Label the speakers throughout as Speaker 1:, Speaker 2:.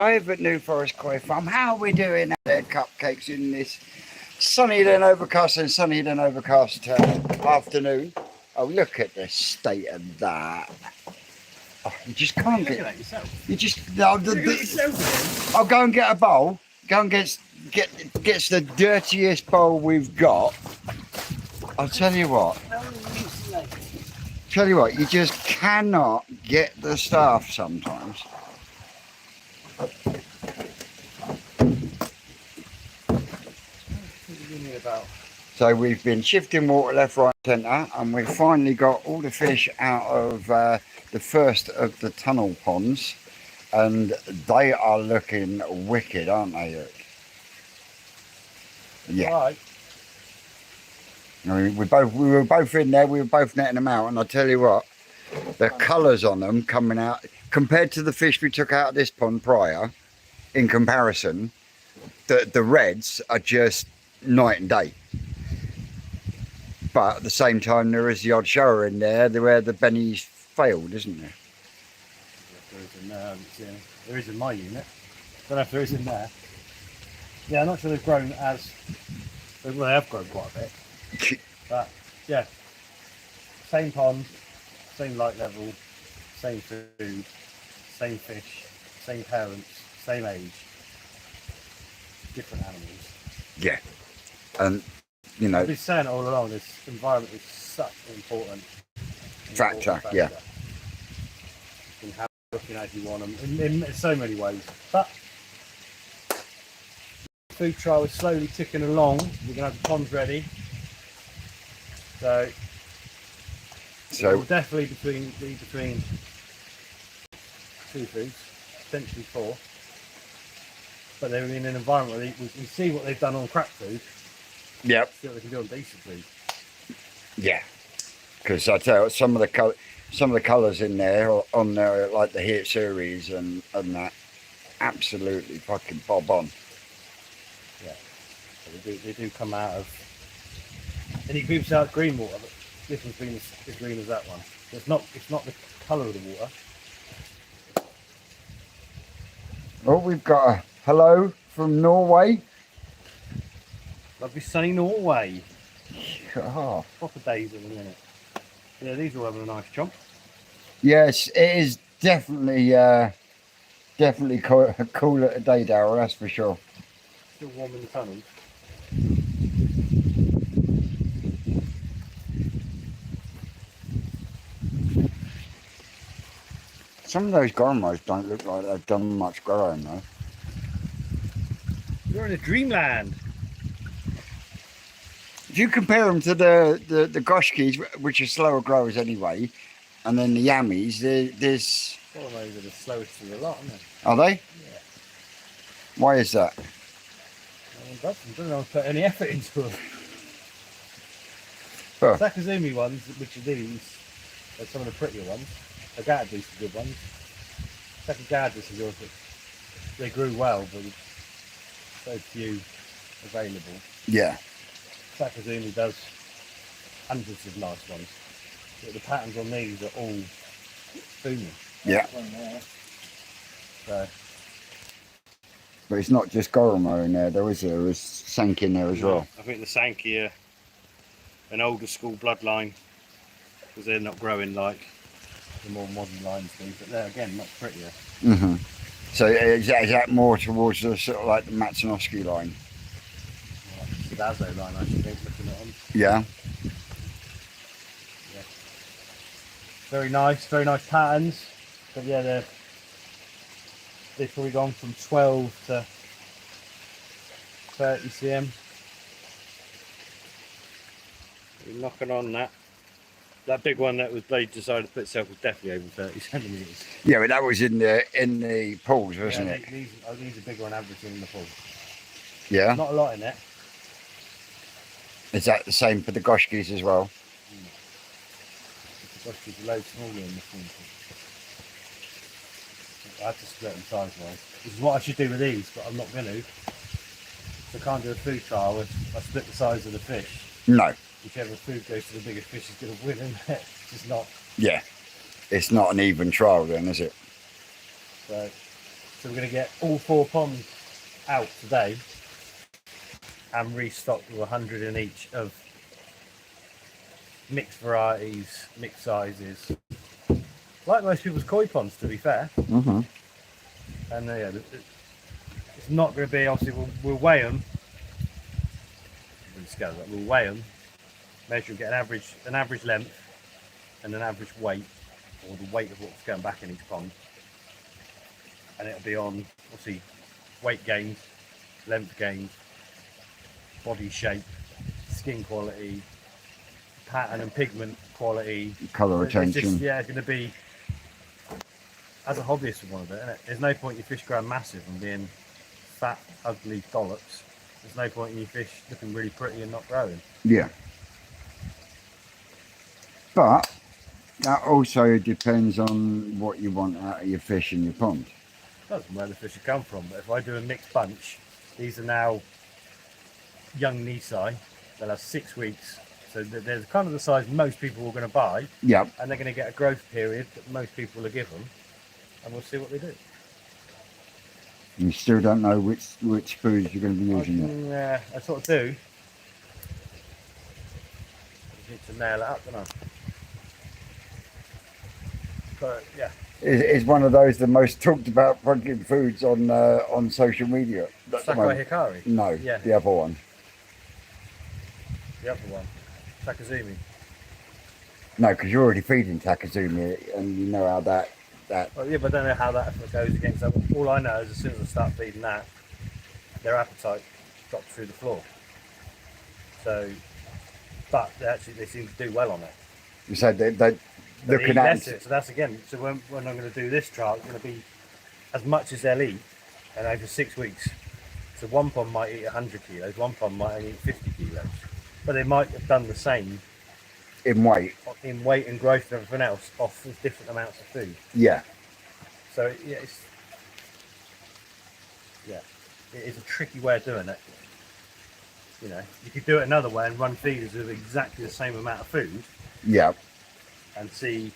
Speaker 1: Over at New Forest Koi Farm. How are we doing there? Cupcakes in this sunny then overcast and sunny then overcast afternoon. Oh, look at the state of that. Oh, you just can't get
Speaker 2: that yourself.
Speaker 1: You just I'll go and get a bowl. Go and gets the dirtiest bowl we've got. I'll tell you what. Tell you what, you just cannot get the staff sometimes. So we've been shifting water left, right, centre, and we've finally got all the fish out of the first of the tunnel ponds, and they are looking wicked, aren't they, Eric? Yeah.
Speaker 2: Right.
Speaker 1: I mean, we were both in there. We were both netting them out, and I tell you what, the colours on them coming out compared to the fish we took out of this pond prior, in comparison, the reds are just night and day. But at the same time, there is the odd shower in there where the bennies failed, isn't there?
Speaker 2: There is in there. I haven't seen it. There is in my unit. Don't know if there is in there. Yeah, I'm not sure they've grown as. Well, they have grown quite a bit. But yeah, same pond, same light level, same food, same fish, same parents, same age, different animals.
Speaker 1: Yeah, and you know,
Speaker 2: I've been saying it all along. This environment is such an important
Speaker 1: factor. Yeah,
Speaker 2: in how looking as you want them in so many ways. But the food trial is slowly ticking along. We're gonna have the ponds ready. So we'll definitely be between two foods, potentially four. But they're in an environment where we see what they've done on crap food.
Speaker 1: Yep.
Speaker 2: See what they can do on decent food.
Speaker 1: Yeah, because I tell you, some of the colours in there on there, like the Hit series and that, absolutely fucking bob on.
Speaker 2: Yeah, so they do come out of. And he groups out green water, but this one's been as green as that one. So it's not the colour of the water.
Speaker 1: Oh, we've got a hello from Norway.
Speaker 2: Lovely sunny Norway.
Speaker 1: Oh.
Speaker 2: Proper days in a minute. Yeah, these are all having a nice chomp.
Speaker 1: Yes, it is definitely cool at a day, Darryl, that's for sure.
Speaker 2: Still warm in the tunnel.
Speaker 1: Some of those gourmets don't look like they've done much growing though.
Speaker 2: You're in a dreamland.
Speaker 1: If you compare them to the goshkis, which are slower growers anyway, and then the yammies, there's...
Speaker 2: Well, those are the slowest of the lot, aren't they?
Speaker 1: Are they?
Speaker 2: Yeah.
Speaker 1: Why is that?
Speaker 2: I don't know if I put any effort into them.
Speaker 1: Huh.
Speaker 2: Sakazumi ones, which are these, are some of the prettier ones. Agadis are good ones. Sakagadis are yours, but they grew well, but so few available.
Speaker 1: Yeah.
Speaker 2: Sakazumi does hundreds of nice ones. But the patterns on these are all booming.
Speaker 1: Yeah.
Speaker 2: So.
Speaker 1: But it's not just Goromo in there, there was Sank in there as well.
Speaker 2: I think the Sankey are an older school bloodline because they're not growing like the more modern lines do, but they're again much prettier.
Speaker 1: Mm-hmm. So is that more towards the sort of like the Matsunovsky line?
Speaker 2: The Dazo line, I should think, looking at them.
Speaker 1: Yeah.
Speaker 2: Yeah. Very nice patterns. But yeah, they've probably gone from 12 to 30 cm. We're knocking on that. That big one that they decided to put itself was definitely over 30 centimetres.
Speaker 1: Yeah, but that was in the pools, wasn't it?
Speaker 2: These are bigger on average in the pool.
Speaker 1: Yeah.
Speaker 2: Not a lot in it.
Speaker 1: Is that the same for the goshkis as well?
Speaker 2: The goshkis are loads smaller in the pool. I have to split them size-wise. This is what I should do with these, but I'm not going to. So I can't do a food trial if I split the size of the fish.
Speaker 1: No.
Speaker 2: Whichever food goes to the bigger fish is going to win, isn't it? It's just not.
Speaker 1: Yeah. It's not an even trial then, is it?
Speaker 2: So So we're going to get all 4 ponds out today and restock with 100 in each of mixed varieties, mixed sizes, like most people's koi ponds, to be fair.
Speaker 1: Mm-hmm.
Speaker 2: And yeah, it's not going to be, obviously we'll weigh them. We'll weigh them, measure, get an average length and an average weight, or the weight of what's going back in each pond, and it'll be on obviously weight gains, length gains, body shape, skin quality, pattern and pigment quality,
Speaker 1: Colour retention.
Speaker 2: It's going to be, as a hobbyist with one of it, isn't it? There's no point in your fish growing massive and being fat, ugly dollops. There's no point in your fish looking really pretty and not growing.
Speaker 1: Yeah. But that also depends on what you want out of your fish in your pond.
Speaker 2: Doesn't where the fish have come from, but if I do a mixed bunch, these are now young Nisai. They'll have 6 weeks, so they're kind of the size most people are going to buy.
Speaker 1: Yep.
Speaker 2: And they're going to get a growth period that most people will give them, and we'll see what they do.
Speaker 1: You still don't know which foods you're going to be using.
Speaker 2: Yeah, I sort of do. I just need to nail it up, don't I? But yeah.
Speaker 1: It's one of those the most talked about fucking foods on social media.
Speaker 2: Sakai Hikari?
Speaker 1: No,
Speaker 2: Yeah.
Speaker 1: the other one.
Speaker 2: The other one. Takazumi.
Speaker 1: No, because you're already feeding Takazumi and you know how that.
Speaker 2: Well, yeah, but I don't know how that goes against that. All I know is as soon as I start feeding that, their appetite drops through the floor. So, but they seem to do well on it.
Speaker 1: You said they looking at it.
Speaker 2: So that's again. So when I'm going to do this trial, it's going to be as much as they'll eat, and over 6 weeks. So one pond might eat 100 kilos, one pond might only eat 50 kilos, but they might have done the same
Speaker 1: in weight
Speaker 2: and growth and everything else off with different amounts of food.
Speaker 1: Yeah.
Speaker 2: So yeah, it is a tricky way of doing it. You know, you could do it another way and run feeders with exactly the same amount of food.
Speaker 1: Yeah.
Speaker 2: And see,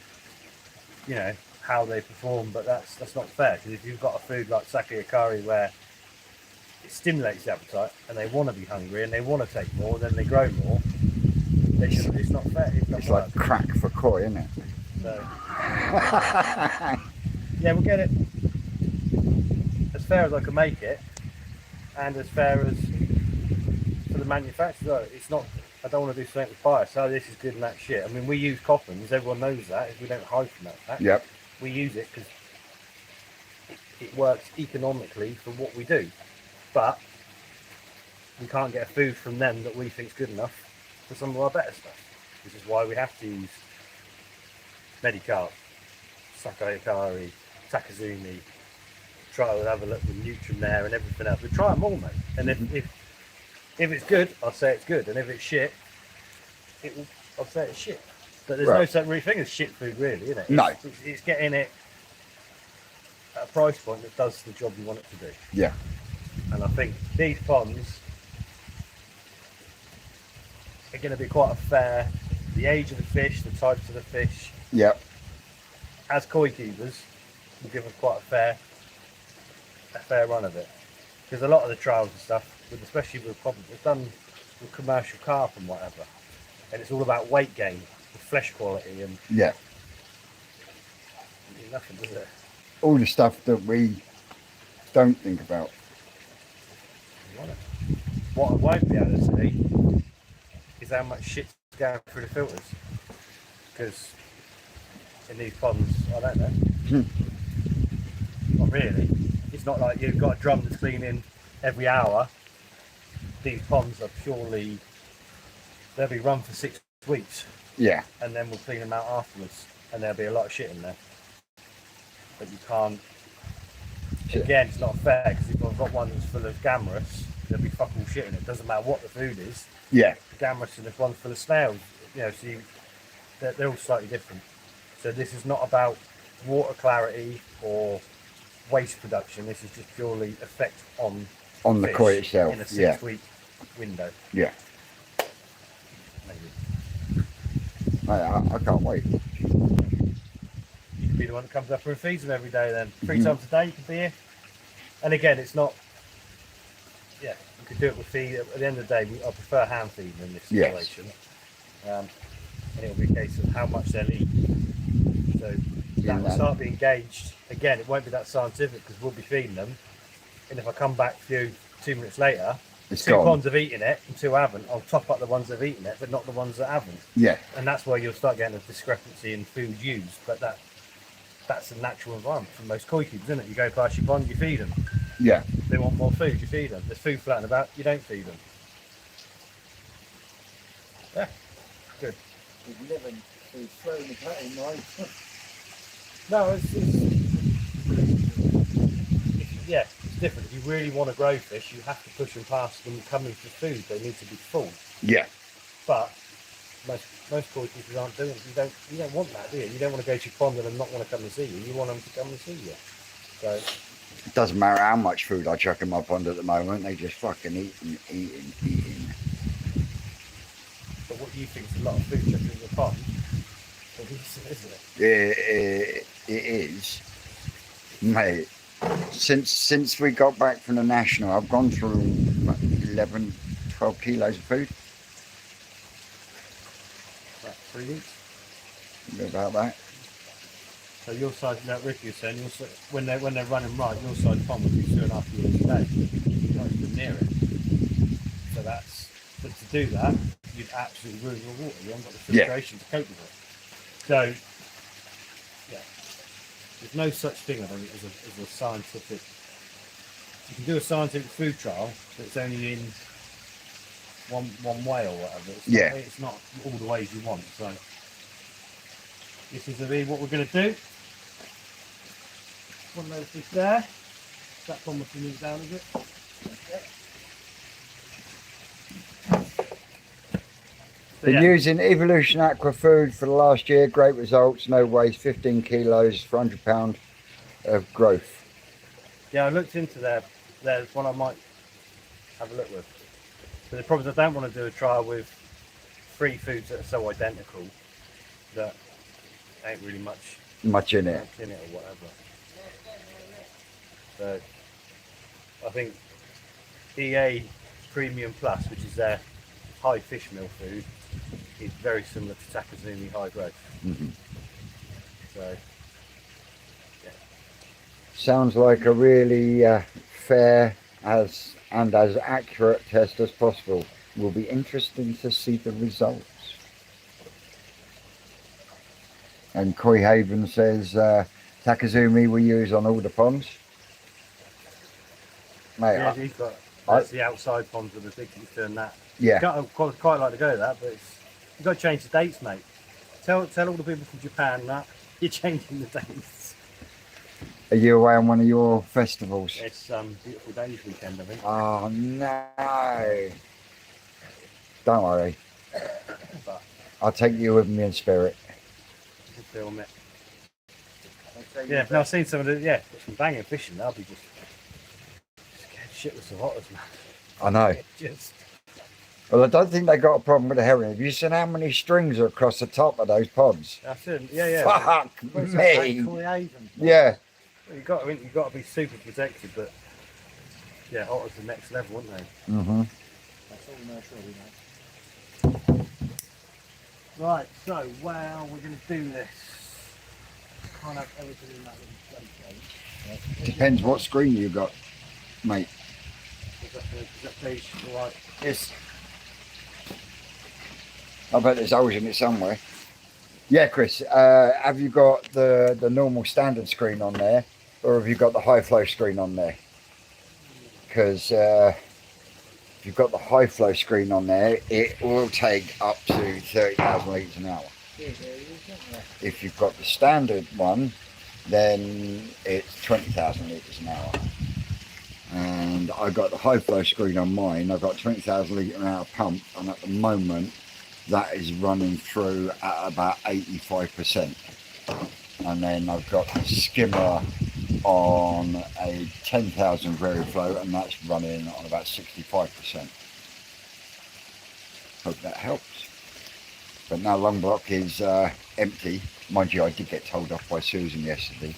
Speaker 2: you know, how they perform, but that's not fair, because if you've got a food like Sake Akari where it stimulates the appetite and they want to be hungry and they want to take more, then they grow more. It's not fair.
Speaker 1: It's like crack for koi, isn't it?
Speaker 2: So, yeah, we'll get it as fair as I can make it, and as fair as for the manufacturer. It's not. I don't want to do something with bias. So this is good and that shit. I mean, we use coffins. Everyone knows that. We don't hide from that fact.
Speaker 1: Yep.
Speaker 2: We use it because it works economically for what we do, but we can't get a food from them that we think is good enough for some of our better stuff, which is why we have to use Medicarp, Sake Akari, Takazumi, try to have a look with Nutrim there and everything else. We try them all, mate. And if it's good, I'll say it's good, and if it's shit, I'll say it's shit. But there's no such thing as shit food, really, isn't it?
Speaker 1: No.
Speaker 2: It's getting it at a price point that does the job you want it to do.
Speaker 1: Yeah.
Speaker 2: And I think these ponds are going to be quite a fair, the age of the fish, the types of the fish.
Speaker 1: Yep.
Speaker 2: As koi keepers, will give us quite a fair run of it. Because a lot of the trials and stuff, especially with problems, we've done with commercial carp and whatever, and it's all about weight gain, the flesh quality, and
Speaker 1: yeah,
Speaker 2: nothing, does it?
Speaker 1: All the stuff that we don't think about.
Speaker 2: What I won't be able to see is how much shit's going through the filters, because in these ponds, I don't know. Not really. It's not like you've got a drum that's cleaning every hour. These ponds are purely, they'll be run for 6 weeks.
Speaker 1: Yeah.
Speaker 2: And then we'll clean them out afterwards, and there'll be a lot of shit in there. But you can't, again, it's not fair, because if I've got one that's full of gammarus, there'll be fucking shit in it. Doesn't matter what the food is.
Speaker 1: Yeah.
Speaker 2: Gammarus, and if one's full of snails, you know, so they're all slightly different. So this is not about water clarity or waste production. This is just purely effect on
Speaker 1: the koi itself.
Speaker 2: In a 6 week window.
Speaker 1: Yeah.
Speaker 2: Maybe.
Speaker 1: I can't wait.
Speaker 2: You could be the one that comes up and feeds them every day then. 3 times a day you could be here. And again, it's not. Yeah, you could do it with feed. At the end of the day, I prefer hand feeding in this
Speaker 1: Yes.
Speaker 2: situation. And it'll be a case of how much they'll eat. So that will start being gauged. Again, it won't be that scientific because we'll be feeding them. And if I come back to you 2 minutes later,
Speaker 1: It's
Speaker 2: two
Speaker 1: gone.
Speaker 2: ponds have eaten it and two haven't. I'll top up the ones that have eaten it, but not the ones that haven't.
Speaker 1: Yeah.
Speaker 2: And that's where you'll start getting a discrepancy in food used. But that's a natural environment for most koi keepers, isn't it? You go past your pond, you feed them.
Speaker 1: Yeah.
Speaker 2: If they want more food, you feed them. There's food floating about, you don't feed them. Yeah, good.
Speaker 3: We've never thrown the cat in mine.
Speaker 2: No, it's different. If you really want to grow fish, you have to push them past them coming for food. They need to be full.
Speaker 1: Yeah.
Speaker 2: But most koi keepers aren't doing it. You don't want that, do you? You don't want to go to your pond and them not want to come and see you. You want them to come and see you. So
Speaker 1: It doesn't matter how much food I chuck in my pond at the moment, they just fucking eating.
Speaker 2: but what you think is a lot of food chucked in the pond, well, isn't it?
Speaker 1: It is, mate. Since we got back from the national, I've gone through 11, 12 kilos of food.
Speaker 2: About 3 weeks.
Speaker 1: About that.
Speaker 2: So your size, like Ricky was saying, when they're running right, your size pond would be 2.5 kilos a day. Not even near it. So but to do that, you'd absolutely ruin your water. You haven't got the filtration to cope with it. So, yeah, there's no such thing, I don't think, as a scientific. You can do a scientific food trial, but it's only in one way or whatever. It's not all the ways you want. So this is what we're going to do. One of those fish there. That one must be moved down a bit.
Speaker 1: Been using Evolution Aqua Food for the last year. Great results. No waste. 15 kilos for £100 of growth.
Speaker 2: Yeah, I looked into there. There's one I might have a look with. But the problem is I don't want to do a trial with 3 foods that are so identical that ain't really much
Speaker 1: in it.
Speaker 2: or whatever. So I think EA Premium Plus, which is their high fish meal food, is very similar to Takazumi High Growth.
Speaker 1: Mm-hmm.
Speaker 2: So yeah.
Speaker 1: Sounds like a really fair and as accurate test as possible. Will be interesting to see the results. And Koi Haven says Takazumi we use on all the ponds. Mate,
Speaker 2: Yeah, he's got that's the outside ponds with the big he's doing that.
Speaker 1: yeah.
Speaker 2: I'd quite like to go to that, but you've got to change the dates, mate. Tell all the people from Japan that you're changing the dates.
Speaker 1: Are you away on one of your festivals?
Speaker 2: It's Beautiful Days weekend, I think.
Speaker 1: Oh no! Don't worry,
Speaker 2: But
Speaker 1: I'll take you with me in spirit.
Speaker 2: you can film it. Yeah, I've seen some of the some banging fishing. I'll be just scared shitless of otters, man.
Speaker 1: I know.
Speaker 2: Just
Speaker 1: Well, I don't think they got a problem with the herring. Have you seen how many strings are across the top of those pods?
Speaker 2: that's it. Yeah.
Speaker 1: Fuck
Speaker 3: Where's that
Speaker 1: me!
Speaker 3: Koi Haven?
Speaker 1: Yeah.
Speaker 2: Well, you've got to be super protected, but yeah, otters the next level, aren't they?
Speaker 1: Mm-hmm.
Speaker 3: That's all nursery, mate.
Speaker 2: Right. So, wow, we're going to do this. Can't have everything in that little plate.
Speaker 1: Depends what screen you got, mate.
Speaker 2: Is that page all right?
Speaker 1: Yes. I bet there's holes in it somewhere. Yeah, Chris. Have you got the normal standard screen on there, or have you got the high flow screen on there? Because if you've got the high flow screen on there, it will take up to 30,000 litres an hour.
Speaker 3: Yeah, there it is, isn't there?
Speaker 1: If you've got the standard one, then it's 20,000 litres an hour. And I got the high flow screen on mine. I've got 20,000 litre an hour pump, and at the moment that is running through at about 85%. And then I've got the skimmer on a 10,000 Veriflow, and that's running on about 65%. Hope that helps. But now Long Block is empty. Mind you, I did get told off by Susan yesterday.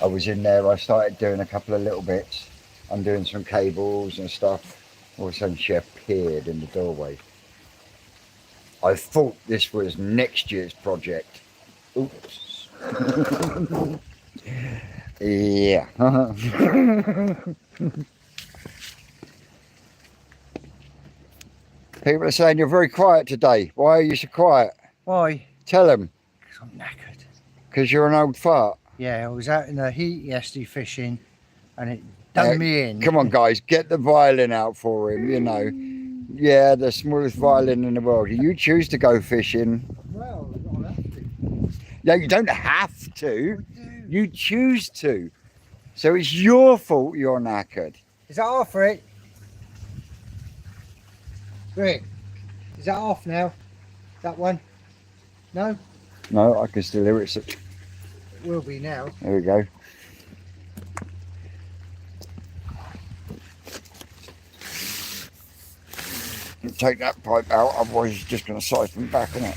Speaker 1: I was in there, I started doing a couple of little bits, undoing some cables and stuff. All of a sudden she appeared in the doorway. I thought this was next year's project. Oops. Yeah. People are saying you're very quiet today. Why are you so quiet?
Speaker 3: Why?
Speaker 1: Tell them.
Speaker 3: Because I'm knackered.
Speaker 1: Because you're an old fart.
Speaker 3: Yeah, I was out in the heat yesterday fishing and it done me in.
Speaker 1: Come on, guys, get the violin out for him, you know. Yeah, the smoothest violin in the world. You choose to go fishing.
Speaker 3: Well, I don't have to.
Speaker 1: No, you don't have to.
Speaker 3: I do.
Speaker 1: You choose to. So it's your fault you're knackered.
Speaker 3: Is that off, Rick? Rick, is that off now? That one? No?
Speaker 1: No, I can still hear it.
Speaker 3: It will be now.
Speaker 1: There we go. Take that pipe out, otherwise it's just going to siphon back on it.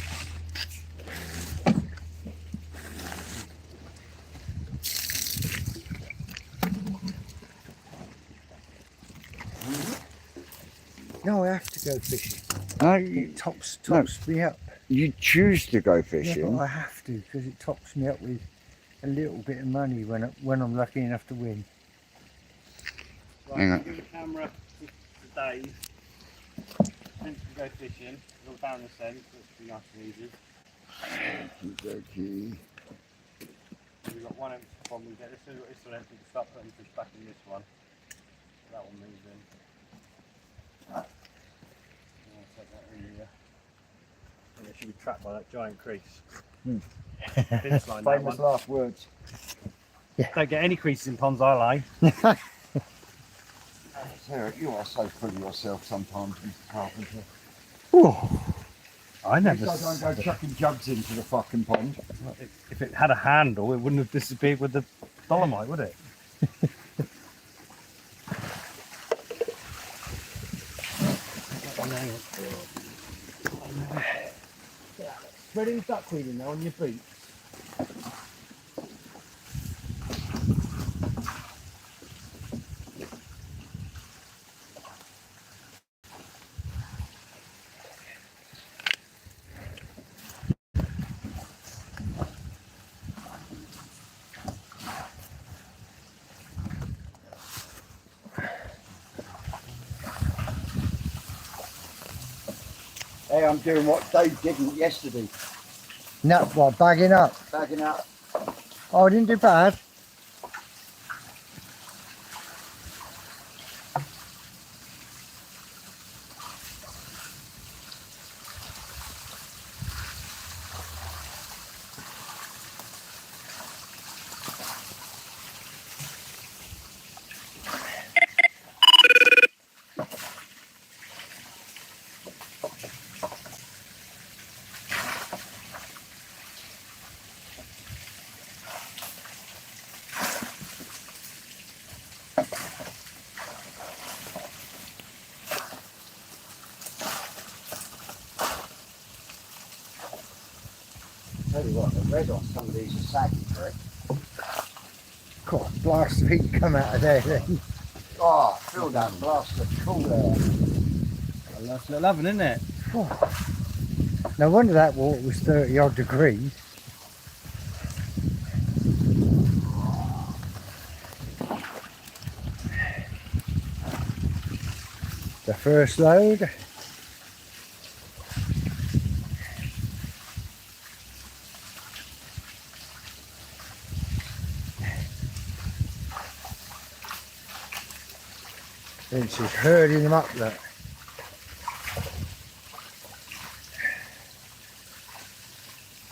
Speaker 3: No, I have to go fishing.
Speaker 1: No,
Speaker 3: It tops me up.
Speaker 1: you choose to go
Speaker 3: Yeah,
Speaker 1: fishing.
Speaker 3: but I have to because it tops me up with a little bit of money when I'm lucky enough to win.
Speaker 2: Right,
Speaker 1: Hang on.
Speaker 2: give the camera to Dave. Then to go fishing. Go down the scent, which would be nice and easy.
Speaker 1: Okay.
Speaker 2: We've got one empty one. We get this one empty. Start putting fish back in this one. That one moves in. I'll take that in here. And it should be trapped by that giant crease. Finish line, that
Speaker 1: Famous
Speaker 2: one.
Speaker 1: last words.
Speaker 2: Don't get any creases in ponds I lie.
Speaker 1: Sarah, you are so full of yourself sometimes, Mr. Carpenter.
Speaker 2: I never.
Speaker 1: You don't go chucking jugs into the fucking pond.
Speaker 2: If it had a handle, it wouldn't have disappeared with the dolomite, would it? Spreading duckweed in there on your boots.
Speaker 1: Hey, I'm doing what Dave didn't yesterday.
Speaker 3: No, what, bagging up?
Speaker 1: Bagging up.
Speaker 3: Oh, I didn't do bad.
Speaker 1: Tell you what, the red on some of these are saggy, correct?
Speaker 3: God, blast of heat come out of there then.
Speaker 1: Oh, feel that blast of cool air.
Speaker 2: A nice little oven, isn't it?
Speaker 3: No wonder that water was 30 odd degrees. The first load. It's just herding them up there.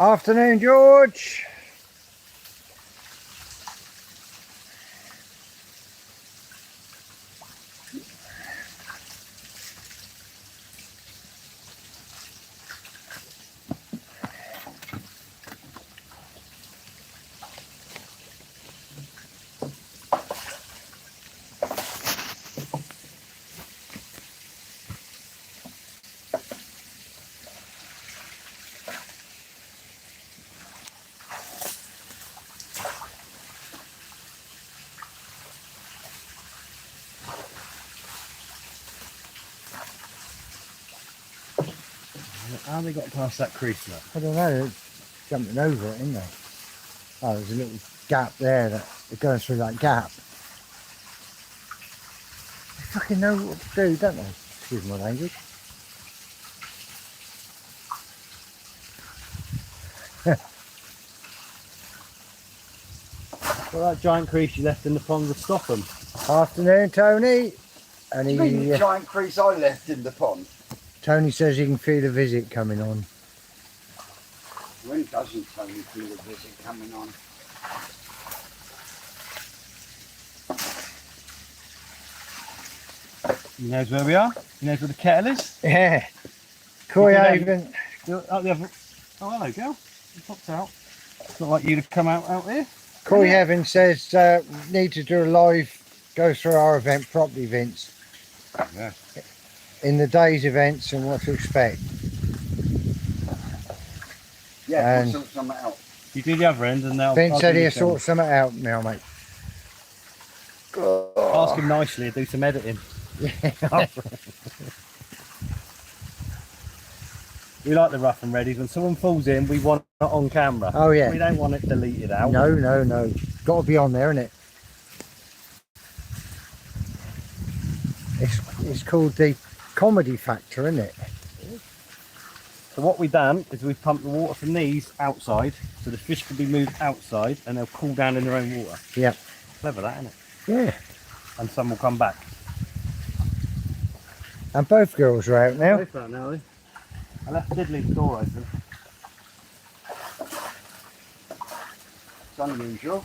Speaker 3: Afternoon, George.
Speaker 2: How they got past that crease now?
Speaker 3: I don't know, they're jumping over it, isn't they? Oh, there's a little gap there that they're going through that gap. They fucking know what to do, don't they? Excuse my language.
Speaker 2: Well, that giant crease you left in the pond would stop them.
Speaker 3: Afternoon, Tony. And
Speaker 1: What do you mean
Speaker 3: he,
Speaker 1: the giant crease I left in the pond?
Speaker 3: Tony says he can feel a visit coming on.
Speaker 1: When doesn't Tony feel a visit coming on?
Speaker 2: He knows where we are. He knows where the kettle is.
Speaker 3: Yeah. Koi
Speaker 2: You did
Speaker 3: Haven.
Speaker 2: Up the other. Oh, hello, girl. You popped out. It's not like you to come out here.
Speaker 3: Koi Haven says need to do a live go through our event properly, Vince.
Speaker 1: Yeah.
Speaker 3: In the day's events and what to expect.
Speaker 1: Yeah,
Speaker 3: And
Speaker 1: we'll sort something out.
Speaker 2: You do the other end and now.
Speaker 3: Vince said he'll sort something out now, mate.
Speaker 2: Ask him nicely to do some editing.
Speaker 3: Yeah.
Speaker 2: We like the rough and readies. When someone falls in, we want it on camera.
Speaker 3: Oh yeah.
Speaker 2: We don't want it deleted out.
Speaker 3: No, no, no. Got to be on there, isn't it? It's called the comedy factor, isn't it?
Speaker 2: So what we've done is we've pumped the water from these outside, so the fish can be moved outside and they'll cool down in their own water.
Speaker 3: Yep.
Speaker 2: Clever that, isn't it?
Speaker 3: Yeah.
Speaker 2: And some will come back.
Speaker 3: And both girls are out now.
Speaker 2: Both out now, eh? I left Diddley's door open.
Speaker 1: It's unusual.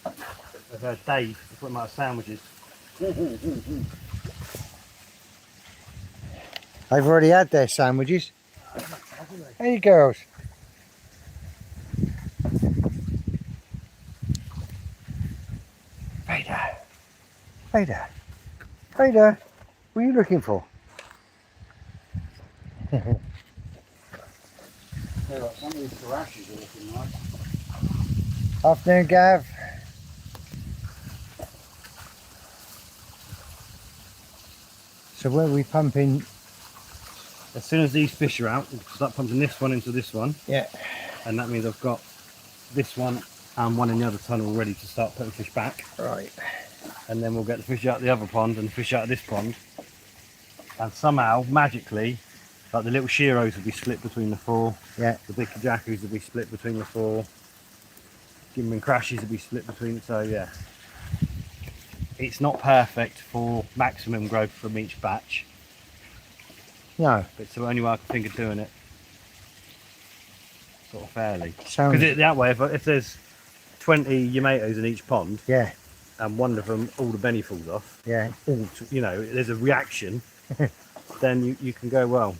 Speaker 2: I've heard Dave to put them out of sandwiches.
Speaker 3: They've already had their sandwiches. Hey girls. Vader. Vader. Vader. What are you looking for?
Speaker 1: Yeah, like some of these garages are looking nice.
Speaker 3: Afternoon, Gav. So where are we pumping?
Speaker 2: As soon as these fish are out, we'll start pumping this one into this one.
Speaker 3: Yeah.
Speaker 2: And that means I've got this one and one in the other tunnel ready to start putting fish back.
Speaker 3: Right.
Speaker 2: And then we'll get the fish out of the other pond and the fish out of this pond. And somehow, magically, like the little shearos will be split between the four.
Speaker 3: Yeah.
Speaker 2: The big kajakus will be split between the four. Gimmin crashes will be split between. So yeah, it's not perfect for maximum growth from each batch,
Speaker 3: No.
Speaker 2: but it's the only way I can think of doing it sort of fairly.
Speaker 3: Sounds.
Speaker 2: Because that way, if there's 20 tomatoes in each pond
Speaker 3: Yeah.
Speaker 2: and one of them all the benny falls off,
Speaker 3: Yeah.
Speaker 2: you know, there's a reaction, then you can go, well,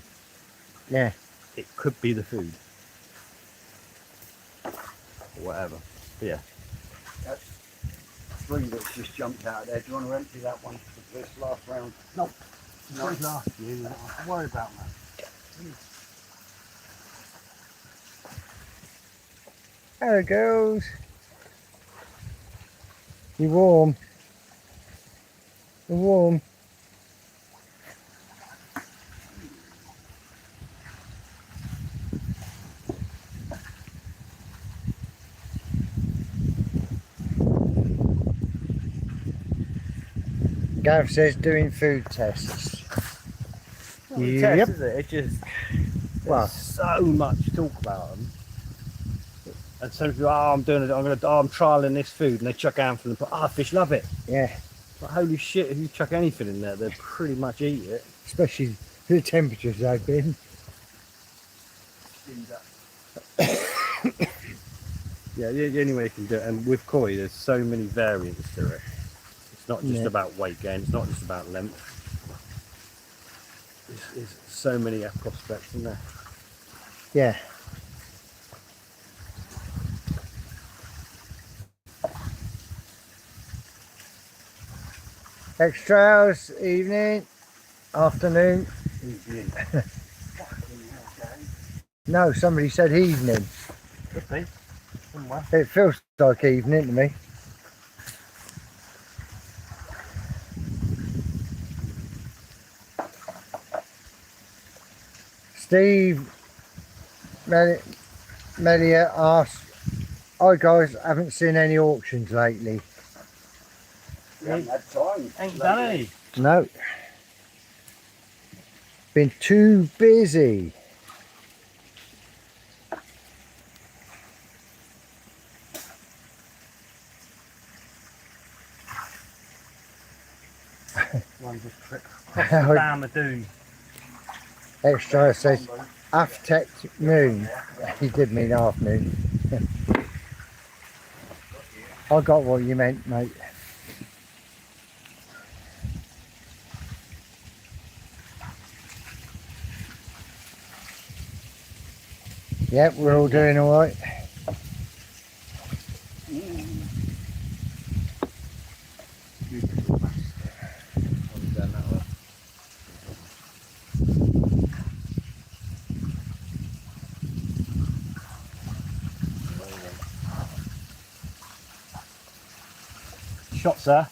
Speaker 3: Yeah.
Speaker 2: it could be the food or whatever. But yeah.
Speaker 1: That's three that's just jumped out of there. Do you want to empty that one for this last round?
Speaker 2: No.
Speaker 1: No.
Speaker 2: Last year, you don't have to worry about that.
Speaker 3: Hello, girls. You warm? You warm? Gav says doing food tests.
Speaker 2: Not a
Speaker 3: Yep.
Speaker 2: test, is it? It just
Speaker 3: Well,
Speaker 2: there's so much talk about them. And some people, oh, I'm doing it. I'm trialing this food, and they chuck handful and put, oh, fish love it.
Speaker 3: yeah,
Speaker 2: But holy shit, if you chuck anything in there, they pretty much eat it.
Speaker 3: especially the temperatures they've been.
Speaker 2: Yeah, the only way you can do it. And with koi, there's so many variants to it. It's not just
Speaker 3: Yeah.
Speaker 2: about weight gain. It's not just about length. There's so many prospects in there.
Speaker 3: Yeah. Extra hours, evening, afternoon. No, somebody said evening.
Speaker 2: Could be. Somewhere.
Speaker 3: It feels like evening to me. Steve Melia asked, "Hi guys, haven't seen any auctions lately."
Speaker 1: We haven't had time.
Speaker 2: Ain't done any.
Speaker 3: No. Been too busy.
Speaker 2: One just across the Bama Dune.
Speaker 3: Extra says afternoon. He did mean afternoon. I got what you meant, mate. Yep, we're all doing all right.
Speaker 2: Shot, sir.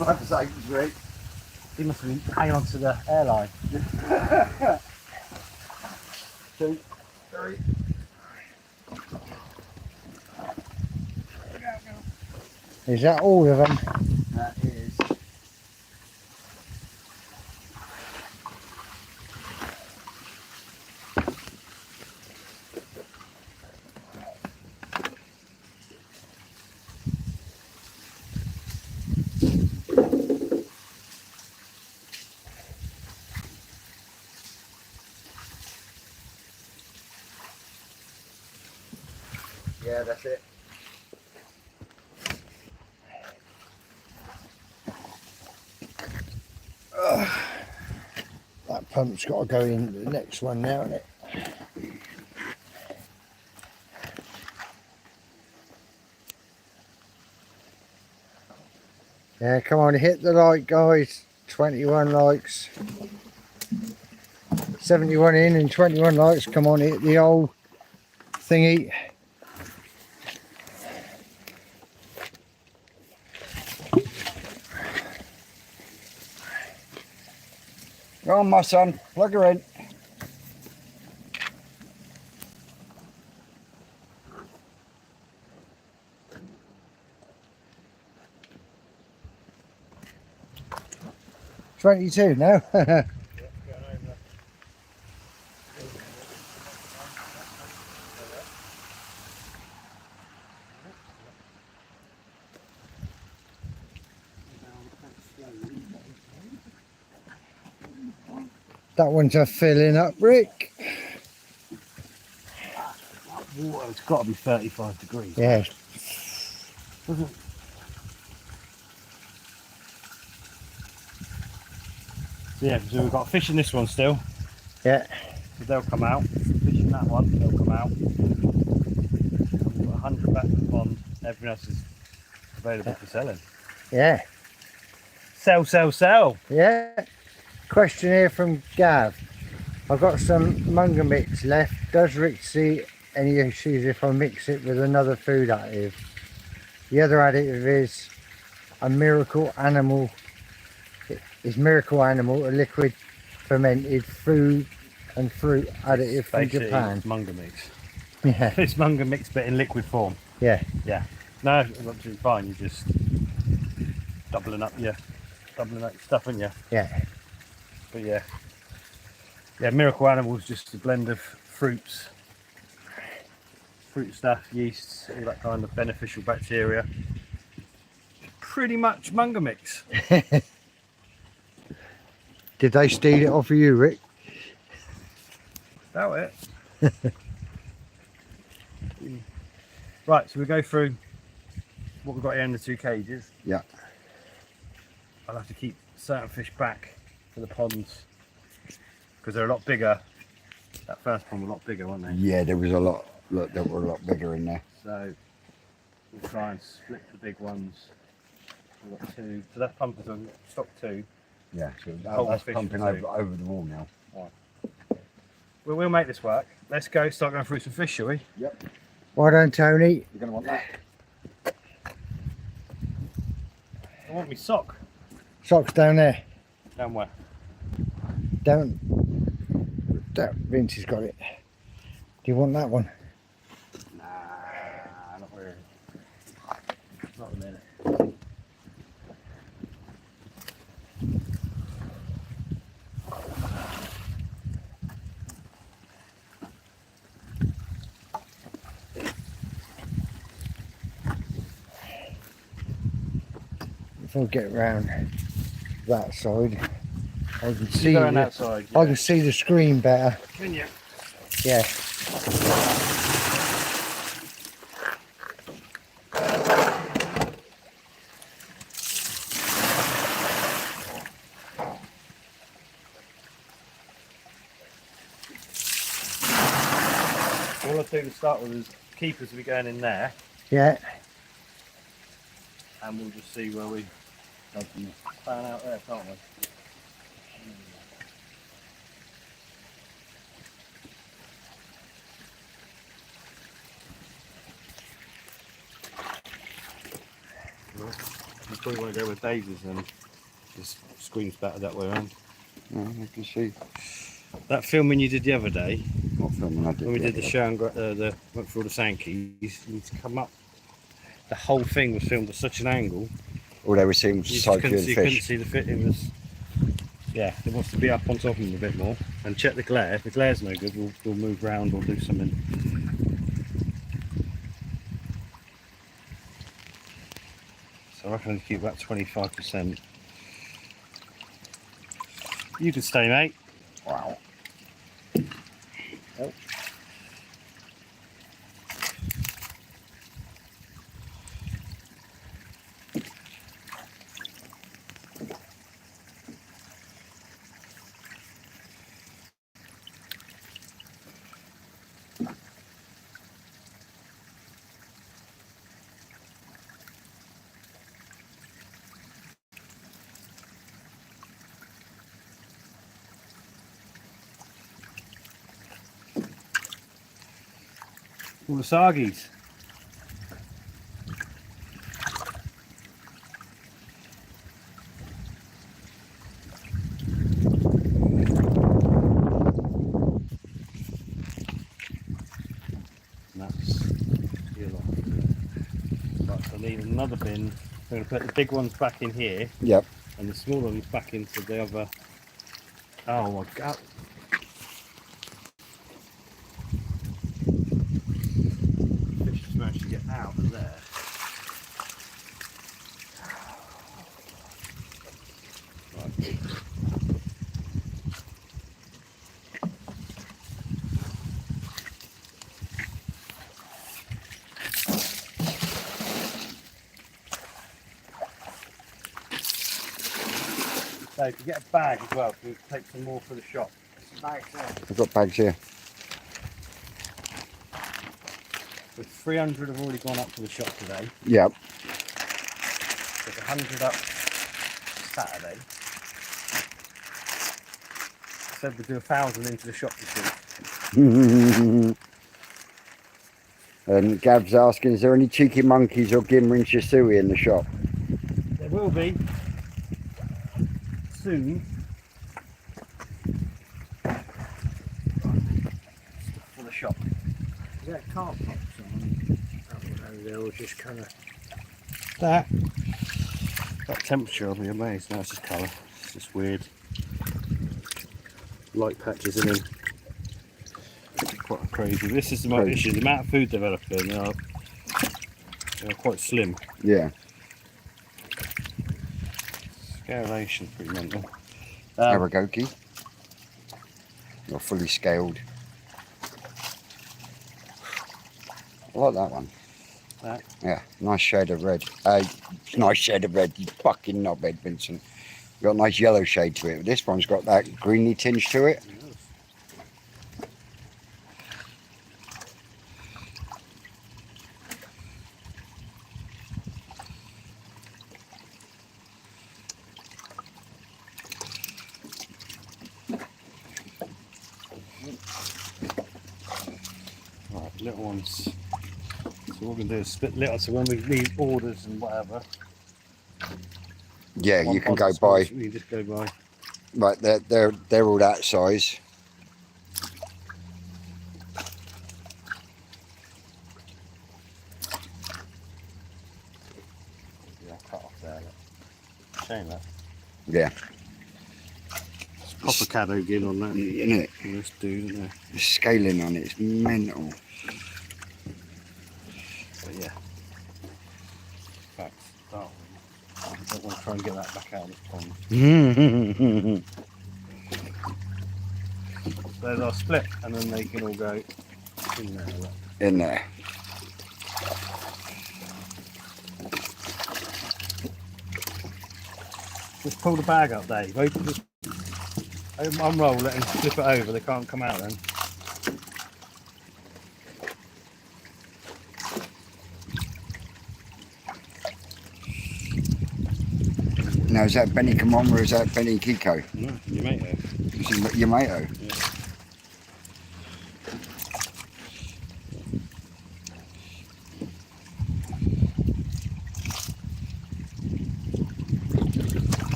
Speaker 1: Like the same Rick.
Speaker 2: He must have been hanging on to the airline.
Speaker 1: 2, 3.
Speaker 3: Is that all of them?
Speaker 1: That is. Yeah, that's it.
Speaker 3: That pump's got to go in the next one now, isn't it? Yeah, come on, hit the like, guys. 21 likes. 71 in and 21 likes. Come on, hit the old thingy.
Speaker 1: Go on, my son. Plug her in.
Speaker 3: $22 now. That one's a filling up, Rick.
Speaker 2: Water's got to be 35 degrees.
Speaker 3: Yeah.
Speaker 2: So we've got fish in this one still.
Speaker 3: Yeah.
Speaker 2: So they'll come out. Fish in that one, they'll come out. And we've got 100 back in the pond. Everything else is available for selling.
Speaker 3: Yeah.
Speaker 2: Sell, sell, sell.
Speaker 3: Yeah. Question here from Gav. I've got some Munger mix left. Does Rick see any issues if I mix it with another food additive? The other additive is a Miracle Animal. Is Miracle Animal a liquid fermented food and fruit additive from
Speaker 2: Basically,
Speaker 3: Japan?
Speaker 2: it's Munger mix.
Speaker 3: Yeah.
Speaker 2: It's Munger mix, but in liquid form.
Speaker 3: Yeah.
Speaker 2: Yeah. No, it's absolutely fine. You're just doubling up your stuff, aren't you?
Speaker 3: Yeah.
Speaker 2: But yeah. Yeah, Miracle Animal is just a blend of fruits, fruit stuff, yeasts, all that kind of beneficial bacteria. Pretty much Munger mix.
Speaker 3: Did they steal it off of you, Rick?
Speaker 2: Doubt it. Right, so we go through what we've got here in the 2 cages.
Speaker 1: Yeah.
Speaker 2: I'll have to keep certain fish back for the ponds because they're a lot bigger. That first pond was a lot bigger, weren't they?
Speaker 1: Yeah, there was a lot. Look, there were a lot bigger in there.
Speaker 2: So we'll try and split the big ones. We've got 2. So that's pumping on stock 2.
Speaker 1: Yeah, so
Speaker 2: Hold
Speaker 1: that's
Speaker 2: fish
Speaker 1: pumping
Speaker 2: for 2.
Speaker 1: over the wall now.
Speaker 2: Well, we'll make this work. Let's go start going through some fish, shall we?
Speaker 1: Yep.
Speaker 3: Well done, Tony.
Speaker 1: You're going to want that.
Speaker 2: I want me sock.
Speaker 3: Socks down there.
Speaker 2: Down where?
Speaker 3: Don't. Vince has got it. Do you want that one?
Speaker 2: Nah, not really. Not a minute.
Speaker 3: If I get round that side, I can see
Speaker 2: Go on
Speaker 3: the,
Speaker 2: that side.
Speaker 3: I can see the screen better.
Speaker 2: Can you?
Speaker 3: Yeah.
Speaker 2: All I do to start with is keepers will be going in there,
Speaker 3: Yeah.
Speaker 2: and we'll just see where we go from there. Pan out there, can't we? You probably want to go with Davies and this screen's better that way around.
Speaker 1: I can see.
Speaker 2: That filming you did the other day,
Speaker 1: What filming I did?
Speaker 2: when we
Speaker 1: the
Speaker 2: did the
Speaker 1: other
Speaker 2: show and went through all the Sankeys, you need to come up. The whole thing was filmed at such an angle,
Speaker 1: day? All they were seeing was the
Speaker 2: you
Speaker 1: side
Speaker 2: couldn't,
Speaker 1: view of
Speaker 2: see,
Speaker 1: the
Speaker 2: you couldn't
Speaker 1: fish.
Speaker 2: see the fit. It was, yeah, it wants to be up on top of them a bit more. And check the glare. If the glare's no good, we'll move round or do something. So I reckon keep that 25%. You can stay, mate.
Speaker 1: Wow.
Speaker 2: Oh. All the Sargies. And that's your lot. Right, so I need another bin. I'm going to put the big ones back in here
Speaker 1: Yep.
Speaker 2: and the small ones back into the other. Oh my god. Fish just managed to get out of there. Right. So if you get a bag as well, we'll take some more for the shop. Bags there.
Speaker 1: I've got bags here.
Speaker 2: So 300 have already gone up to the shop today.
Speaker 1: Yep.
Speaker 2: There's 100 up Saturday. Said we'd do 1,000 into the shop this week.
Speaker 1: And Gav's asking, is there any cheeky monkeys or Gimmer and Shisui in the shop?
Speaker 2: There will be soon. For the shop.
Speaker 3: Is that car pops on? I don't know, they're all just kind of. That.
Speaker 2: That temperature, I'll be amazed. No, it's just colour. It's just weird. Light patches in them. Quite crazy. This is my issue. The amount of food developing, they're quite slim.
Speaker 1: Yeah.
Speaker 2: Scalation, pretty mental.
Speaker 1: Aragoki. You're fully scaled. I like that one.
Speaker 2: That.
Speaker 1: Yeah, nice shade of red. Nice shade of red, you fucking knobhead, Vincent. Got a nice yellow shade to it. This one's got that greeny tinge to it.
Speaker 2: Right, little ones. So what we're going to do is split little, so when we leave orders and whatever.
Speaker 1: Yeah, you can
Speaker 2: one
Speaker 1: go
Speaker 2: small,
Speaker 1: by.
Speaker 2: You can just go by.
Speaker 1: Right, they're all that size.
Speaker 2: Yeah, cut off there. Look. Shame that.
Speaker 1: Yeah.
Speaker 2: Proper caddo gin on that.
Speaker 1: Isn't it?
Speaker 2: This dude, isn't there?
Speaker 1: The scaling on it's mental.
Speaker 2: But yeah. Facts. That one. I don't want to try and get that back out of this pond. So they'll split and then they can all go in there. Look.
Speaker 1: In there.
Speaker 2: Just pull the bag up, Dave. Unroll it and flip it over. They can't come out then.
Speaker 1: Now is that Benny Camon or is that Benny Kiko?
Speaker 2: No, you mate there.
Speaker 1: This is Yamato.
Speaker 2: Yeah.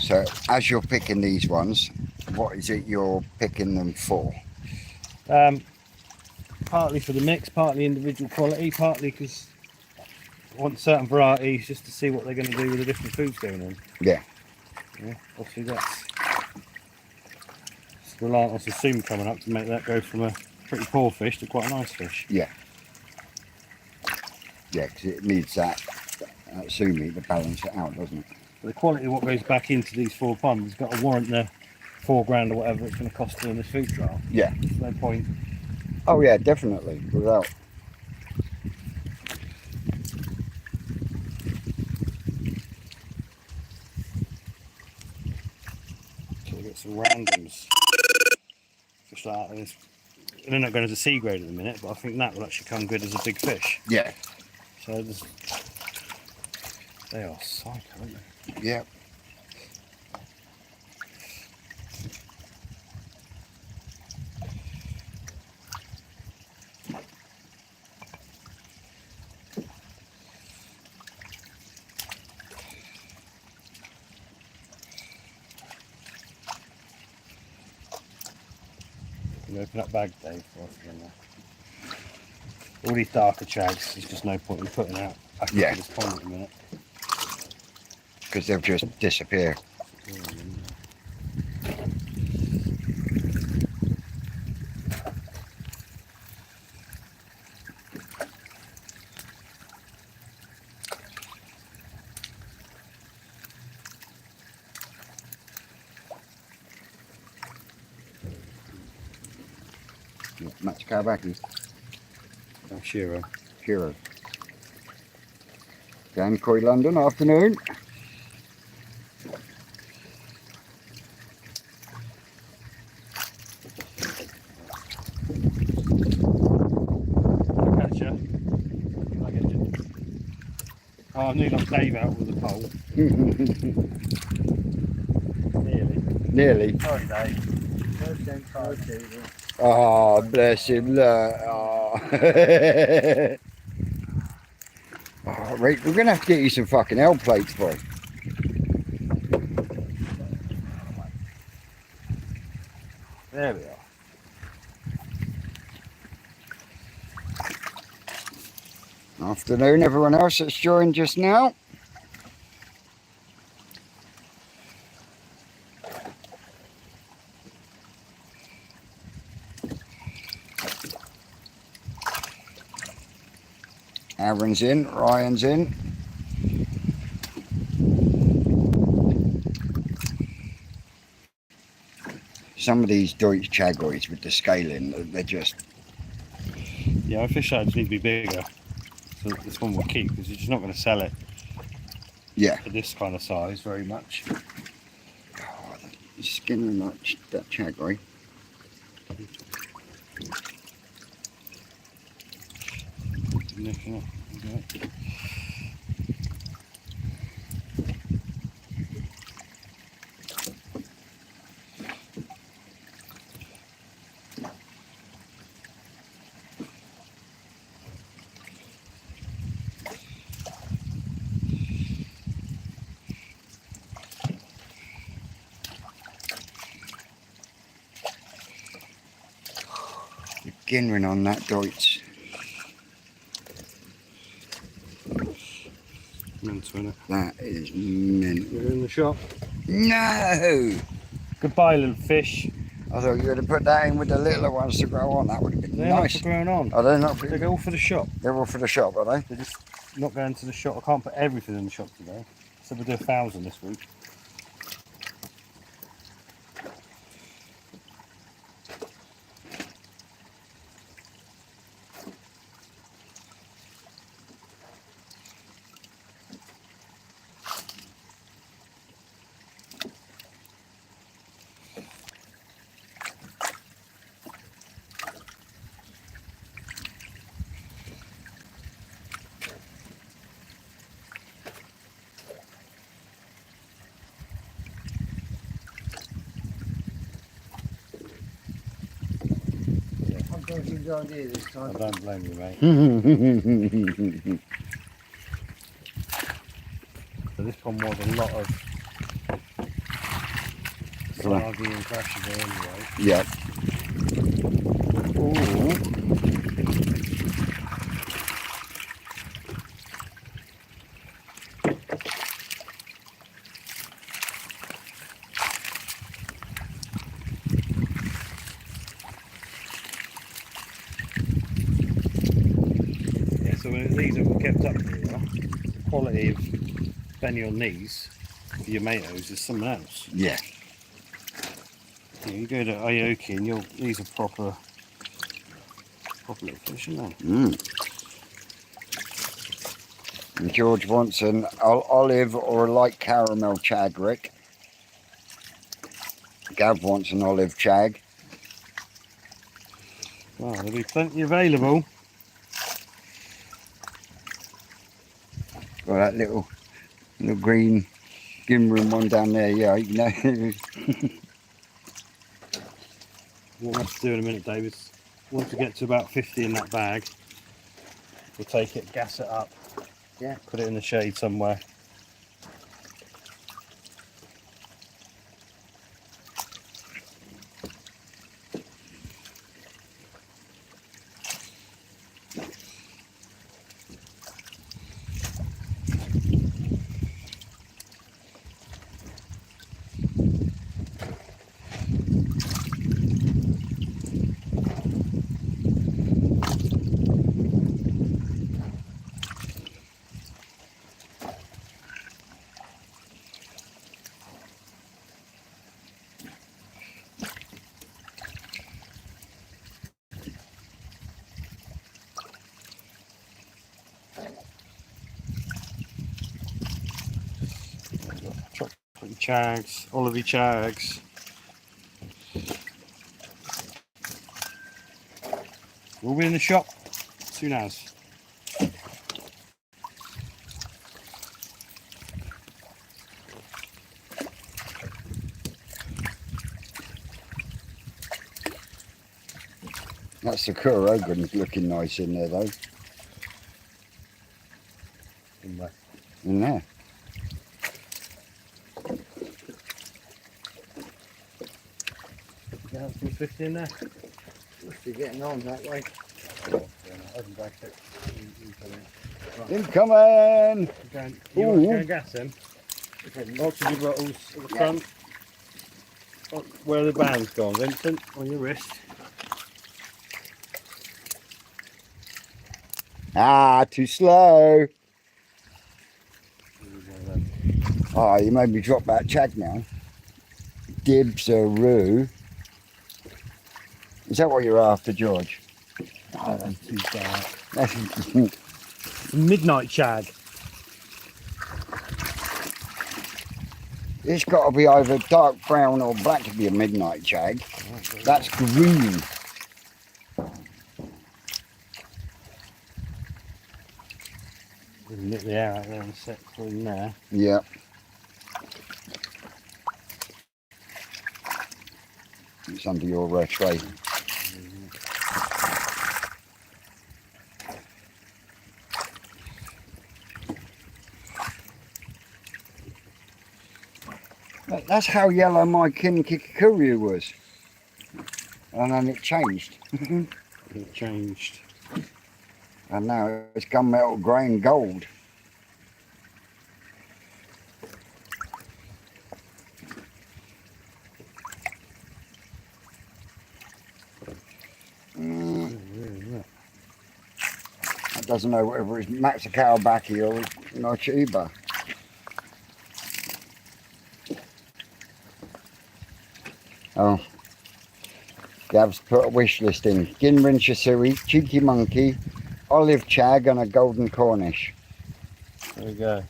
Speaker 1: So as you're picking these ones, what is it you're picking them for?
Speaker 2: Partly for the mix, partly individual quality, partly because I want certain varieties just to see what they're going to do with the different foods going on.
Speaker 1: Yeah.
Speaker 2: Yeah, obviously that's reliant on some soon coming up to make that go from a pretty poor fish to quite a nice fish.
Speaker 1: Yeah. Yeah, because it needs that sumi to balance it out, doesn't it?
Speaker 2: But the quality of what goes back into these 4 ponds has got to warrant the £4,000 or whatever it's going to cost doing this food trial.
Speaker 1: Yeah.
Speaker 2: There's no point.
Speaker 1: Oh yeah, definitely. Without.
Speaker 2: So we get some randoms. Fish like that. And they're not going as a C grade at the minute, but I think that will actually come good as a big fish.
Speaker 1: Yeah.
Speaker 2: So they are psycho, aren't they?
Speaker 1: Yeah.
Speaker 2: Can you open that bag, Dave, for us again there? All these darker chags, there's just no point in putting out back
Speaker 1: Yeah.
Speaker 2: into this pond at the minute.
Speaker 1: Because they'll just disappear. Much Kawabaki.
Speaker 2: Oh, Shiro.
Speaker 1: Hero. Down Koi London afternoon.
Speaker 2: Catch ya. I get you. Oh, I nearly knocked Dave out with the pole. Nearly.
Speaker 1: Nearly.
Speaker 2: Sorry, Dave.
Speaker 1: Oh, bless him. Look. Oh. Oh, right, we're going to have to get you some fucking L plates, boy.
Speaker 2: There we are.
Speaker 1: Afternoon, everyone else that's joined just now. Aaron's in, Ryan's in. Some of these Deutsch Chagois with the scaling, they're just...
Speaker 2: Yeah, our fish sides need to be bigger. So this one will keep because you're just not going to sell it
Speaker 1: Yeah.
Speaker 2: for this kind of size very much.
Speaker 1: God, the skin of that Chagoi.
Speaker 2: Nicking it. Okay.
Speaker 1: skin ring on that Deutsch.
Speaker 2: Mental, innit?
Speaker 1: That is mint.
Speaker 2: You're in the shop.
Speaker 1: No!
Speaker 2: Goodbye, little fish.
Speaker 1: I thought you would have put that in with the littler ones to grow on. That would have been
Speaker 2: They're not
Speaker 1: nice.
Speaker 2: for growing on.
Speaker 1: Are they not? For,
Speaker 2: They're all for the shop.
Speaker 1: they're all for the shop, are they?
Speaker 2: They're just not going to the shop. I can't put everything in the shop today. So we'll do 1,000 this week.
Speaker 3: I'm going to go idea this
Speaker 2: I
Speaker 3: time.
Speaker 2: don't blame you, mate. So this one was a lot of Harvey and crashes there anyway.
Speaker 1: Yep. Ooh.
Speaker 2: Yeah, so when these are kept up here, the quality of bending your knees for your tomatoes is something else.
Speaker 1: Yeah.
Speaker 2: You go to Aoki and these are proper little fish, aren't they?
Speaker 1: And George wants an olive or a light caramel chagrick. Gav wants an olive chag.
Speaker 2: Well, there'll be plenty available.
Speaker 1: Got that little green gingham one down there. Yeah, you know.
Speaker 2: What we'll have to do in a minute, David, is once we get to about 50 in that bag, we'll take it, gas it up,
Speaker 3: Yeah.
Speaker 2: put it in the shade somewhere. Chocolate chags, olivey chags. We'll be in the shop soon as.
Speaker 1: That Sakura Ogun's looking nice in there though.
Speaker 2: In there.
Speaker 1: In there.
Speaker 2: Yeah, some 50 in there.
Speaker 3: Must be getting on that way.
Speaker 1: Incoming!
Speaker 2: You want to go and gas them?
Speaker 3: Depends.
Speaker 2: Oxygen bottles at the front. Oh, where are the bands gone, Vincent? On your wrist.
Speaker 1: Ah, too slow. Ah, you made me drop that chag now. Dibs-a-roo. Is that what you're after, George?
Speaker 2: Oh, that's too dark.
Speaker 1: That's-
Speaker 2: Midnight shag.
Speaker 1: It's got to be either dark brown or black to be a midnight jag. That's green.
Speaker 2: We can nip the air out there and set in there.
Speaker 1: Yeah. It's under your tray. That's how yellow my kin kikakuru was. And then it changed.
Speaker 2: It changed.
Speaker 1: And now it's gunmetal grey and gold. I doesn't know whether it's Maxicalbaki or Nochiba. Oh, Gav's put a wish list in. Ginrin Shisui, Cheeky Monkey, Olive Chag and a Golden Cornish.
Speaker 2: There we go.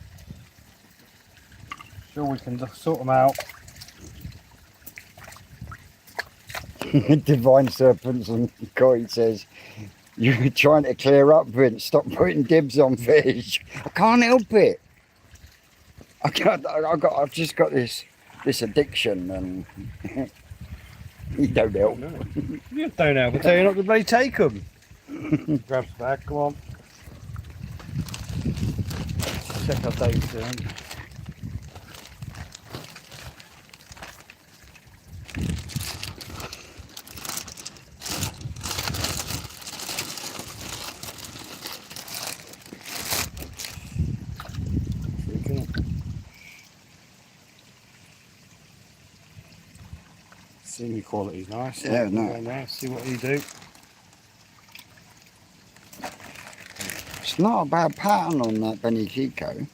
Speaker 2: Sure, we can sort them out.
Speaker 1: Divine Serpents and Koi says, you're trying to clear up, Vince. Stop putting dibs on fish. I can't help it. I've just got this addiction and you don't help.
Speaker 2: You don't help. I tell you not to bloody take them. Grabs the bag, come on. Check how Dave's doing. Senior quality's nice.
Speaker 1: Yeah, no.
Speaker 2: Nice. See what you do.
Speaker 1: It's not a bad pattern on that Benny Chico.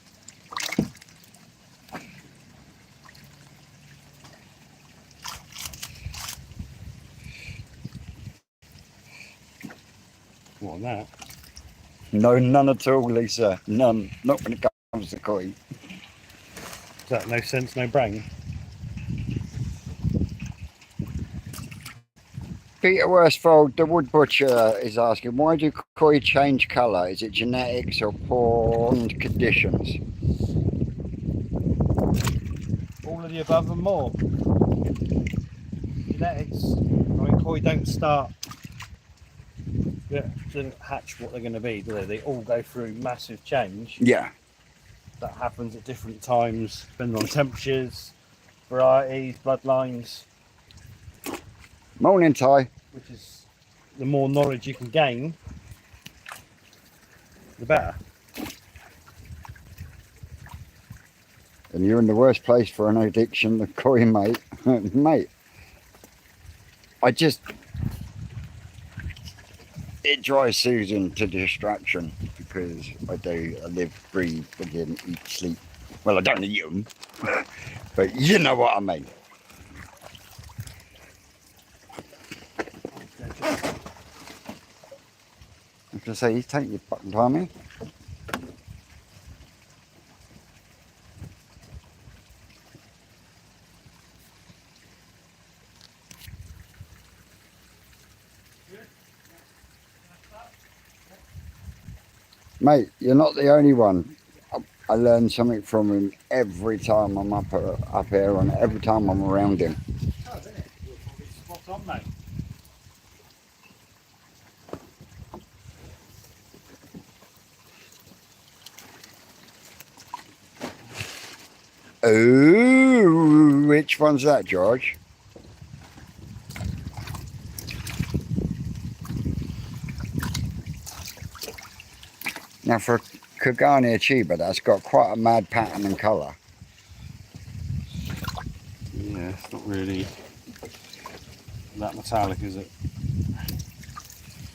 Speaker 2: What on that?
Speaker 1: No, none at all, Lisa. None. Not when it comes to koi.
Speaker 2: Is that no sense, no brain?
Speaker 1: Peter Worsfold, the wood butcher, is asking, why do koi change colour? Is it genetics or pond conditions?
Speaker 2: All of the above and more. Genetics. I mean, koi don't start. They don't hatch what they're going to be, do they? They all go through massive change.
Speaker 1: Yeah.
Speaker 2: That happens at different times, depending on temperatures, varieties, bloodlines.
Speaker 1: Morning, Ty.
Speaker 2: Which is, the more knowledge you can gain, the better.
Speaker 1: And you're in the worst place for an addiction, the koi, mate. Mate, it drives Susan to distraction because I live, breathe, begin, eat, sleep. Well, I don't eat them, but you know what I mean. I was going to say, you take your fucking time here. Mate, you're not the only one. I learn something from him every time I'm up here and every time I'm around him.
Speaker 2: Oh, isn't it? You're probably spot on, mate.
Speaker 1: Ooh, which one's that, George? Now for Kagani Chiba, that's got quite a mad pattern and colour.
Speaker 2: Yeah, it's not really that metallic, is it?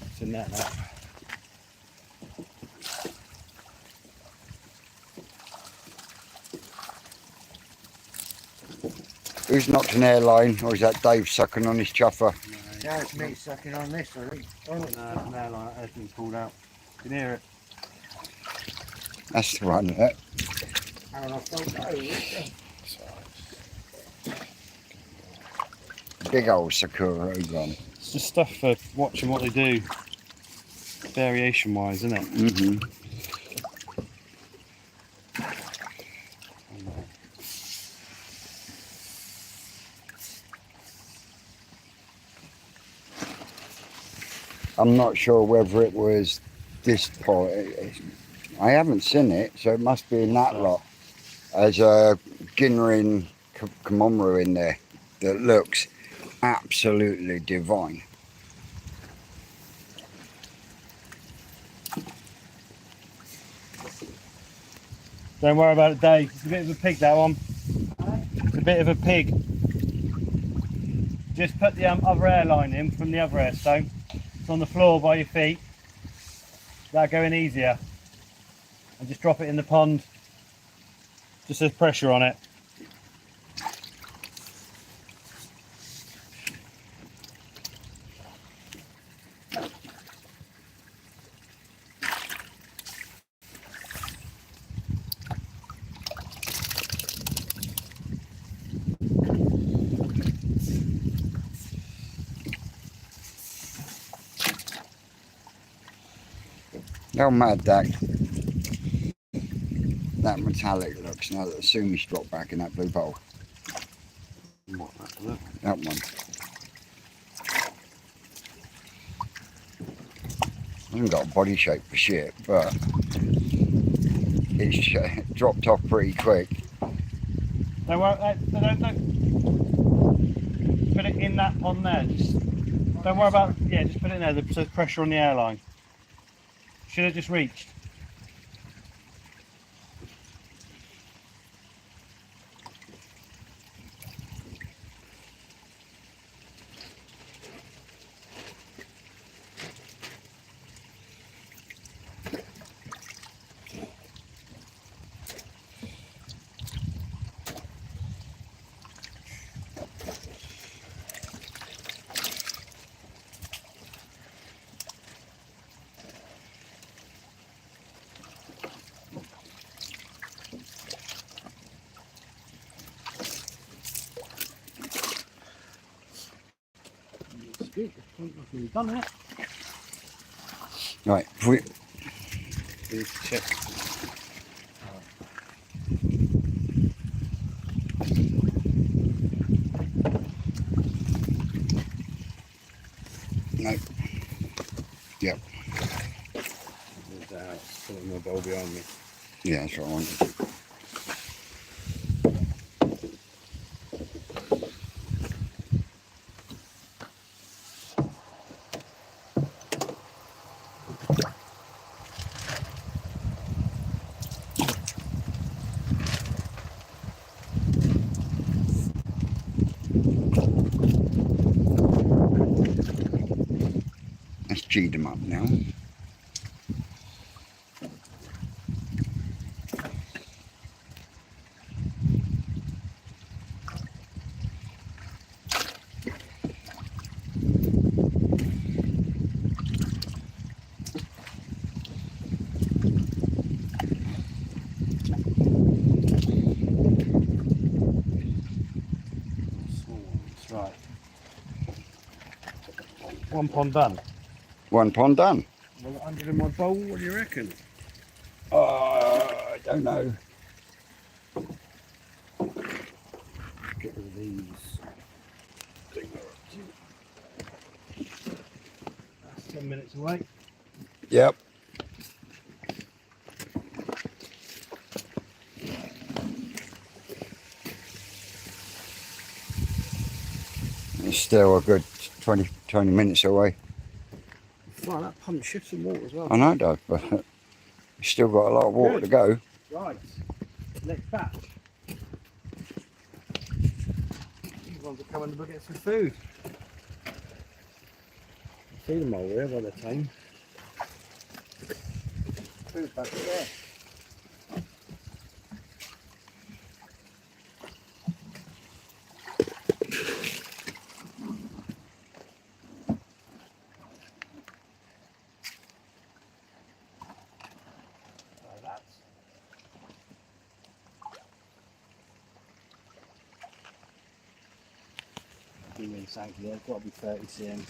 Speaker 2: It's in that now.
Speaker 1: Who's knocked an airline, or is that Dave sucking on his chuffer?
Speaker 3: Now it's me sucking on this, I think.
Speaker 2: No, like everything's pulled out. You can hear it.
Speaker 1: That's the one, that.
Speaker 3: And I thought,
Speaker 1: Big old Sakura Ogon.
Speaker 2: It's just stuff for watching what they do, variation wise, isn't it?
Speaker 1: Mm-hmm. I'm not sure whether it was this pot. I haven't seen it, so it must be in that lot. There's a Ginrin Komomaru in there that looks absolutely divine.
Speaker 2: Don't worry about it, Dave. It's a bit of a pig, that one. It's a bit of a pig. Just put the other airline in from the other air stone. It's on the floor by your feet. That'll go in easier. And just drop it in the pond. Just there's pressure on it.
Speaker 1: How mad that metallic looks now that the sumi's dropped back in that blue bowl.
Speaker 2: What, that?
Speaker 1: That one. Hasn't got a body shape for shit, but it's dropped off pretty quick.
Speaker 2: Don't worry, don't. Put it in that pond there. Just don't worry about, yeah, just put it in there. There's pressure on the airline. Should have just reached. Good. We've done it.
Speaker 1: Right,
Speaker 2: We need to check.
Speaker 1: no. Yep.
Speaker 2: Move that out. Put my bowl behind me.
Speaker 1: Yeah, that's what I wanted. Let's G'd them up now.
Speaker 2: Right. One pond done.
Speaker 1: One pond done.
Speaker 2: Well, 100 in my bowl, what do you reckon?
Speaker 1: I don't know.
Speaker 2: Get rid of these. That's 10 minutes away.
Speaker 1: Yep. It's still a good 20 minutes away.
Speaker 2: Wow, that pump shifts some water as well.
Speaker 1: I know it does, but it's still got a lot of water to go.
Speaker 2: Right, next batch. These ones are coming to get some food. Feed them over here by the time. Food back there. Sank there, got to be 30 cm.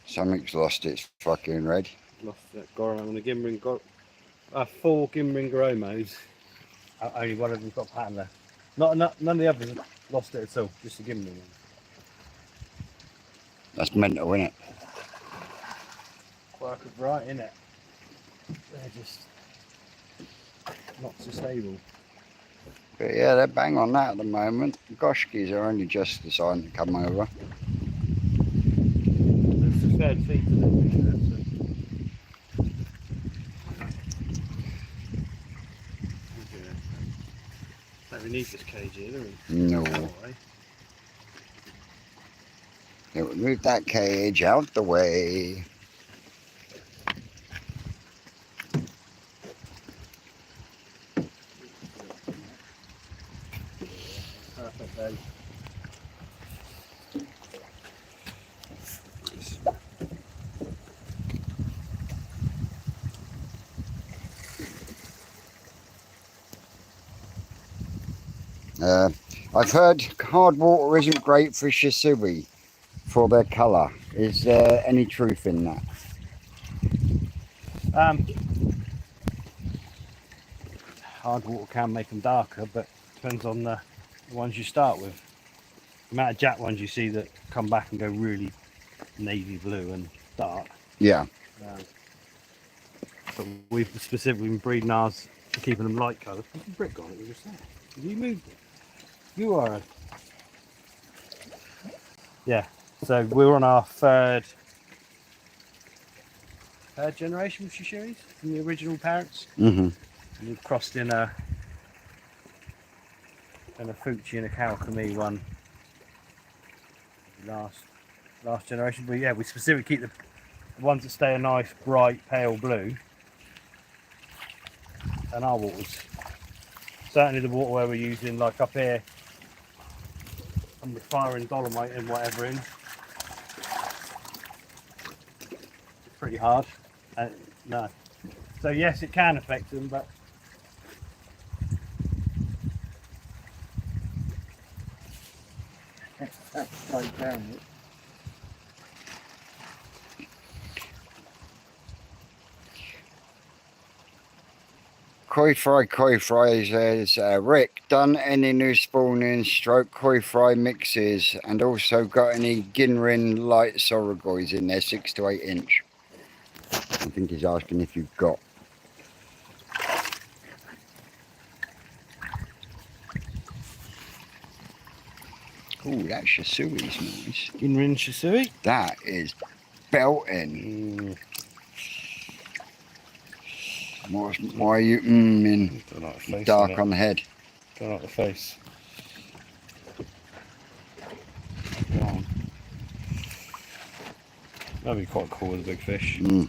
Speaker 1: Something's lost its fucking red.
Speaker 2: Lost that Goron on the Gimbring. Got 4 Gimbring Goromos. Only one of them's got pattern left. None of the others have lost it at all, just the Gimbring one.
Speaker 1: That's mental, isn't it?
Speaker 2: Work of right, innit? They're just not so stable.
Speaker 1: But yeah, they're bang on that at the moment. The Goshkis are only just deciding to come over.
Speaker 2: There's just fed feed to them. Don't we need this cage here, do we?
Speaker 1: No.
Speaker 2: Alright.
Speaker 1: Yeah, we'll move that cage out the way.
Speaker 2: Perfect day.
Speaker 1: I've heard hard water isn't great for shisui for their colour. Is there any truth in that?
Speaker 2: Hard water can make them darker, but depends on the ones you start with. The amount of jack ones you see that come back and go really navy blue and dark.
Speaker 1: Yeah.
Speaker 2: But we've specifically been breeding ours for keeping them light coloured. What's the brick on it? Just there. Have you moved it? You are a... Yeah. So we're on our third generation of Shishuis from the original parents.
Speaker 1: Mm-hmm.
Speaker 2: And we've crossed in a Fuchi and a Kawakami one last generation. But yeah, we specifically keep the ones that stay a nice bright pale blue. And our waters, certainly the water where we're using, like up here, and we're firing dolomite and whatever in, it's pretty hard. No, so yes, it can affect them, but
Speaker 3: That's straight down it.
Speaker 1: Koi Fry says, Rick, done any new spawning stroke koi fry mixes and also got any Ginrin light Sorogoys in there, 6 to 8 inch? I think he's asking if you've got. Oh, that Shisui's nice.
Speaker 2: Ginrin Shisui.
Speaker 1: That is belting. Why are you in
Speaker 2: Don't like the face
Speaker 1: dark on the head?
Speaker 2: Don't like the face. That'd be quite cool with a big fish.
Speaker 1: Mm.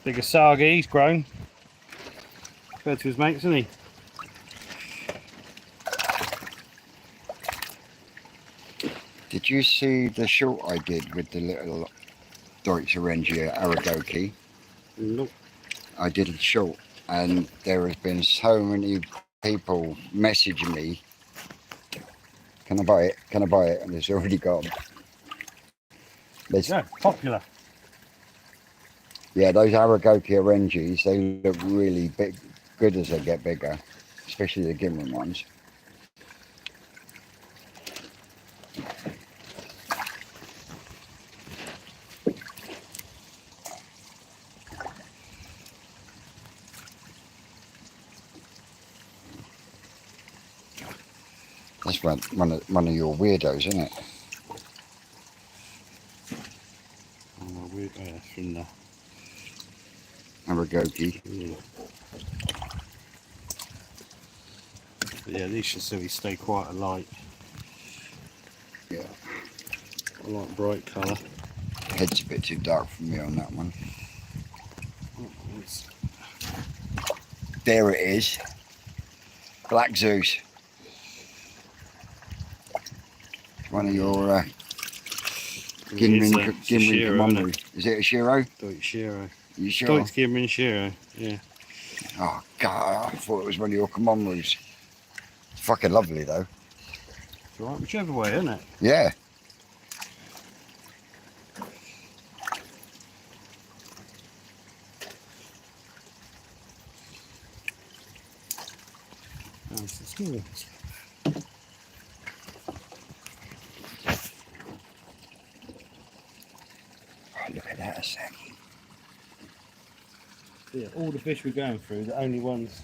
Speaker 2: Big Asagi, he's grown. Compared to his mates, isn't he?
Speaker 1: Did you see the short I did with the little Deutsche Rengia Aragoki?
Speaker 2: Nope.
Speaker 1: I did a short, and there has been so many people messaging me. Can I buy it? Can I buy it? And it's already gone.
Speaker 2: Yeah, popular.
Speaker 1: Yeah, those Aragoki Orangis, they look really big, good as they get bigger, especially the Gimlin ones. That's one of your weirdos, isn't it?
Speaker 2: Oh, weird. Oh, yeah, from the
Speaker 1: Aragoki.
Speaker 2: yeah. But yeah, these Shisui stay quite a light.
Speaker 1: Yeah.
Speaker 2: I like bright colour.
Speaker 1: Head's a bit too dark for me on that one. There it is. Black Zeus. One of your Ginrin Commandery. Is it a Shiro?
Speaker 2: Deutsche Shiro.
Speaker 1: You sure?
Speaker 2: Deutsche Ginrin Shiro, yeah.
Speaker 1: Oh God, I thought it was one of your Commanderies. It's fucking lovely though.
Speaker 2: It's alright, whichever way, isn't it?
Speaker 1: Yeah.
Speaker 2: Oh, it's small.
Speaker 1: Oh, look at that a second.
Speaker 2: Yeah, all the fish we're going through, the only ones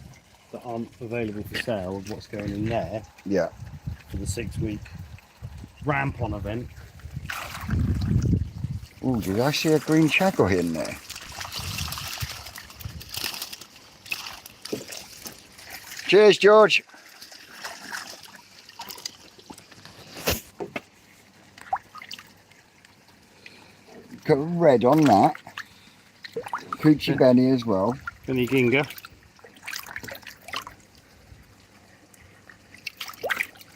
Speaker 2: that aren't available for sale of what's going in there
Speaker 1: Yeah.
Speaker 2: for the 6-week rampon event
Speaker 1: Oh, did I see a green chaggle in there? Cheers, George. Got red on that. Coochie Benny as well.
Speaker 2: Benny Ginger.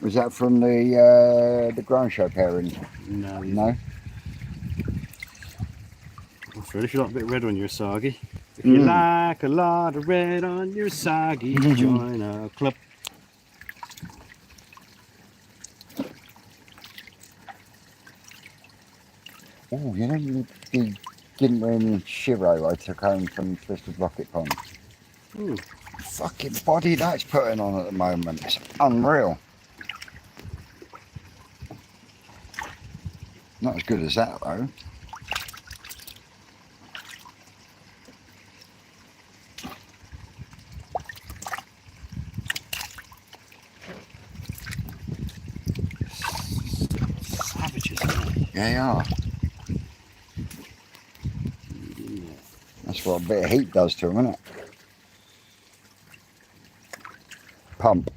Speaker 1: Was that from the ground show pairing?
Speaker 2: No.
Speaker 1: No.
Speaker 2: That's really, if you like a bit of red on your Asagi. If you like a lot of red on your Asagi, join a club.
Speaker 1: Oh, you know the Ginrin Shiro I took home from Twisted Rocket Pond.
Speaker 2: Ooh.
Speaker 1: Fucking body that's putting on at the moment. It's unreal. Not as good as that though.
Speaker 2: Savages, aren't they?
Speaker 1: They are. That's what a bit of heat does to them, isn't it? Pump.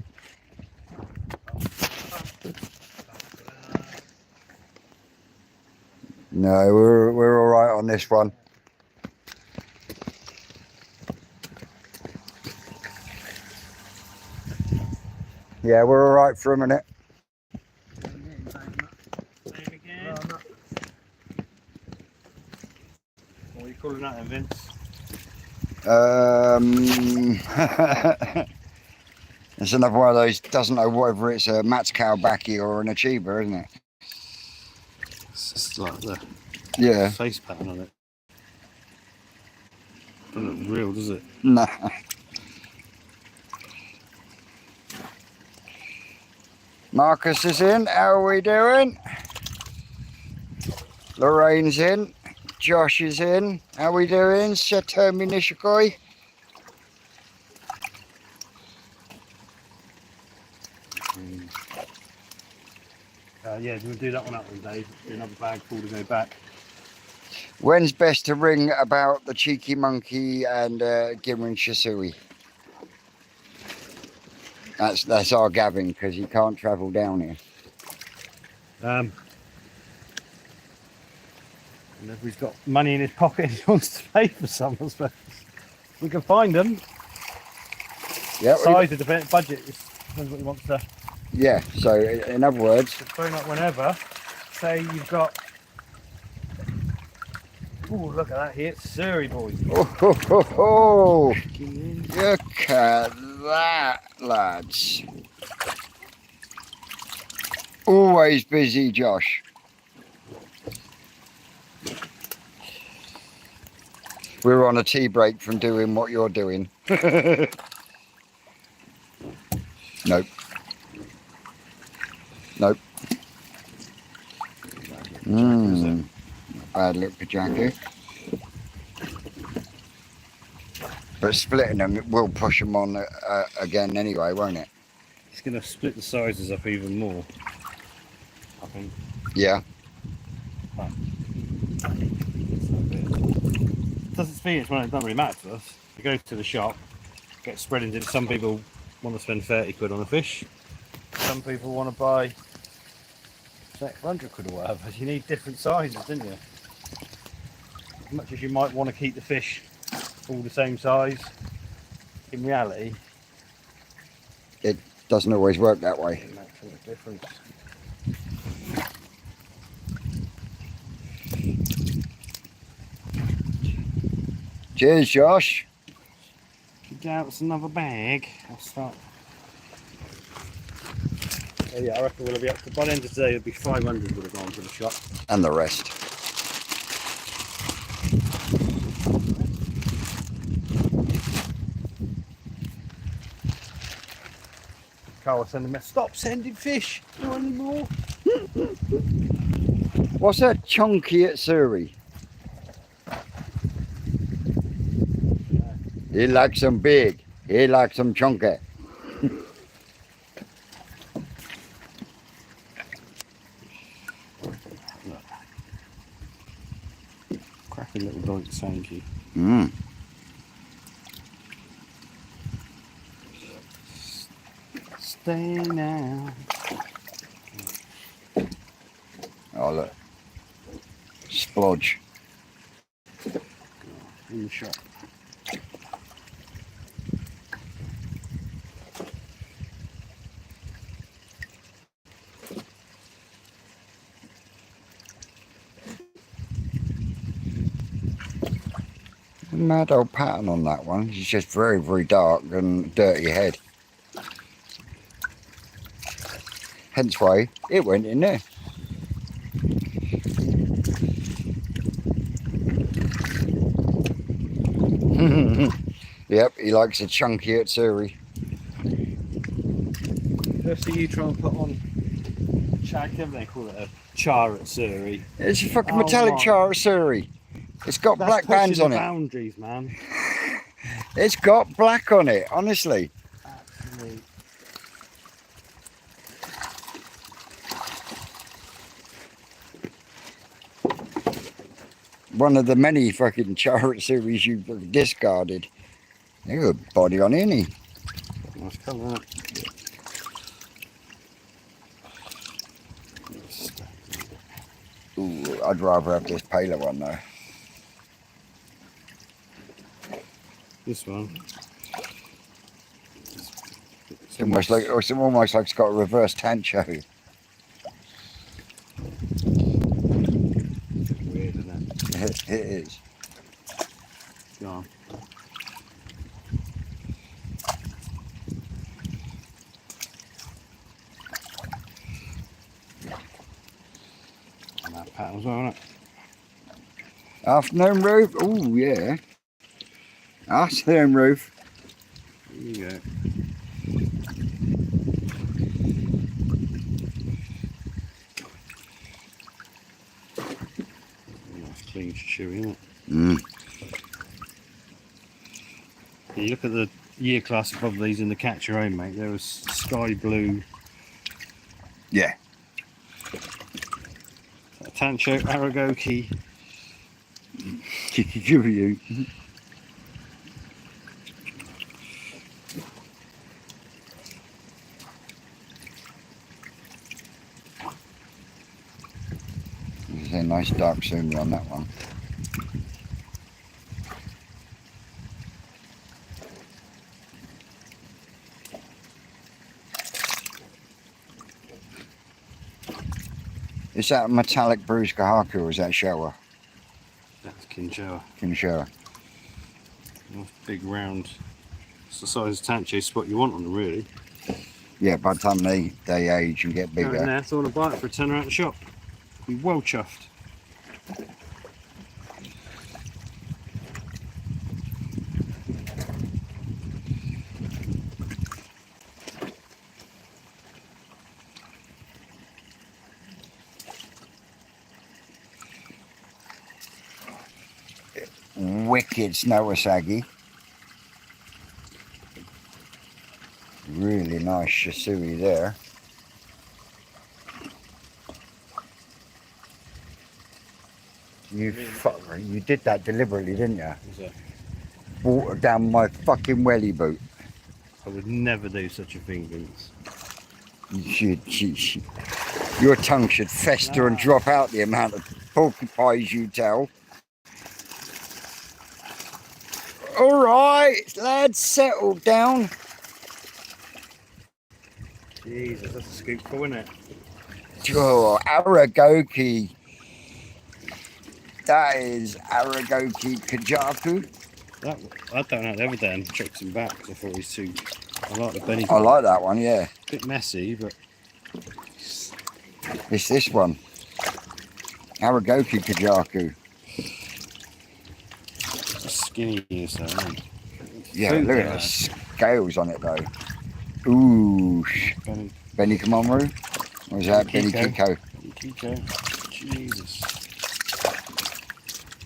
Speaker 1: No, we're all right on this one. Yeah, we're all right for a minute.
Speaker 2: Same again. What are you calling that then, Vince?
Speaker 1: It's another one of those, doesn't know whether it's a Matskau Baki or an Achiever, isn't it?
Speaker 2: It's just like the
Speaker 1: Yeah.
Speaker 2: face pattern on it. Doesn't look real, does it?
Speaker 1: Nah. Marcus is in. How are we doing? Lorraine's in. Josh is in. How we doing? Satomi Nishikoi.
Speaker 2: Yeah, do you want to do that one up then, Dave? Do another bag full to go back.
Speaker 1: When's best to ring about the Cheeky Monkey and Gimrin Shisui? That's our Gavin because he can't travel down here.
Speaker 2: And if he's got money in his pocket, he wants to pay for some, I suppose. We can find them.
Speaker 1: Yeah.
Speaker 2: Size of the budget depends what he wants to.
Speaker 1: Yeah. So in other words,
Speaker 2: Phone up whenever. Say you've got. Oh, look at that here, it's Surrey boys.
Speaker 1: oh, look at that, lads. Always busy, Josh. We're on a tea break from doing what you're doing. Nope. Nope. Bad look for Jackie. But splitting them it will push them on again anyway, won't it?
Speaker 2: It's going to split the sizes up even more, I think.
Speaker 1: Yeah.
Speaker 2: Doesn't speak, it doesn't really matter to us. You go to the shop, get spread into it. Some people want to spend 30 quid on a fish. Some people want to buy 100 quid or whatever. You need different sizes, don't you? As much as you might want to keep the fish all the same size, in reality,
Speaker 1: It doesn't always work that way.
Speaker 2: it makes a difference.
Speaker 1: Cheers, Josh.
Speaker 2: Out, it's another bag. I'll start. Yeah, I reckon we'll be up to, by the end of today, it'll be 500 would have gone to the shop.
Speaker 1: And the rest.
Speaker 2: Carl was sending me, stop sending fish, not anymore.
Speaker 1: What's that chunky at Surrey? He likes them big. He likes them chunky.
Speaker 2: like Sankey.
Speaker 1: Mm.
Speaker 2: Stay now.
Speaker 1: Oh look, splodge.
Speaker 2: In the shop.
Speaker 1: Mad old pattern on that one. It's just very, very dark and dirty head. Hence why it went in there. Yep, he likes a chunky at Surrey.
Speaker 2: First thing you try and put on shag, they call it a char at Surrey.
Speaker 1: It's a fucking
Speaker 2: Oh
Speaker 1: metallic
Speaker 2: my-
Speaker 1: char at Surrey. It's got
Speaker 2: That's
Speaker 1: black bands
Speaker 2: pushing
Speaker 1: on
Speaker 2: the
Speaker 1: it.
Speaker 2: boundaries, man.
Speaker 1: It's got black on it, honestly.
Speaker 2: Absolutely.
Speaker 1: One of the many fucking char at Surreys you've discarded. There's a body on it, isn't he?
Speaker 2: Nice colour, isn't it?
Speaker 1: Ooh, I'd rather have this paler one though.
Speaker 2: This one.
Speaker 1: It's almost like it's got a reverse tancho.
Speaker 2: Weird, isn't it?
Speaker 1: It is.
Speaker 2: Go on. And that pattern as well, isn't it?
Speaker 1: Afternoon roof. Oh yeah. Afternoon roof.
Speaker 2: There you go. Nice clean shoey, isn't it?
Speaker 1: Mm.
Speaker 2: You look at the year class above these in the catch your own, mate. There was sky blue,
Speaker 1: Yeah.
Speaker 2: Tancho, Aragoki.
Speaker 1: Give you. There's a nice dark scenery on that one. Is that a metallic bruised Kahaku or is that Showa?
Speaker 2: That's Kinshawa.
Speaker 1: Showa.
Speaker 2: Nice big round. It's the size of Tancho spot you want on them, really.
Speaker 1: Yeah, by the time they age and get
Speaker 2: Go in
Speaker 1: bigger.
Speaker 2: there, throw on a bite for a tenner out the shop. Be well chuffed.
Speaker 1: Wicked Snowasagi. Really nice Shisui there. You fucker, you did that deliberately, didn't you?
Speaker 2: So,
Speaker 1: Water down my fucking welly boot.
Speaker 2: I would never do such a thing, Vince.
Speaker 1: Your tongue should fester and drop out the amount of porcupines you tell. All right, lads, settle down.
Speaker 2: Jesus, that's a scoopful, isn't it?
Speaker 1: Oh, Aragoki. That is Aragoki Kajaku.
Speaker 2: That, I don't know the other day and checked him back because I thought he was too. I like the Benny.
Speaker 1: I like that one, yeah.
Speaker 2: Bit messy, but
Speaker 1: It's this one. Aragoki Kajaku.
Speaker 2: it's skinny as so, isn't it?
Speaker 1: Yeah,
Speaker 2: Food
Speaker 1: look at
Speaker 2: there.
Speaker 1: the scales on it though. Ooh,
Speaker 2: Benny
Speaker 1: Benny Kamonru? Or is that Benny
Speaker 2: Kiko.
Speaker 1: Kiko?
Speaker 2: Kiko. Jesus.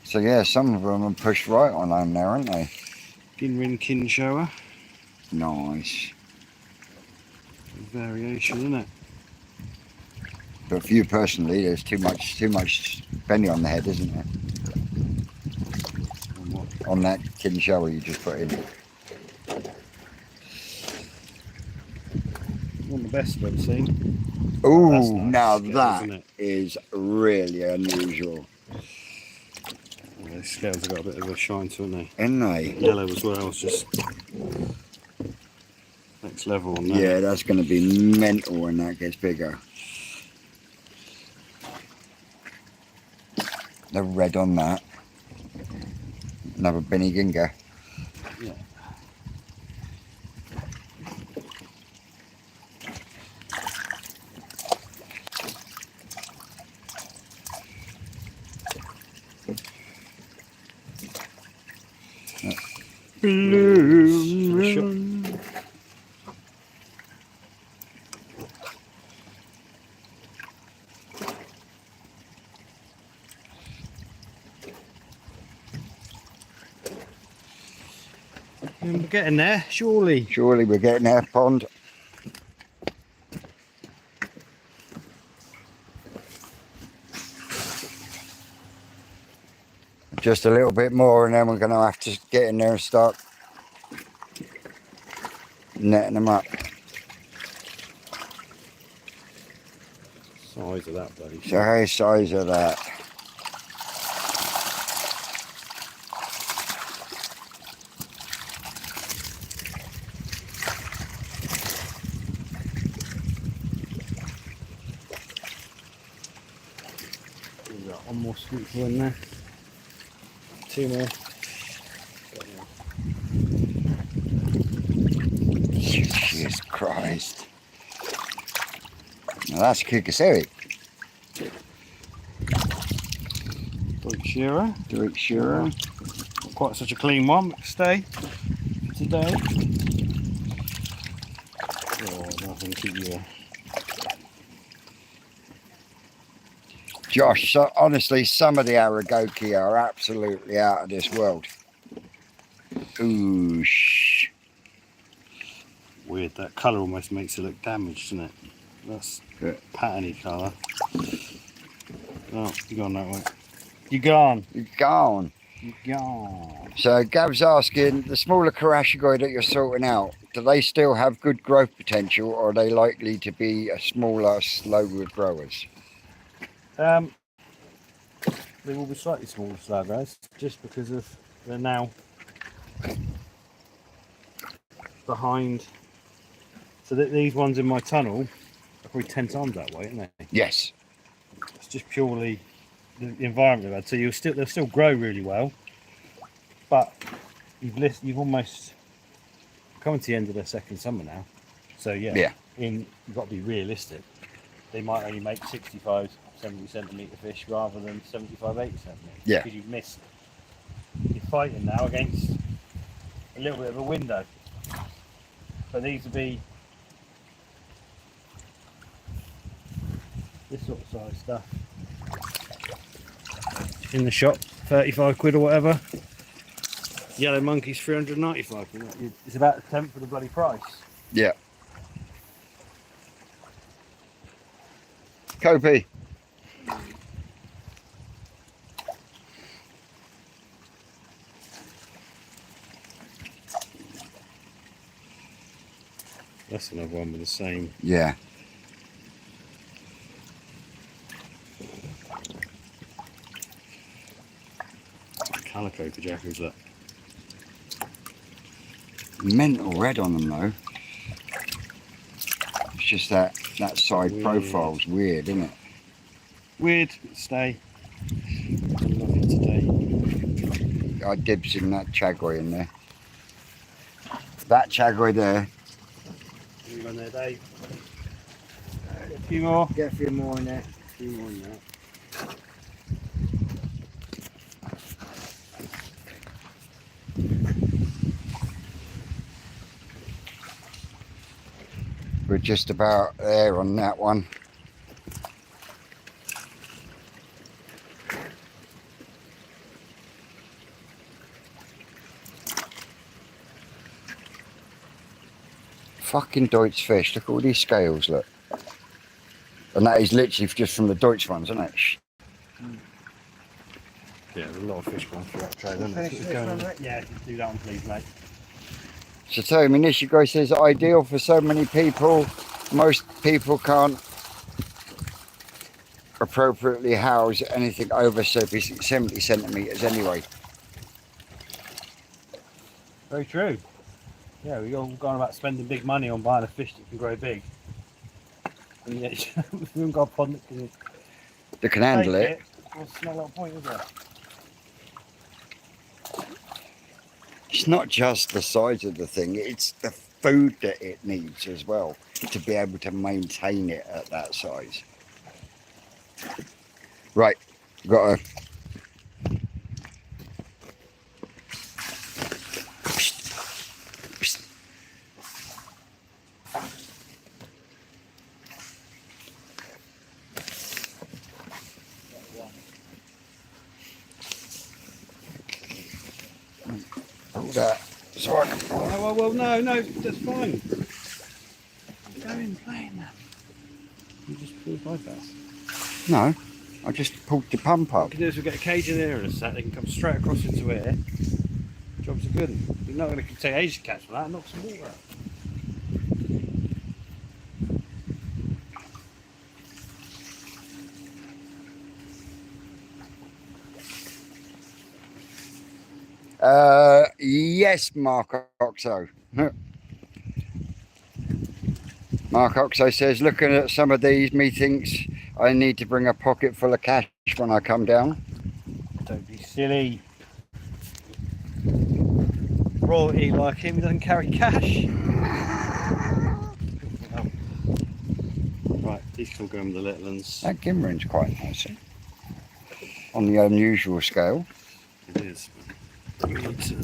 Speaker 1: So yeah, some of them are pushed right on them now, aren't they?
Speaker 2: Ginrin Kinshawa.
Speaker 1: Nice.
Speaker 2: Variation, isn't it?
Speaker 1: But for you personally, there's too much Benny on the head, isn't there? on that tin shower you just put in.
Speaker 2: One of the best I've ever seen.
Speaker 1: Ooh,
Speaker 2: That's nice
Speaker 1: now
Speaker 2: scale,
Speaker 1: that
Speaker 2: isn't it?
Speaker 1: is really unusual,
Speaker 2: Yeah, the scales have got a bit of a shine to them, haven't
Speaker 1: isn't they?
Speaker 2: they? Yellow as well, it's just next level on that.
Speaker 1: Yeah, that's going to be mental when that gets bigger. The red on that. Another Benny Ginger.
Speaker 2: Yeah.
Speaker 1: Blue.
Speaker 2: And we're getting there, surely.
Speaker 1: Surely we're getting there, pond. Just a little bit more and then we're going to have to get in there and start netting them up.
Speaker 2: Size of that bloody
Speaker 1: So how size of that?
Speaker 2: We've got one more scoopful in there. Two more.
Speaker 1: Jesus Christ. Now that's Kukaseri.
Speaker 2: Deutsche Shearer.
Speaker 1: Deutsche Shearer.
Speaker 2: Not quite such a clean one, but stay today. Oh, nothing to keep you.
Speaker 1: Josh, so honestly, some of the Aragoki are absolutely out of this world. Ooh,
Speaker 2: Weird, that colour almost makes it look damaged, doesn't it? That's
Speaker 1: Good.
Speaker 2: patterny colour. Oh, you gone that way. You gone.
Speaker 1: You're gone.
Speaker 2: You gone.
Speaker 1: So Gav's asking, the smaller Karashigoi that you're sorting out, do they still have good growth potential or are they likely to be a smaller, slower growers?
Speaker 2: They will be slightly smaller slow guys, just because of they're now behind. So that these ones in my tunnel are probably 10 times that way, aren't they?
Speaker 1: Yes.
Speaker 2: It's just purely the environment they've had. So they'll still grow really well, but you've almost come to the end of their second summer now. So yeah. You've got to be realistic. They might only make 65, 70 centimetre fish rather than 75, 80 centimetres.
Speaker 1: Yeah.
Speaker 2: Because you've missed. You're fighting now against a little bit of a window. So these would be this sort of size stuff. In the shop, 35 quid or whatever. Yellow monkey's 395 quid. It's about a tenth of the bloody price.
Speaker 1: Yeah. Kopi.
Speaker 2: That's another one with the same.
Speaker 1: Yeah.
Speaker 2: Calico Kajakus, look.
Speaker 1: Mental red on them though. It's just that side
Speaker 2: Weird.
Speaker 1: profile's weird, isn't it?
Speaker 2: Weird, stay. Lovely today.
Speaker 1: I dibs in that Chagoi in there. That Chagoi there.
Speaker 2: You gone there, Dave? A few more.
Speaker 3: Get a few more in there.
Speaker 2: A few more in there.
Speaker 1: We're just about there on that one. Fucking Deutsch fish, look at all these scales, look. And that is literally just from the Deutsch ones, isn't it?
Speaker 2: Yeah, There's a lot of fish going through that trade, isn't
Speaker 3: Finish
Speaker 2: it?
Speaker 3: this one, mate?
Speaker 2: Yeah, just do that one, please, mate.
Speaker 1: So Tommy Nishiko says ideal for so many people. Most people can't appropriately house anything over 70 centimetres anyway.
Speaker 2: Very true. Yeah, we're all going about spending big money on buying a fish that can grow big. And yet, we haven't got a pond that can
Speaker 1: They can handle
Speaker 2: take
Speaker 1: it.
Speaker 2: Well, it's not a lot of point, is there?
Speaker 1: It's not just the size of the thing, it's the food that it needs as well to be able to maintain it at that size. Right, got to. Hold that. So I can
Speaker 2: Oh, well, no, that's fine. Go in playing that. You just pull the bypass.
Speaker 1: No, I just pulled the pump
Speaker 2: What
Speaker 1: up.
Speaker 2: we can do is we'll get a cage in here in a sec. They can come straight across into here. Jobs are good. You're not going to take ages to catch that. Knock some water out.
Speaker 1: Yes, Mark Oxo. Mark Oxo says, looking at some of these, methinks I need to bring a pocket full of cash when I come down.
Speaker 2: Don't be silly. Royalty like him doesn't carry cash. Right, these can go in the little ones.
Speaker 1: That Gimrin's quite nice, eh? On the unusual scale.
Speaker 2: It is. We need to.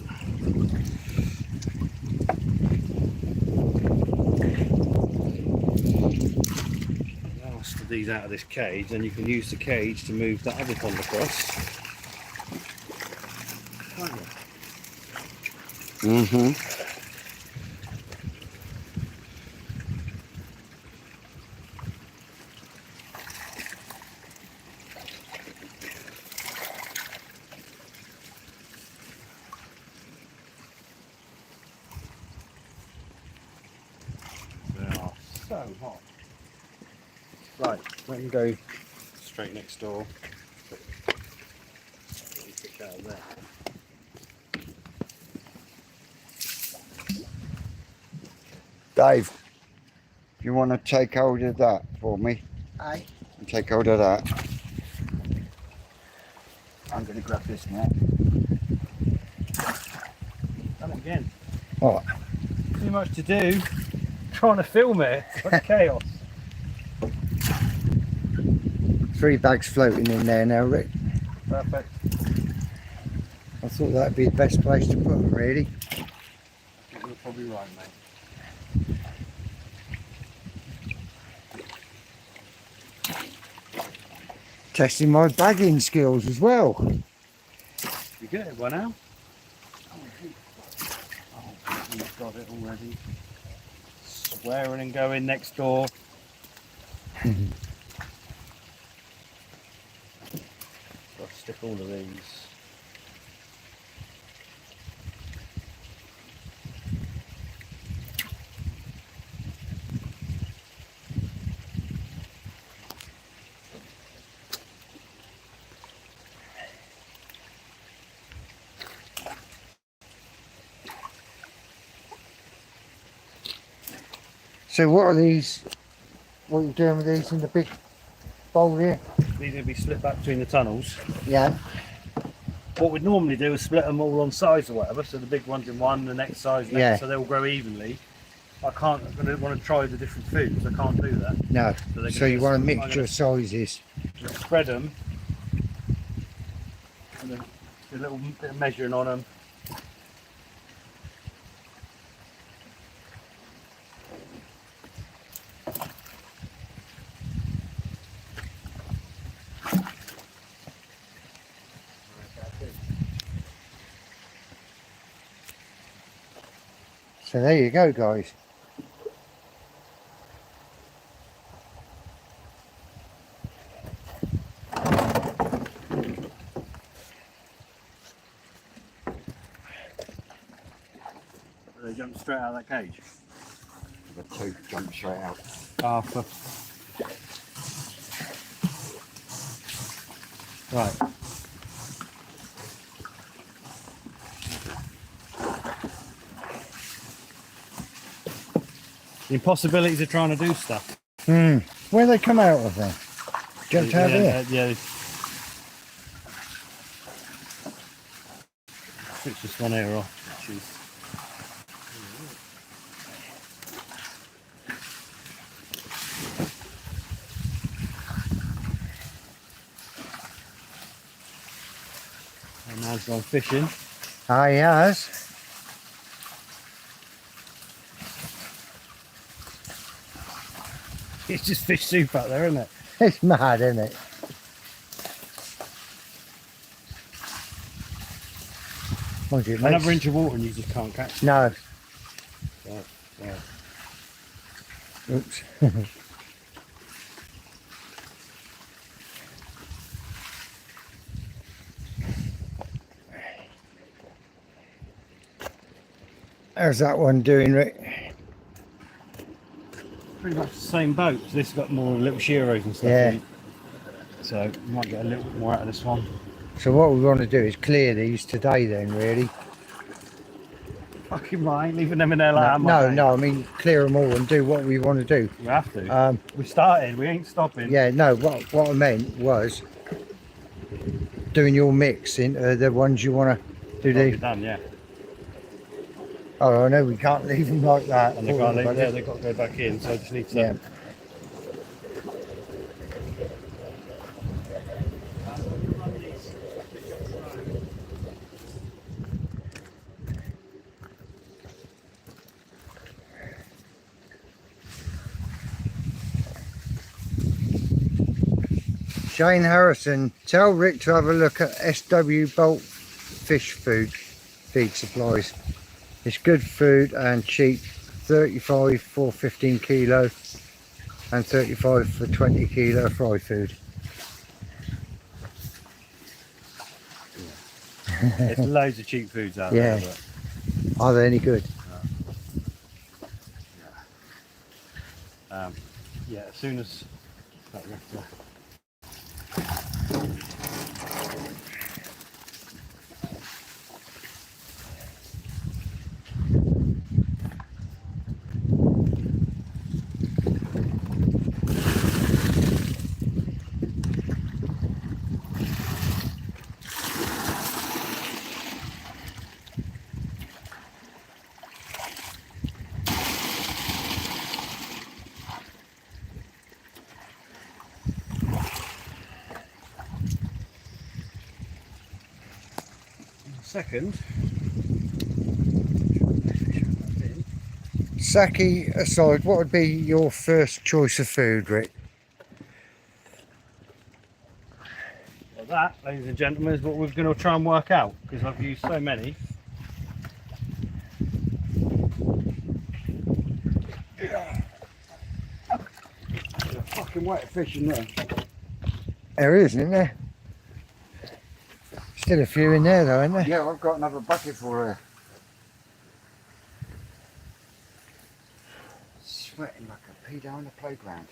Speaker 2: After these out of this cage, then you can use the cage to move that other pond across.
Speaker 1: Mm-hmm.
Speaker 2: They are so hot. Right, we can go straight next door. Fish out of there.
Speaker 1: Dave, do you want to take hold of that for me?
Speaker 3: Aye.
Speaker 1: Take hold of that. I'm going to grab this net.
Speaker 2: Done it again.
Speaker 1: What?
Speaker 2: Too much to do. Trying to film it. It's like chaos.
Speaker 3: 3 bags floating in there now, Rick.
Speaker 2: Perfect.
Speaker 3: I thought that'd be the best place to put them, really.
Speaker 2: You're probably right, mate.
Speaker 3: Testing my bagging skills as well.
Speaker 2: You get it by now? Oh, you've got it already. Swearing and going next door. Got to stick all of these.
Speaker 3: So what are these? What are you doing with these in the big bowl here?
Speaker 2: These will be split back between the tunnels.
Speaker 3: Yeah.
Speaker 2: What we'd normally do is split them all on size or whatever, so the big ones in one, the next size next,
Speaker 3: Yeah.
Speaker 2: so they'll grow evenly. I want to try the different foods, I can't do that.
Speaker 3: No.
Speaker 2: So,
Speaker 3: So you want a mixture of sizes.
Speaker 2: Spread them, and then do a little bit of measuring on them.
Speaker 3: So there you go, guys.
Speaker 2: straight out of that cage?
Speaker 1: The tooth jumped straight out.
Speaker 2: After. Right. The impossibilities of trying to do stuff.
Speaker 3: Where they come out of then? Jumped out here?
Speaker 2: Yeah. Switch this one here off. Jeez. And man's gone fishing.
Speaker 3: Ah, he has.
Speaker 2: It's just fish soup out there, isn't it?
Speaker 3: It's mad, isn't it? Mind you, it makes-
Speaker 2: Another inch of water and you just can't catch it.
Speaker 3: No.
Speaker 2: Yeah.
Speaker 3: Oops. How's that one doing, Rick?
Speaker 2: Pretty much the same boat. So this has got more little shearers and stuff.
Speaker 3: Yeah.
Speaker 2: in it. So you might get a little bit more out of this one.
Speaker 3: So what we want to do is clear these today then, really.
Speaker 2: Fucking right, leaving them in there like
Speaker 3: No, I mean clear them all and do what we want to do.
Speaker 2: We have to. We started, we ain't stopping.
Speaker 3: Yeah, no, what I meant was doing your mix into the ones you want to do.
Speaker 2: We're done, yeah.
Speaker 3: Oh, I know we can't leave them like that.
Speaker 2: And they can't leave there, they've got to go back in, so I just need to.
Speaker 3: Yeah. Shane Harrison, tell Rick to have a look at SW Bolt fish feed supplies. It's good food and cheap. 35 for 15 kilo and 35 for 20 kilo fry food.
Speaker 2: There's loads of cheap foods out
Speaker 3: Yeah.
Speaker 2: there.
Speaker 3: Are they any good?
Speaker 2: But, yeah, as soon as that we have to. Second,
Speaker 3: Saki aside, what would be your first choice of food, Rick?
Speaker 2: well, that, ladies and gentlemen, is what we're going to try and work out because I've used so many.
Speaker 1: There's a fucking wet fish in there.
Speaker 3: There isn't there? Still a few in there though, isn't there?
Speaker 1: Yeah, I've got another bucket for her. Sweating like a pedo on the playground.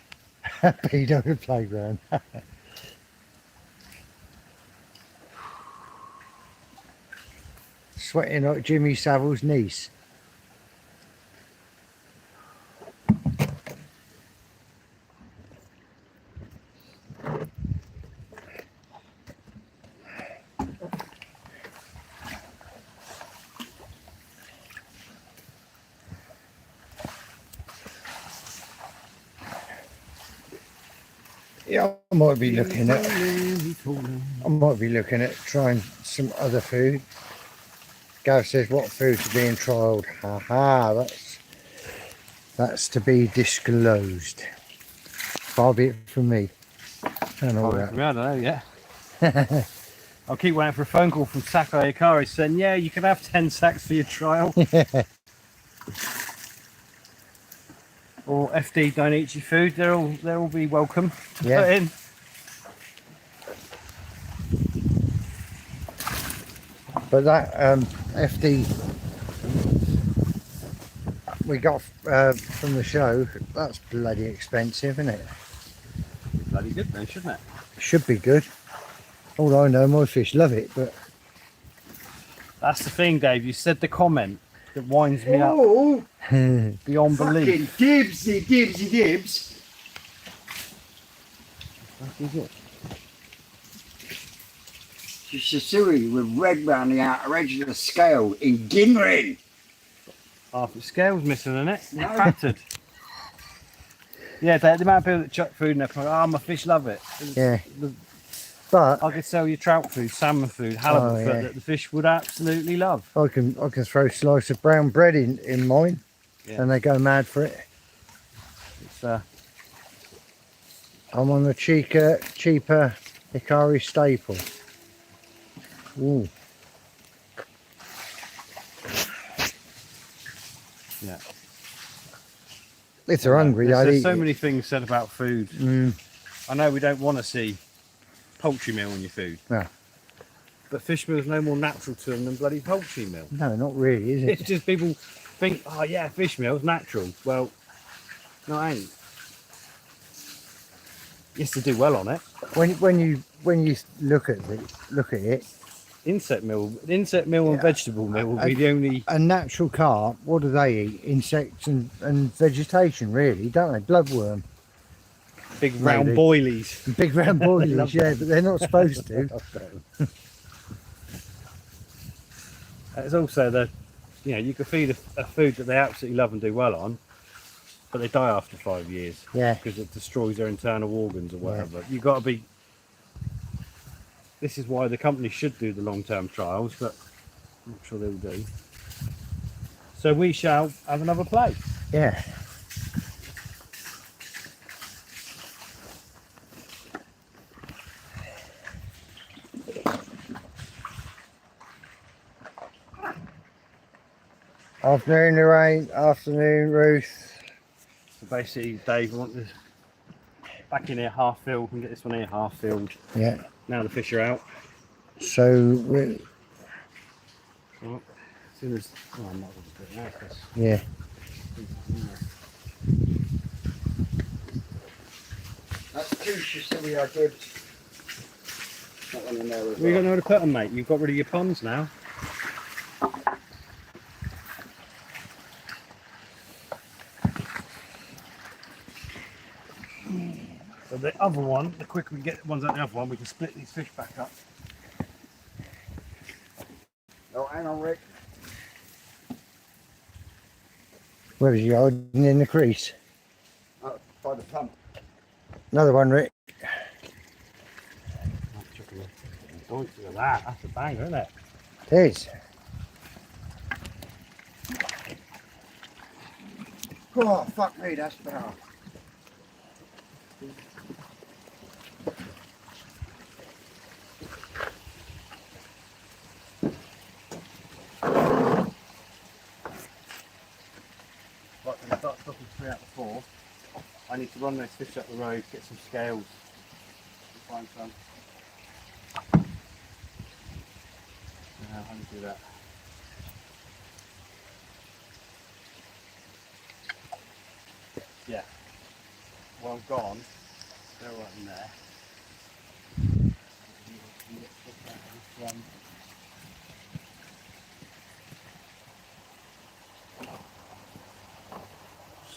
Speaker 3: Peed on the playground. Sweating like Jimmy Savile's niece. Yeah, I might be looking at trying some other food. Gav says what foods are being trialled. Haha, that's to be disclosed. Far be it from me. And all that.
Speaker 2: I don't know yet. I'll keep waiting for a phone call from Sakai Akari saying, yeah, you can have 10 sacks for your trial. Or FD don't eat your food, they'll all be welcome to
Speaker 3: Yeah.
Speaker 2: put in.
Speaker 3: But that FD we got from the show, that's bloody expensive, isn't it?
Speaker 2: Bloody good then, shouldn't it?
Speaker 3: Should be good. All I know, my fish love it, but
Speaker 2: That's the thing, Dave. You said the comment that winds me up
Speaker 1: Oh,
Speaker 2: beyond
Speaker 1: fucking
Speaker 2: belief.
Speaker 1: dibsy.
Speaker 2: What is it?
Speaker 1: It's a suey with red round the outer edge of the scale in Ginring.
Speaker 2: Half its scale's missing in it.
Speaker 1: No.
Speaker 2: Battered. Yeah, the amount of people that chuck food in there, oh, my fish love it.
Speaker 3: yeah. But
Speaker 2: I could sell you trout food, salmon food, halibut food
Speaker 3: yeah.
Speaker 2: that the fish would absolutely love.
Speaker 3: I can throw a slice of brown bread in mine,
Speaker 2: Yeah.
Speaker 3: and they go mad for it.
Speaker 2: It's
Speaker 3: I'm on the cheaper Hikari staple. Ooh.
Speaker 2: yeah.
Speaker 3: If they're hungry,
Speaker 2: There's,
Speaker 3: I'd
Speaker 2: there's
Speaker 3: eat
Speaker 2: so
Speaker 3: it.
Speaker 2: many things said about food.
Speaker 3: Mm,
Speaker 2: I know we don't want to see poultry meal in your food.
Speaker 3: No.
Speaker 2: But fish meal is no more natural to them than bloody poultry meal.
Speaker 3: no, not really, is
Speaker 2: It's
Speaker 3: it?
Speaker 2: just people think, oh yeah, fish meal is natural. Well, no, it ain't. Yes, to do well on it.
Speaker 3: When you look at it,
Speaker 2: Insect meal and
Speaker 3: Yeah.
Speaker 2: vegetable meal will be the only.
Speaker 3: a natural carp, what do they eat? Insects and vegetation, really, don't they? Bloodworm.
Speaker 2: Big round
Speaker 3: Maybe.
Speaker 2: boilies.
Speaker 3: Big round boilies, yeah, but they're not supposed to.
Speaker 2: It's also the, you can feed a food that they absolutely love and do well on, but they die after 5 years
Speaker 3: Yeah,
Speaker 2: because it destroys their internal organs or whatever. You've got to be. This is why the company should do the long-term trials, but I'm not sure they'll do. So we shall have another play.
Speaker 3: yeah. Afternoon, Lorraine. Afternoon, Ruth.
Speaker 2: So basically, Dave, I want this back in here half filled and get this one here half filled.
Speaker 3: Yeah.
Speaker 2: Now the fish are out.
Speaker 3: So,
Speaker 2: Right. As soon as, I might as well just do it now, 'cause
Speaker 3: yeah.
Speaker 1: That's two suey I did. That one in there as
Speaker 2: We
Speaker 1: well.
Speaker 2: got nowhere to put them, mate. You've got rid of your ponds now. So the other one, the quicker we get the ones out the other one, we can split these fish back up.
Speaker 1: Oh, hang on, Rick.
Speaker 3: Where was you holding in the crease?
Speaker 1: By the pump.
Speaker 3: Another one, Rick.
Speaker 2: Look at that. That's a banger, isn't it?
Speaker 3: It is.
Speaker 1: Oh, fuck me, that's better.
Speaker 2: Right, when I start stocking 3 out of 4, I need to run those fish up the road, get some scales, and find some. How do you do that? Yeah. Well, I'm gone. They're right in there.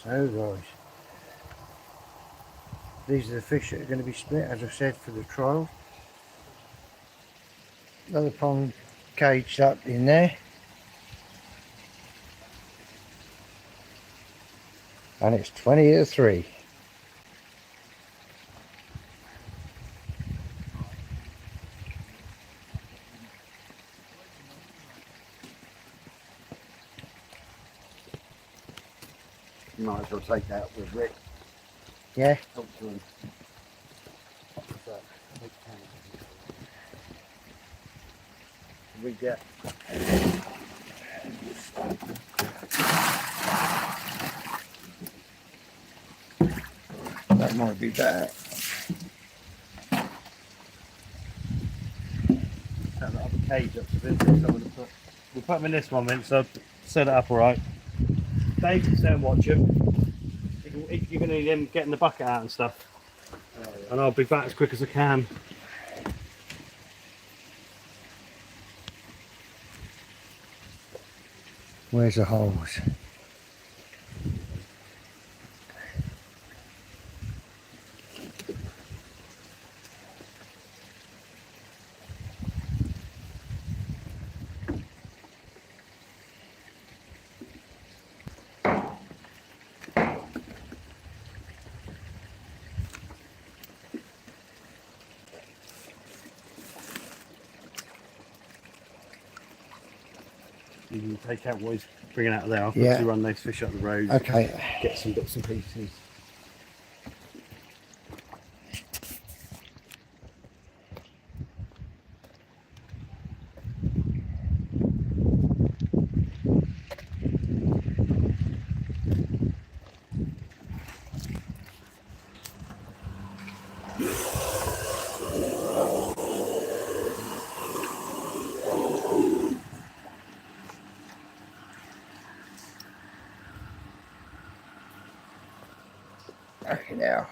Speaker 3: So, guys. These are the fish that are going to be split, as I said, for the trial. Another pond caged up in there. And it's 20 to 3.
Speaker 1: You might as well take that with Rick.
Speaker 3: Yeah.
Speaker 1: Talk to him.
Speaker 2: We get
Speaker 1: That might be better.
Speaker 2: that other cage up to Vince. So we'll put them in this one, Vince. So set it up all right. Dave can stay and watch him. You're going to need him getting the bucket out and stuff. And I'll be back as quick as I can.
Speaker 3: Where's the holes?
Speaker 2: You can take out what he's bringing out of there. I'll
Speaker 3: Yeah.
Speaker 2: quickly run those fish up the road.
Speaker 3: Okay.
Speaker 2: Get some bits and pieces.
Speaker 3: Okay, now.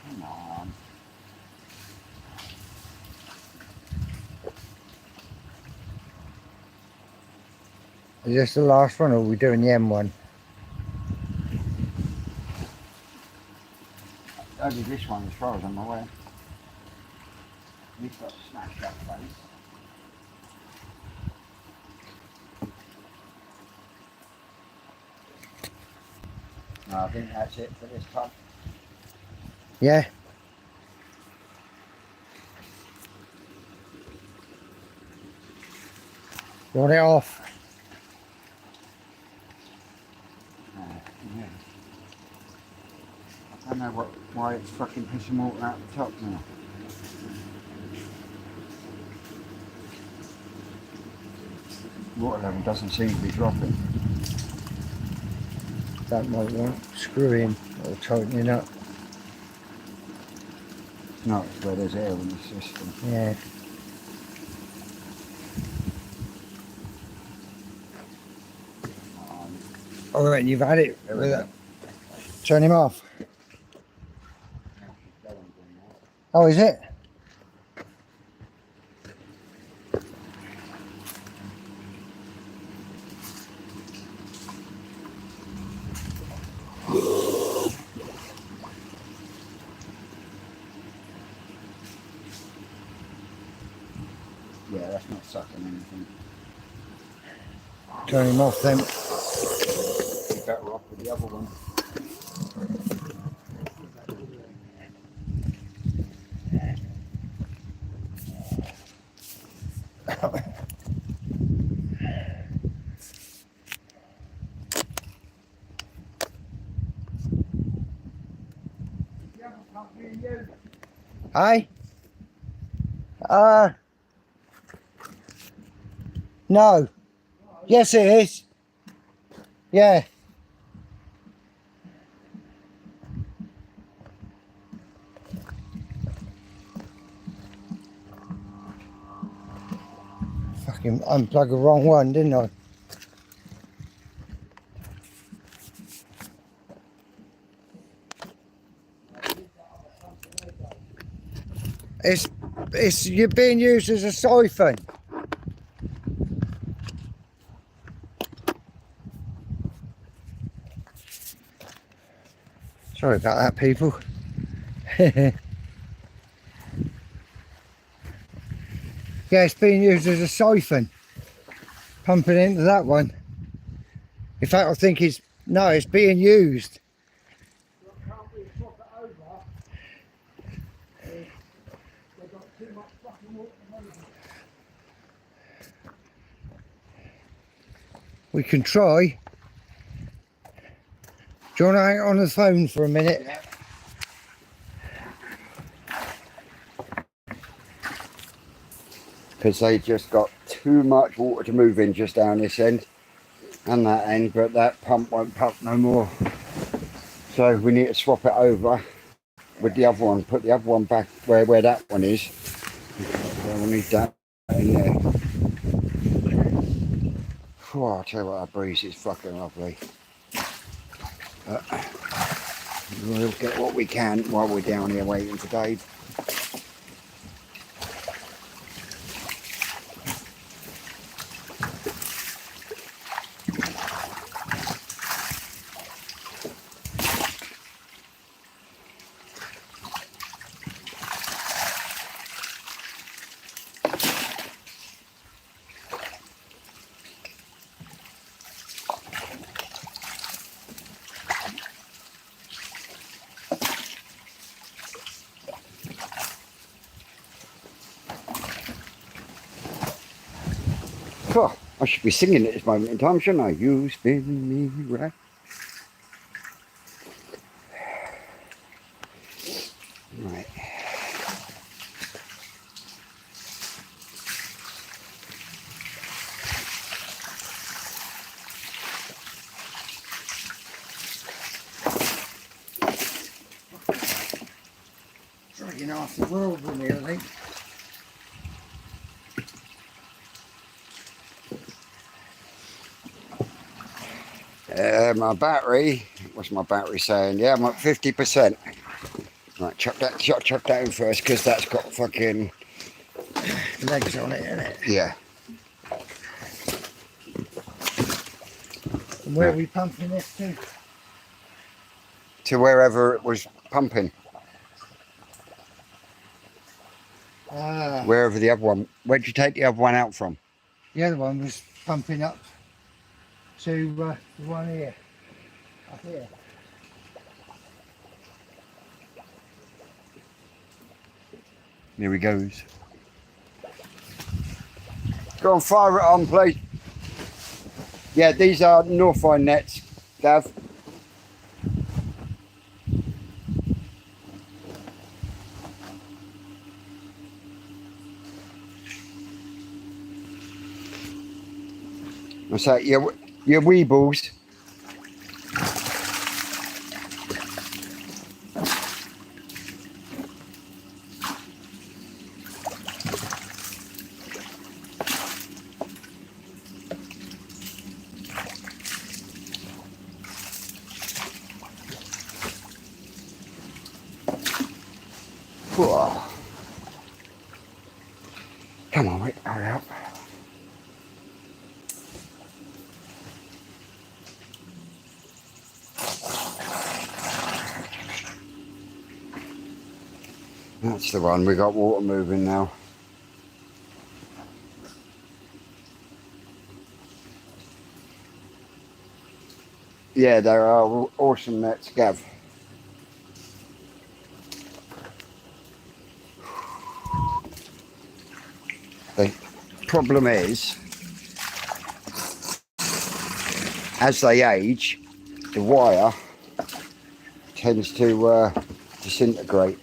Speaker 1: Come on.
Speaker 3: Is this the last one, or are we doing the M1?
Speaker 1: Only this one as far as I'm aware. You've got smashed up face. No, I think that's it for this time.
Speaker 3: Yeah. Got it off.
Speaker 1: Yeah. I don't know why it's fucking pissing water out the top now. Water level doesn't seem to be dropping.
Speaker 3: That might want screwing or tightening up.
Speaker 1: No, it's where there's air in the system.
Speaker 3: Yeah. I reckon you've had it with that. Turn him off. Oh, is it?
Speaker 1: Yeah, that's not sucking anything.
Speaker 3: Turn him off then.
Speaker 1: You're better off with the other one.
Speaker 3: Hey? No. Yes, it is. Yeah. Fucking unplug the wrong one, didn't I? It's you're being used as a siphon. Sorry about that, people. Yeah, it's being used as a siphon, pumping into that one. In fact, I think it's being used.
Speaker 2: Can't we swap it over? They've got too much fucking water moving.
Speaker 3: We can try. Do you want to hang on the phone for a minute?
Speaker 1: Yeah. Because they just got too much water to move in just down this end and that end, but that pump won't pump no more. So we need to swap it over with the other one, put the other one back where that one is. So we'll need that in there. Oh, I'll tell you what, that breeze is fucking lovely. We'll get what we can while we're down here waiting for Dave. Oh, I should be singing at this moment in time, shouldn't I? You spin me right. Right.
Speaker 3: Dragging half the world with me, I think.
Speaker 1: My battery, what's my battery saying? Yeah, I'm at 50%. Right, chuck that in first because that's got fucking
Speaker 3: Legs on it, innit?
Speaker 1: yeah.
Speaker 3: And where are we pumping this to?
Speaker 1: To wherever it was pumping, wherever the other one. Where'd you take the other one out from?
Speaker 3: The other one was pumping up to the one here, up here.
Speaker 1: Here he goes. Go on, fire it on, please. Yeah, these are Northline nets, Gav. What's that? Your weebles. Whoa. Come on, wait, hurry up. That's the one, we got water moving now. Yeah, there are awesome nets, Gav. The problem is, as they age, the wire tends to disintegrate.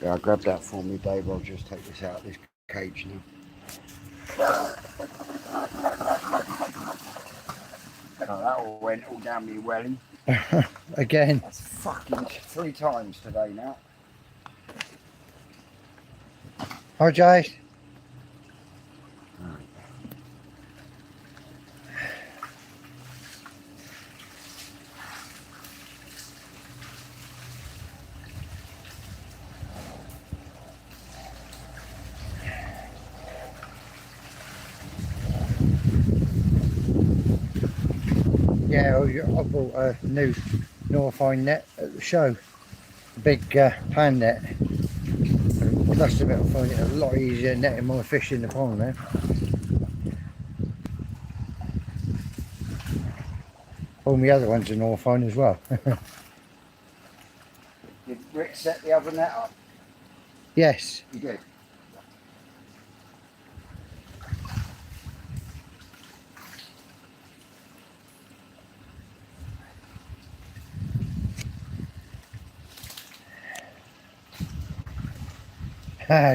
Speaker 1: Yeah, grab that for me, Dave. I'll just take this out of this cage now. Oh, that all went all down me welly.
Speaker 3: Again.
Speaker 1: That's fucking 3 times today now.
Speaker 3: Hi, Jay. Yeah, I bought a new Northline net at the show. big pan net. Must admit, I find it a lot easier netting my fish in the pond now. All my other ones are all fine as well.
Speaker 1: Did Rick set the other net up?
Speaker 3: Yes.
Speaker 1: He did.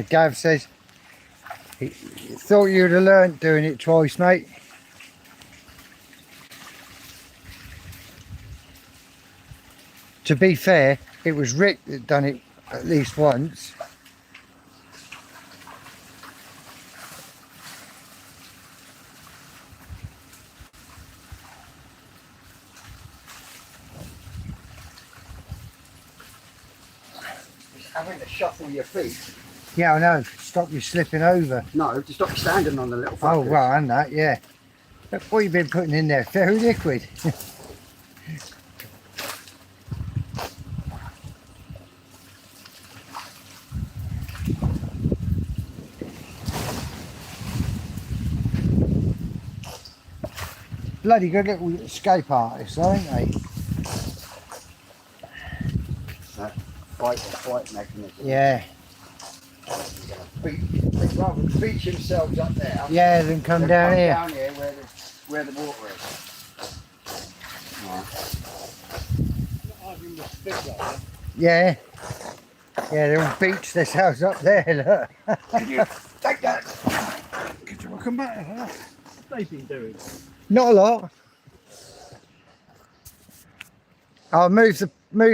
Speaker 3: Gav says he thought you'd have learnt doing it twice, mate. To be fair, it was Rick that done it at least once.
Speaker 1: Just having to shuffle your feet.
Speaker 3: Yeah, I know. Stop you slipping over.
Speaker 1: No, to stop you standing on the little
Speaker 3: Oh,
Speaker 1: fuckers.
Speaker 3: well, and that, yeah. Look what you've been putting in there. Very liquid. Bloody good little escape artists, aren't they?
Speaker 1: That fight or flight mechanism.
Speaker 3: Yeah.
Speaker 1: They'd rather beach themselves up there.
Speaker 3: Yeah, then come
Speaker 1: than
Speaker 3: down here.
Speaker 1: Down here where the water is. Right.
Speaker 3: Yeah. Yeah, they'll beach themselves up there, look.
Speaker 1: Can you take that?
Speaker 2: Could you welcome back? What they've been doing?
Speaker 3: Not a lot. I'll move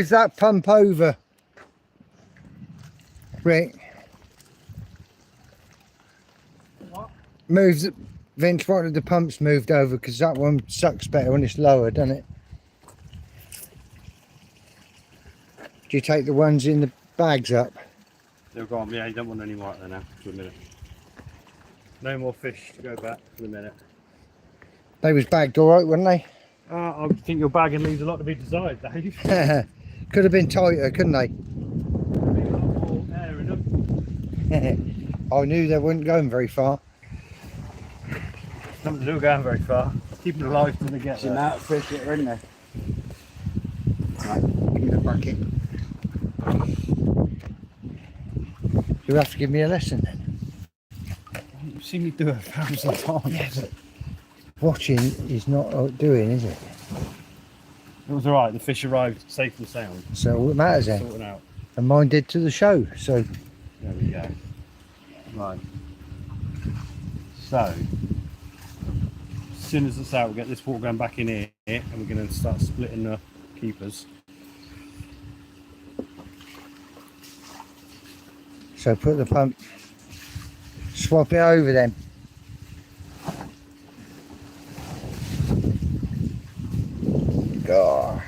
Speaker 3: that pump over, Rick.
Speaker 2: What?
Speaker 3: Vince wanted the pumps moved over because that one sucks better when it's lower, doesn't it? Do you take the ones in the bags up?
Speaker 2: They're gone. Yeah, you don't want any more out there now for a minute. No more fish to go back for the minute.
Speaker 3: They was bagged all right, weren't they?
Speaker 2: I think your bagging leaves a lot to be desired, Dave.
Speaker 3: Could have been tighter, couldn't they?
Speaker 2: Maybe a lot more air in them.
Speaker 3: I knew they weren't going very far.
Speaker 2: Nothing to do with going very far. Keep them alive till they get
Speaker 1: It's the
Speaker 2: there.
Speaker 1: amount of fish that are in there. Right, give me the bucket.
Speaker 3: You'll have to give me a lesson then.
Speaker 2: You've seen me do it 1,000 times.
Speaker 3: Yeah, but watching is not doing, is it?
Speaker 2: It was alright, the fish arrived safe and sound.
Speaker 3: So what matters then?
Speaker 2: Sorted out.
Speaker 3: And mine did to the show, so
Speaker 2: There we go. Right. So, as soon as it's out, we'll get this water going back in here and we're going to start splitting the keepers.
Speaker 3: so put the pump, swap it over then. God.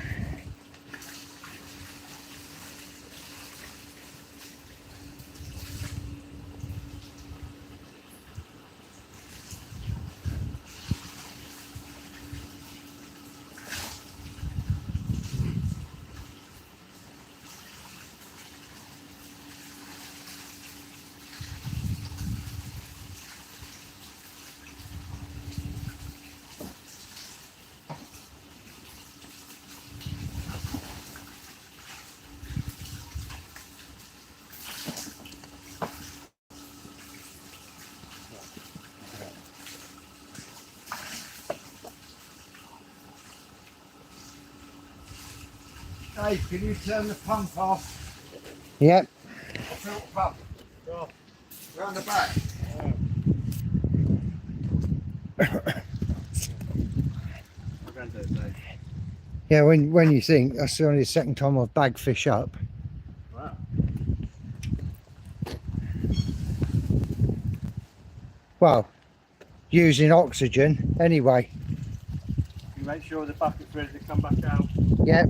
Speaker 1: Hey, can you turn the pump off?
Speaker 3: Yep.
Speaker 1: Filter pump.
Speaker 2: Oh.
Speaker 1: Round the back.
Speaker 3: Yeah, when you think that's only the second time I've bagged fish up.
Speaker 2: Wow.
Speaker 3: Well, using oxygen anyway.
Speaker 2: You make sure the bucket's ready to come back out.
Speaker 3: Yep.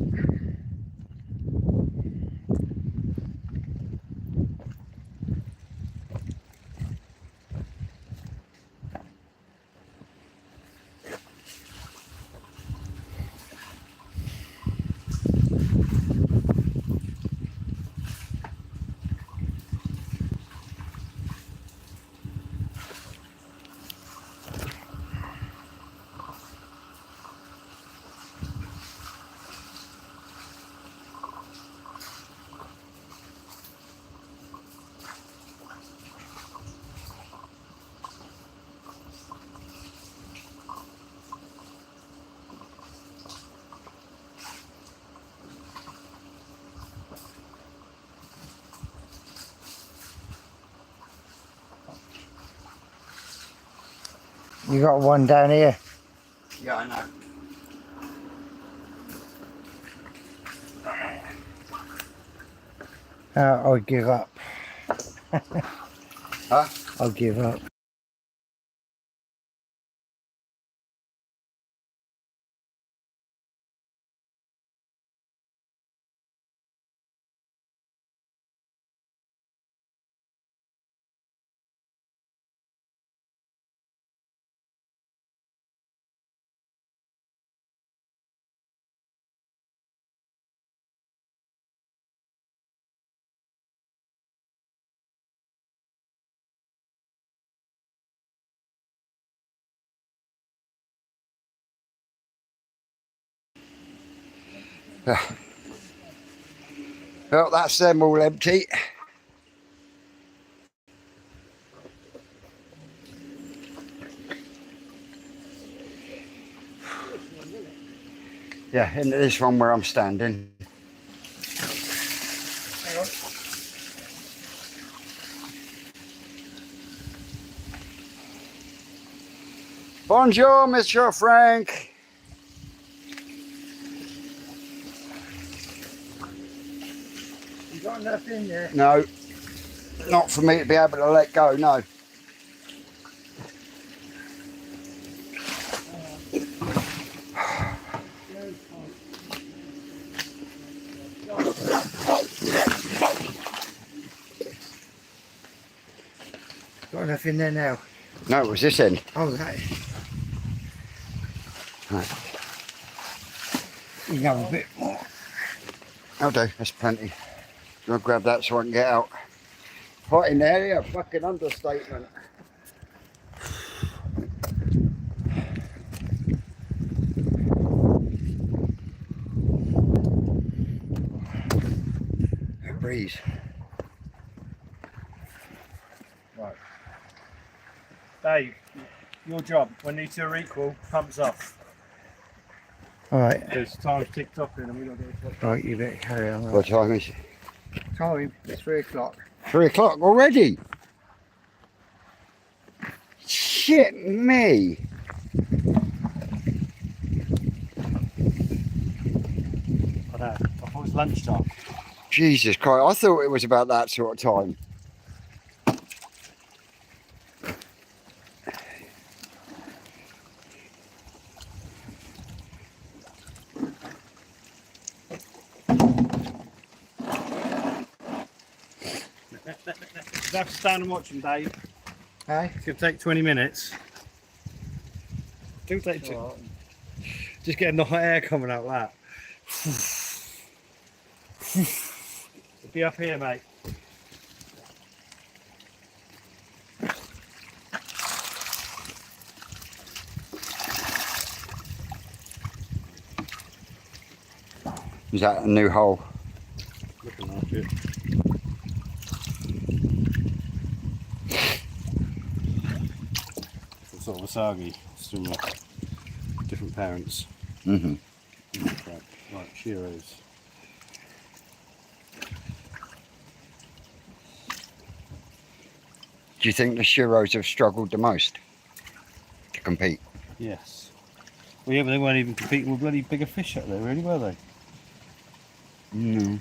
Speaker 3: You got one down here.
Speaker 1: Yeah, I know.
Speaker 3: I'll give up.
Speaker 1: Huh?
Speaker 3: I'll give up.
Speaker 1: Well, that's them all empty. Yeah, into this one where I'm standing. Bonjour, Monsieur Frank.
Speaker 3: You got enough in there?
Speaker 1: No, not for me to be able to let go, no.
Speaker 3: Got enough in there now?
Speaker 1: No, it was this end.
Speaker 3: Oh, that.
Speaker 1: Right.
Speaker 3: You can have a bit more.
Speaker 1: I'll do, that's plenty. I'll grab that so I can get out. Hot in there, yeah, fucking understatement. A breeze.
Speaker 2: Right. Dave, your job. When these two are equal, pumps off.
Speaker 3: Alright,
Speaker 2: Because time's ticked off in and we don't get a clock.
Speaker 3: right, you better carry on.
Speaker 1: What time is it?
Speaker 3: Time, 3 o'clock.
Speaker 1: 3 o'clock already? Shit me.
Speaker 2: I know. I thought it was lunchtime.
Speaker 1: Jesus Christ, I thought it was about that sort of time.
Speaker 2: You have to stand and watch them, Dave.
Speaker 3: Hey?
Speaker 2: It's going to take 20 minutes. Do take two. Just getting the hot air coming out like that. Be up here, mate.
Speaker 1: Is that a new hole?
Speaker 2: Looking like it. Sort of Wasagi, similar, different parents.
Speaker 1: Mm-hmm.
Speaker 2: Right, Shiros.
Speaker 1: Do you think the Shiros have struggled the most to compete?
Speaker 2: Yes. Well, yeah, but they weren't even competing with bloody bigger fish out there, really, were they?
Speaker 1: No.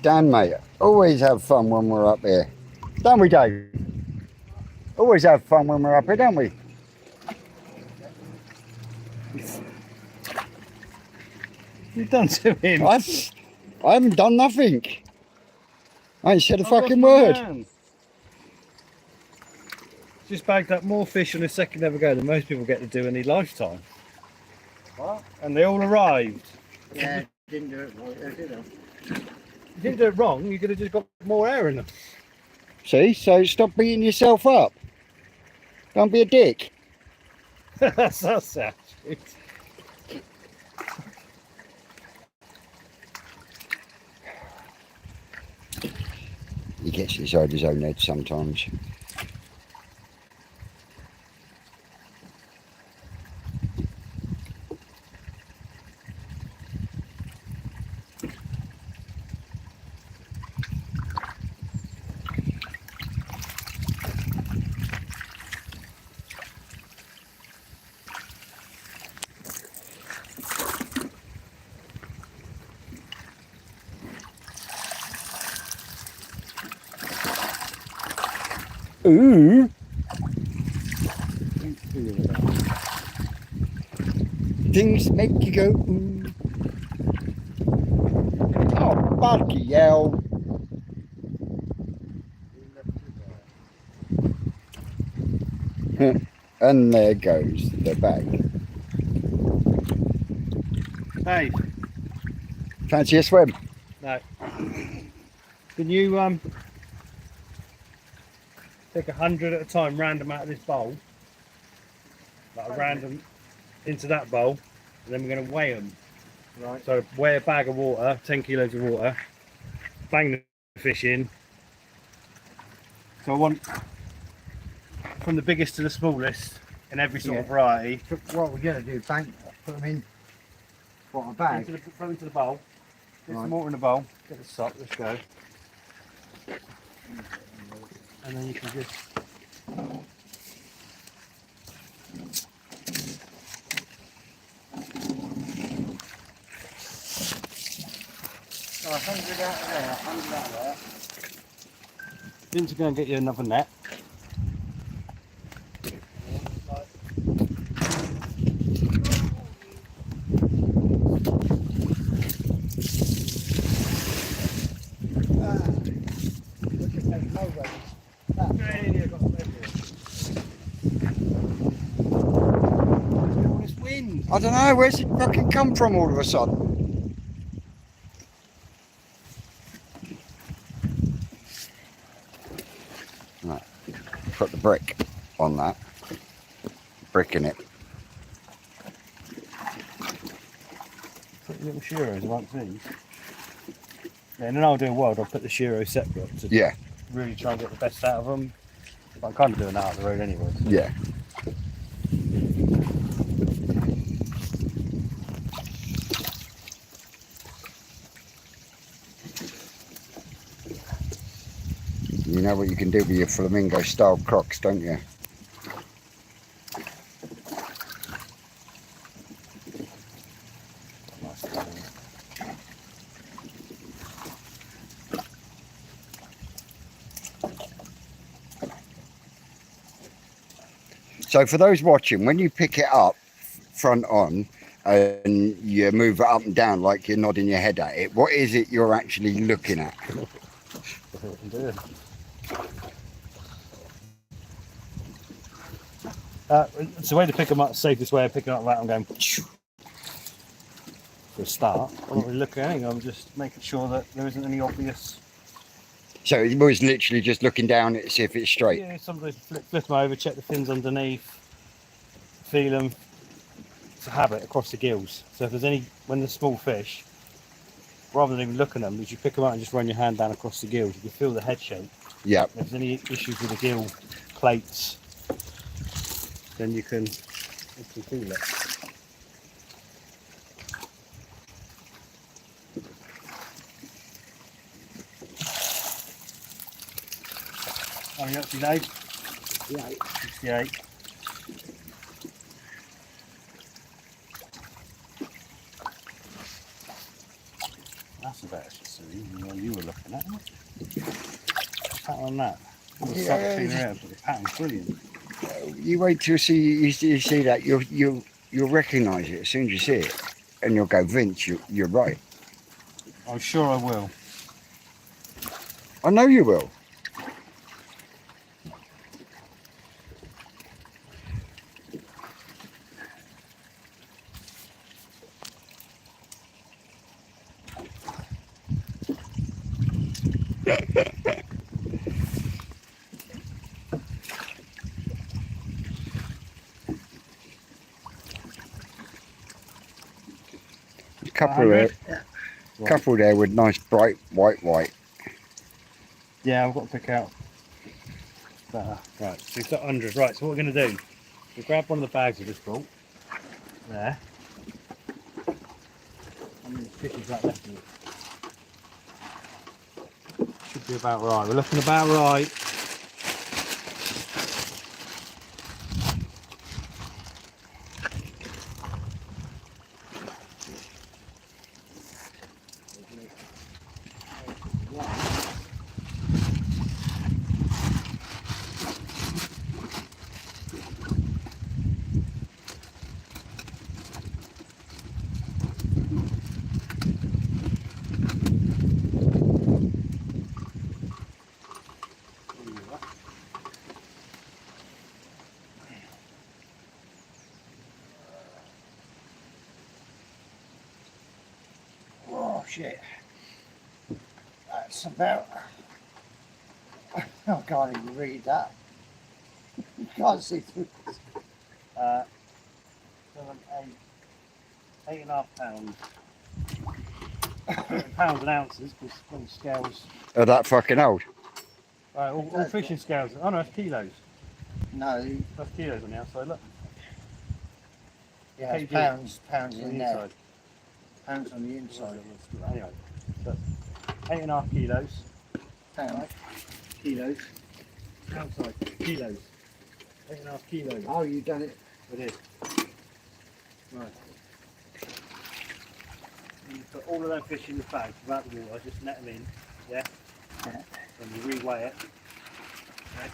Speaker 1: Dan, mate, always have fun when we're up here. Don't we, Dave? Always have fun when we're up here, don't we?
Speaker 2: You've done to him.
Speaker 1: I haven't done nothing. I ain't said a
Speaker 2: I've
Speaker 1: fucking
Speaker 2: lost my
Speaker 1: word.
Speaker 2: hand. Just bagged up more fish on a second ever go than most people get to do in their lifetime. What? And they all arrived.
Speaker 3: Yeah, didn't do it right, did I?
Speaker 2: You didn't do it wrong, you could have just got more air in them.
Speaker 1: See, so stop beating yourself up. Don't be a dick.
Speaker 2: That's sad.
Speaker 1: gets inside his own head sometimes. Ooh! Things make you go ooh. Oh, bloody hell. And there goes the bag.
Speaker 2: Hey,
Speaker 1: Fancy a swim?
Speaker 2: no. Can you take 100 at a time, random out of this bowl, like a random into that bowl, and then we're going to weigh them.
Speaker 3: Right.
Speaker 2: So weigh a bag of water, 10 kilos of water, bang the fish in. So I want from the biggest to the smallest in every sort of variety.
Speaker 3: So what we're going to do, bank, put them in what, a bag?
Speaker 2: Throw into the bowl. Get
Speaker 3: Right.
Speaker 2: some water in the bowl. Get the sock. Let's go. And then you can just.
Speaker 3: Oh, 100 out of there, 100 out of there.
Speaker 2: Then to go and get you another net.
Speaker 1: I don't know, where's it fucking come from all of a sudden? Right, put the brick on that. Brick in it.
Speaker 2: Put your little shearers amongst these. Yeah, in an ideal world, I'll put the shearos separate to
Speaker 1: Yeah,
Speaker 2: really try and get the best out of them. But I'm kind of doing that out of the road anyway. So.
Speaker 1: yeah. You know what you can do with your flamingo style crocs, don't you? So for those watching, when you pick it up front on and you move it up and down like you're nodding your head at it, what is it you're actually looking at?
Speaker 2: It's the way to pick them up, safest way of picking up that. I'm going for a start. I'm not really looking at anything, I'm just making sure that there isn't any obvious.
Speaker 1: So it was literally just looking down to see if it's straight.
Speaker 2: Yeah, sometimes flip them over, check the fins underneath, feel them. It's a habit across the gills. So if there's any, when they're small fish, rather than even looking at them, as you pick them out and just run your hand down across the gills, you can feel the head shape.
Speaker 1: Yeah.
Speaker 2: If there's any issues with the gill plates, then you can feel it. How many up to Dave? 68. That's a better Sicilian than the one you were looking at, isn't it? Pattern on that.
Speaker 1: Yeah,
Speaker 2: The pattern's brilliant.
Speaker 1: You wait till you see that, you'll recognise it as soon as you see it, and you'll go, Vince, you're right.
Speaker 2: I'm sure I will.
Speaker 1: I know you will. Couple there with nice bright white.
Speaker 2: Yeah, I've got to pick out better. Right, so we've got 100. Right, so what we're going to do, we grab one of the bags I just brought. There. And then fish is that left of it. Should be about right. We're looking about right.
Speaker 3: Oh shit. That's about. I can't even read that. You can't see through this.
Speaker 2: 7, 8, 8.5 pounds. Pounds and ounces, because when scales.
Speaker 1: Are that fucking old?
Speaker 2: Right, all fishing scales. Oh no, it's kilos.
Speaker 3: No,
Speaker 2: That's kilos on the outside, look.
Speaker 3: yeah, it's
Speaker 2: kg.
Speaker 3: pounds
Speaker 2: On
Speaker 3: in
Speaker 2: the
Speaker 3: there.
Speaker 2: inside.
Speaker 3: Pounds on the inside.
Speaker 2: Anyway, so 8.5 kilos.
Speaker 3: Pounds.
Speaker 2: Kilos. Outside. Kilos. 8.5 kilos.
Speaker 3: Oh, you've done it.
Speaker 2: It is. Right. And you put all of them fish in the bag without the water, just net them in. Yeah?
Speaker 3: Yeah.
Speaker 2: Then you reweigh it. Okay.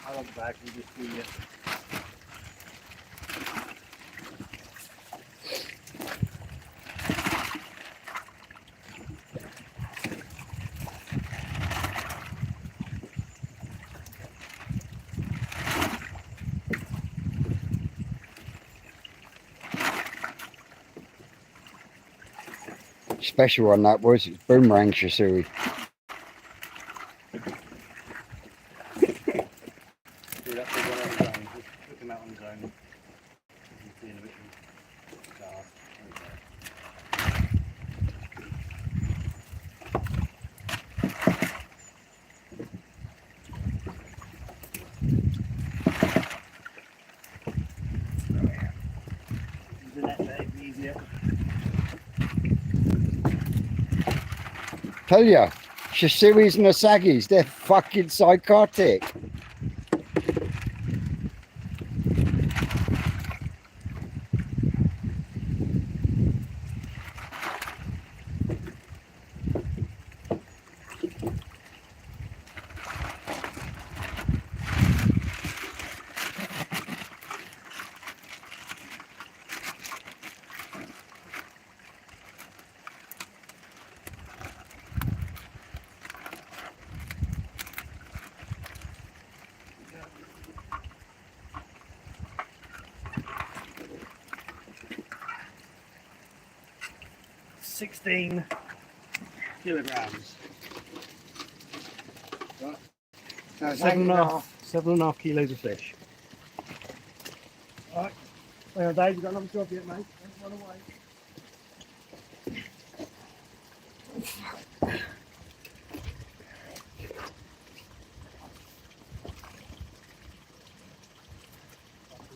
Speaker 2: I love the bag, you just do it.
Speaker 1: Special one that was. It's boomerang shisui.
Speaker 2: Do that big one on his own, just put him out on his own. You can see in a bit of dark. The net there is easier.
Speaker 1: Tell ya, shisuis and asagis, they're fucking psychotic.
Speaker 2: $16 kilograms.
Speaker 3: No, it's
Speaker 2: 7.5 kilos of fish. Alright. Well, Dave, you've got another job yet, mate. Don't run away.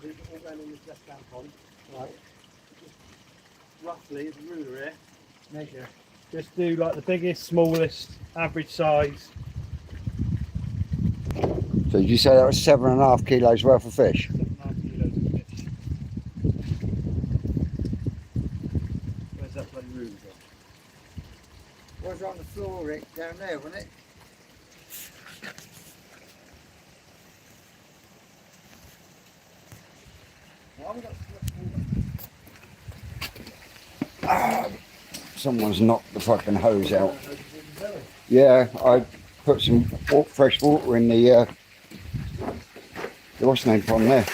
Speaker 2: These are all going in this left hand pond. Right. Roughly, as a ruler here, measure. Just do like the biggest, smallest, average size.
Speaker 1: So did you say that was 7.5 kilos worth of fish?
Speaker 2: 7.5 kilos of fish. Where's that bloody ruler gone?
Speaker 3: was on the floor, Rick, down there, wasn't it? Well, we got
Speaker 1: Someone's knocked the fucking hose out. Yeah, I put some fresh water in the what's the name pond there.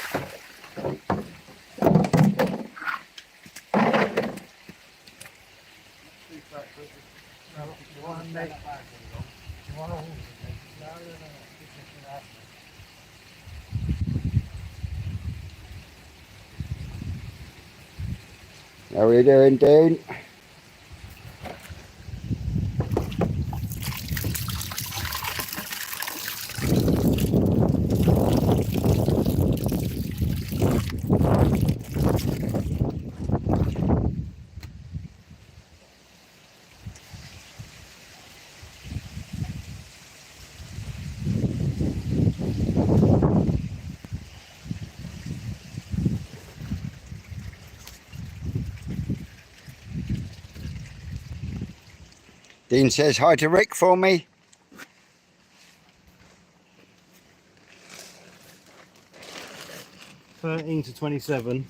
Speaker 1: How are you doing, Dean? Dean says hi to Rick for me.
Speaker 2: $13 to $27.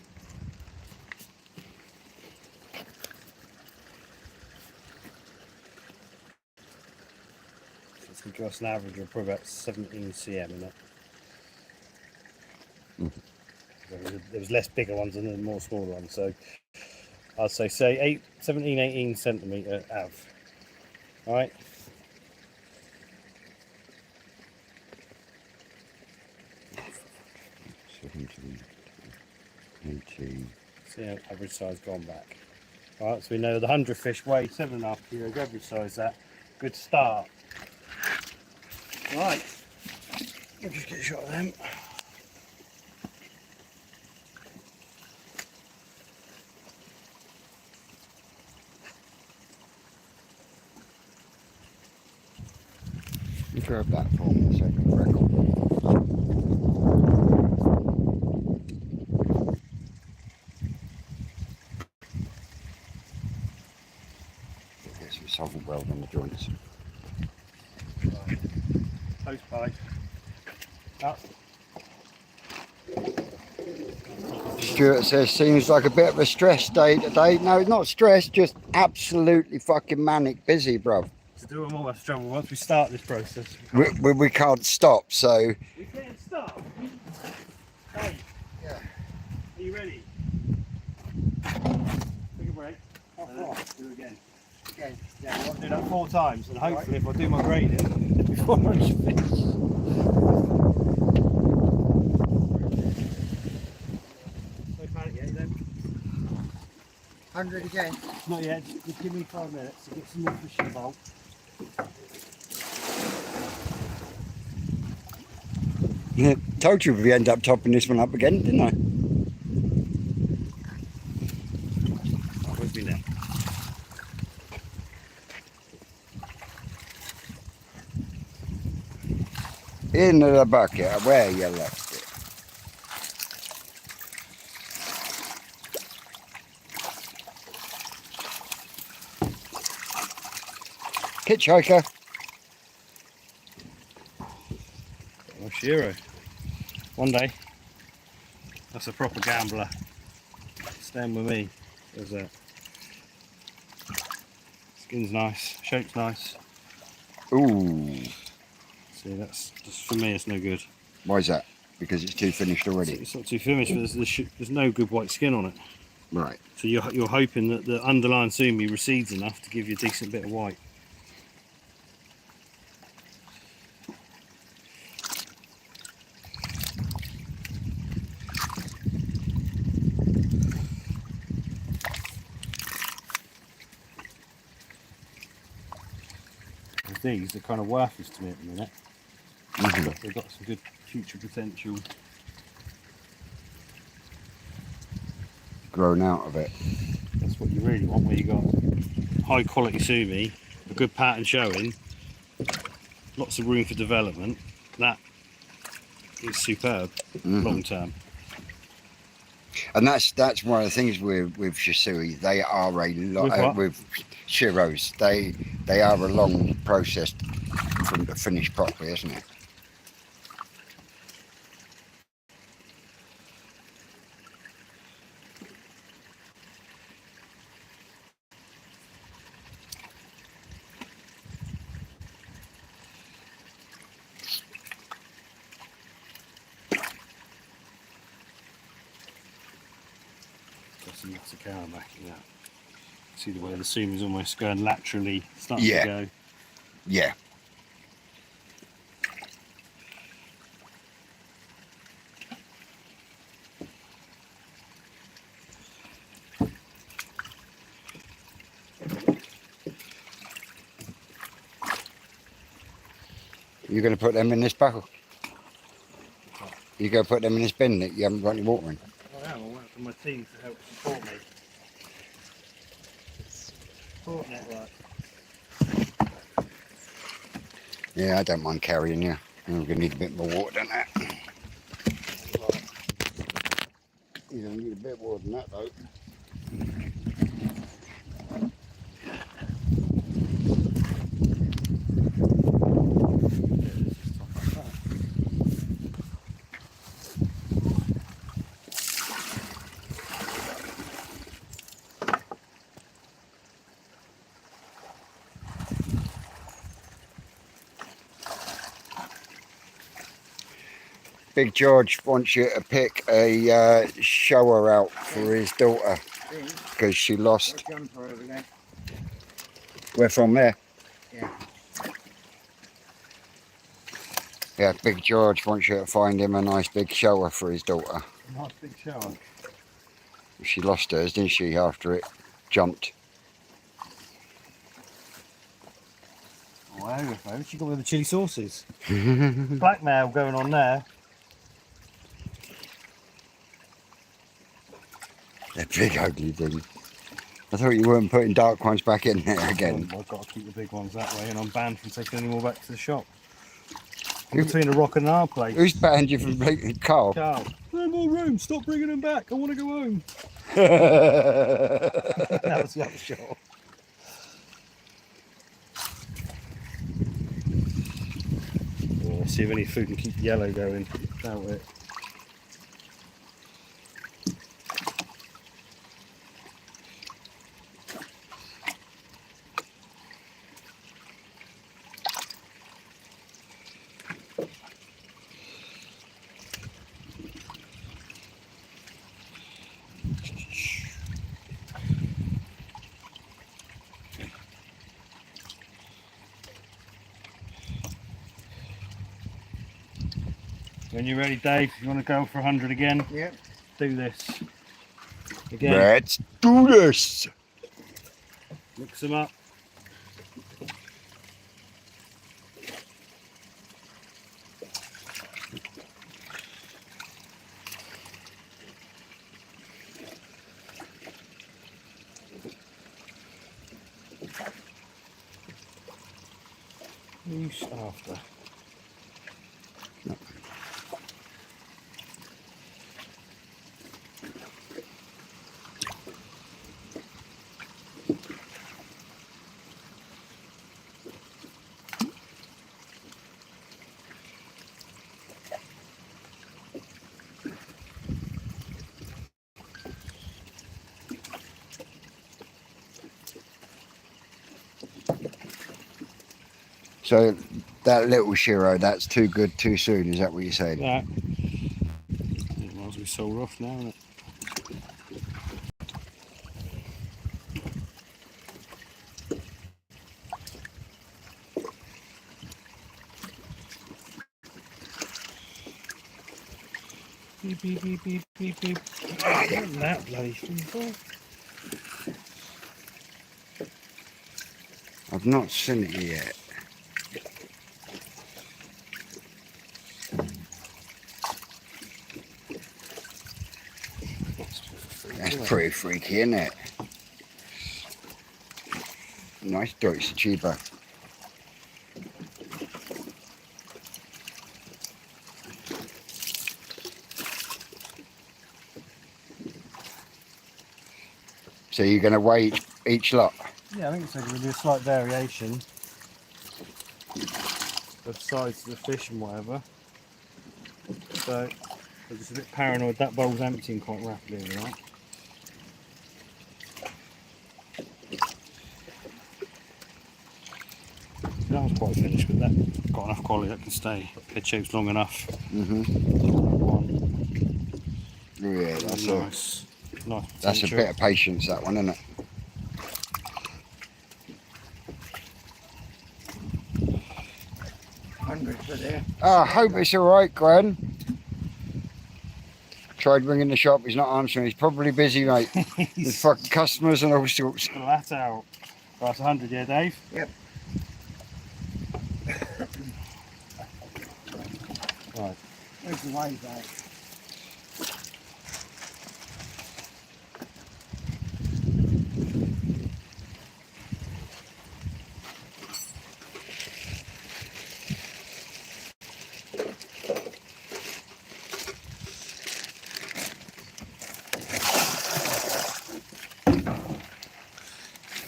Speaker 2: It's going to give us an average of probably about 17 cm in it. There was less bigger ones and then more smaller ones, so I'd say 17, 18 centimetre av. Alright?
Speaker 1: 17, 18.
Speaker 2: See how average size gone back. Alright, so we know the 100 fish weigh 7.5 kilos, average size that. Good start. Right, we'll just get a shot of them.
Speaker 1: You grab that for me a second, Rick. Get some solvent weld on the joints.
Speaker 2: Close by. Up.
Speaker 1: Stuart says seems like a bit of a stress day today. No, not stress, just absolutely fucking manic busy, bruv.
Speaker 2: To do them all, that's trouble. Once we start this process,
Speaker 1: We can't stop, so.
Speaker 2: we can't stop. Hey.
Speaker 3: Yeah.
Speaker 2: Are you ready? Take a break. Do it again.
Speaker 3: Again.
Speaker 2: Yeah, I want to do that 4 times, and hopefully, if I do my grading before I finish. No panic yet, then.
Speaker 3: 100 again.
Speaker 2: Not yet. Just give me 5 minutes to get some more fish involved.
Speaker 1: Yeah, told you we end up topping this one up again, didn't I?
Speaker 2: Where's me net?
Speaker 1: Into the bucket, where you left it. Hitchhiker.
Speaker 2: Oh, Shiro. One day, that's a proper gambler. Stand with me. There's that. Skin's nice, shape's nice.
Speaker 1: Ooh.
Speaker 2: See, that's just for me. It's no good.
Speaker 1: Why is that? Because it's too finished already.
Speaker 2: It's not too finished, but there's no good white skin on it.
Speaker 1: Right.
Speaker 2: So you're hoping that the underlying sumi recedes enough to give you a decent bit of white. These are kind of worthless to me at the minute. But they've got some good future potential.
Speaker 1: Grown out of it.
Speaker 2: That's what you really want, where you got high quality sumi, a good pattern showing, lots of room for development. That is superb long term.
Speaker 1: And that's one of the things with Shisui. They are a lot with Shiros. They are a long process from to finish properly, isn't it?
Speaker 2: Got some Logistical backing that. See the way the sumi is almost going laterally, starting to go.
Speaker 1: Yeah. You're going to put them in this barrel? You go put them in this bin that you haven't got any water in?
Speaker 2: I am. I went for my team to help support me. Support network.
Speaker 1: Yeah, I don't mind carrying you. We're going to need a bit more water than that. You're going to need a bit more than that though. Big George wants you to pick a shower out for his daughter because she lost. We're from there.
Speaker 3: Yeah.
Speaker 1: Yeah, Big George wants you to find him a nice big shower for his daughter.
Speaker 2: Nice big shower.
Speaker 1: She lost hers, didn't she, after it jumped?
Speaker 2: Wow, folks, you got with the chili sauces. Blackmail going on there.
Speaker 1: They're big ugly things. I thought you weren't putting dark ones back in there again.
Speaker 2: I've got to keep the big ones that way, and I'm banned from taking any more back to the shop. I'm between a rock and a hard place.
Speaker 1: Who's banned you from taking Carl?
Speaker 2: Carl, no more room. Stop bringing them back. I want to go home.
Speaker 1: Yeah,
Speaker 2: That was the other shot. Yeah, see if any food can keep the yellow going. Doubt it. When you're ready, Dave, you want to go for 100 again?
Speaker 3: Yep.
Speaker 2: Do this. Again,
Speaker 1: let's do this.
Speaker 2: mix them up. Who's after?
Speaker 1: So that little Shiro, that's too good too soon, is that what you're saying?
Speaker 2: That. It might as well be sold off now, isn't it? Beep, beep, beep, beep, beep, beep. What that bloody thing for?
Speaker 1: I've not seen it yet. That's pretty freaky, isn't it? Nice Deutsche Cheaper. So you're going to weigh each lot?
Speaker 2: Yeah, I think it's going to be a slight variation of size of the fish and whatever. So I'm just a bit paranoid that bowl's emptying quite rapidly, right? That was quite finished, but that got enough quality that can stay head shapes long enough.
Speaker 1: Yeah, that's
Speaker 2: Nice. Nice
Speaker 1: that's a
Speaker 2: potential.
Speaker 1: bit of patience, that one, isn't it?
Speaker 3: Hundreds are there.
Speaker 1: I hope it's all right, Gran. Tried ringing the shop, he's not answering. He's probably busy, mate. With fucking customers and all sorts.
Speaker 2: Got that out. That's 100, yeah, Dave?
Speaker 3: Yep.
Speaker 2: Here's the way back.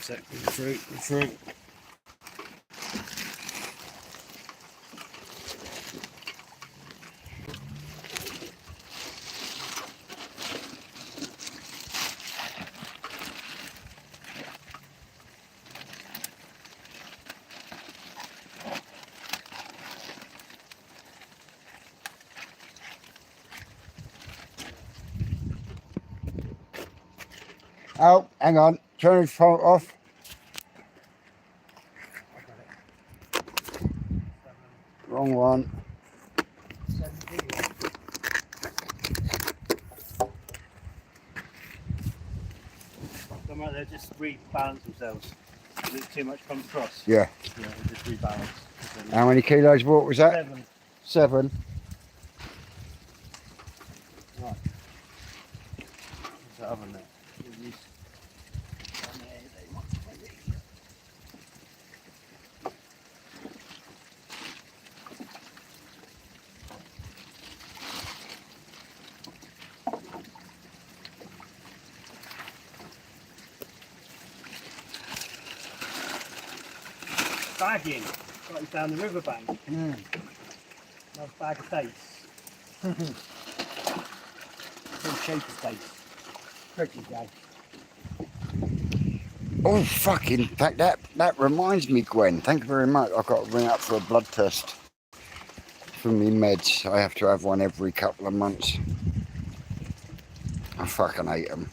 Speaker 2: The fruit.
Speaker 1: Oh, hang on. Turn his phone off. Wrong one.
Speaker 2: Come out there, just rebalance themselves. There's too much comes across.
Speaker 1: Yeah.
Speaker 2: Yeah, they just rebalance.
Speaker 1: How many kilos water was that?
Speaker 2: 7.
Speaker 1: 7.
Speaker 2: Right. What's that oven there? Bagging, right down the riverbank.
Speaker 3: Mm.
Speaker 2: Nice bag of dates. Full shape of dates. Pretty guy.
Speaker 1: Oh, fuck. In fact, that reminds me, Gwen. Thank you very much. I've got to ring up for a blood test for me meds. I have to have one every couple of months. I fucking hate them.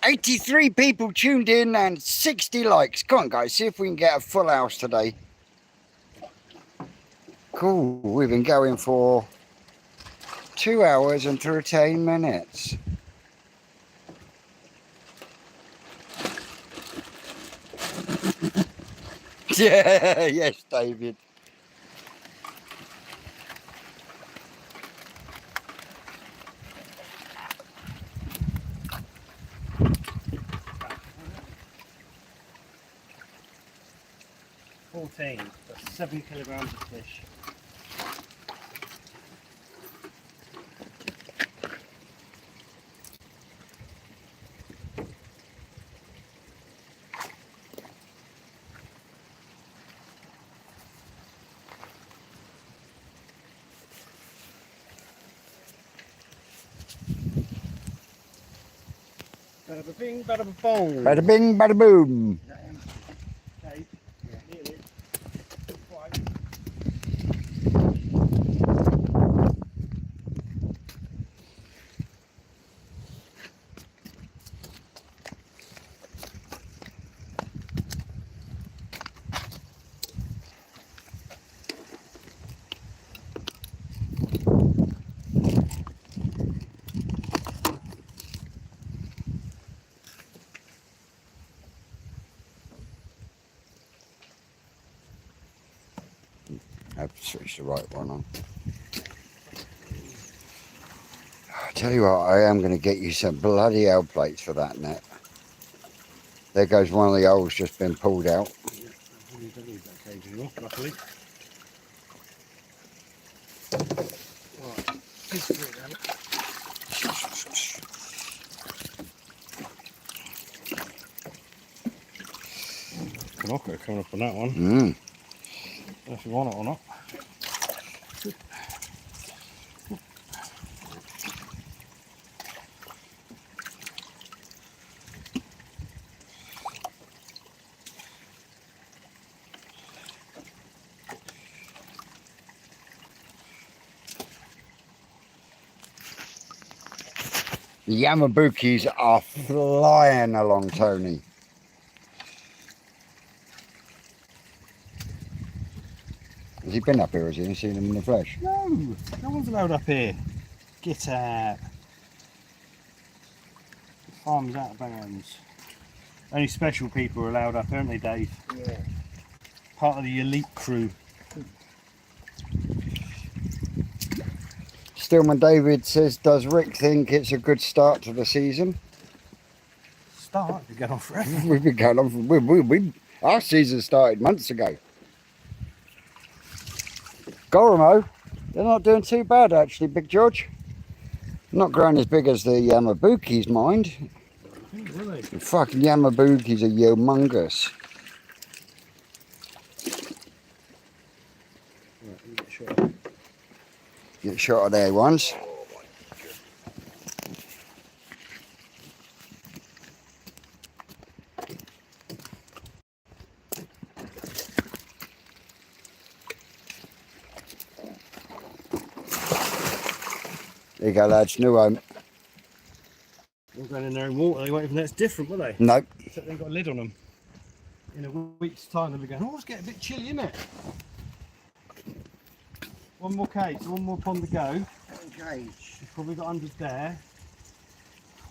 Speaker 1: "83 people tuned in and 60 likes. Come on, guys, see if we can get a full house today." Cool. We've been going for 2 hours and 13 minutes. Yeah, yes, David.
Speaker 2: That's 7 kilograms of fish. Bada bing, bada bong.
Speaker 1: Bada bing, bada boom.
Speaker 2: Okay. Yeah, nearly. Quite.
Speaker 1: I've switched the right one on. I tell you what, I am going to get you some bloody L plates for that net. There goes one of the holes just been pulled out.
Speaker 2: Yeah, you don't need that cage anymore, luckily. Right. This is it then. Knocker coming up on that one.
Speaker 1: Mm.
Speaker 2: If you want it or not.
Speaker 1: The Yamabukis are flying along, Tony. Has he been up here? Has he seen them in the flesh?
Speaker 2: No, no one's allowed up here. Get out. The farm's out of bounds. Only special people are allowed up, aren't they, Dave?
Speaker 3: Yeah.
Speaker 2: Part of the elite crew.
Speaker 1: Stillman David says, does Rick think it's a good start to the season?
Speaker 2: Start? We've been going on forever.
Speaker 1: We've been going on for, our season started months ago. Goromo, they're not doing too bad actually, Big George. Not growing as big as the Yamabukis, mind.
Speaker 2: Really?
Speaker 1: The fucking Yamabukis are humongous.
Speaker 2: Right, get shot.
Speaker 1: Get shot of there once. There you go, lads. New home.
Speaker 2: They're going in there in water. They won't even know it's different, will they?
Speaker 1: Nope.
Speaker 2: Except they've got a lid on them. In a week's time, they'll be going, oh, it's getting a bit chilly, isn't it? One more cage, one more pond to go.
Speaker 3: Cage.
Speaker 2: We've probably got 100 there.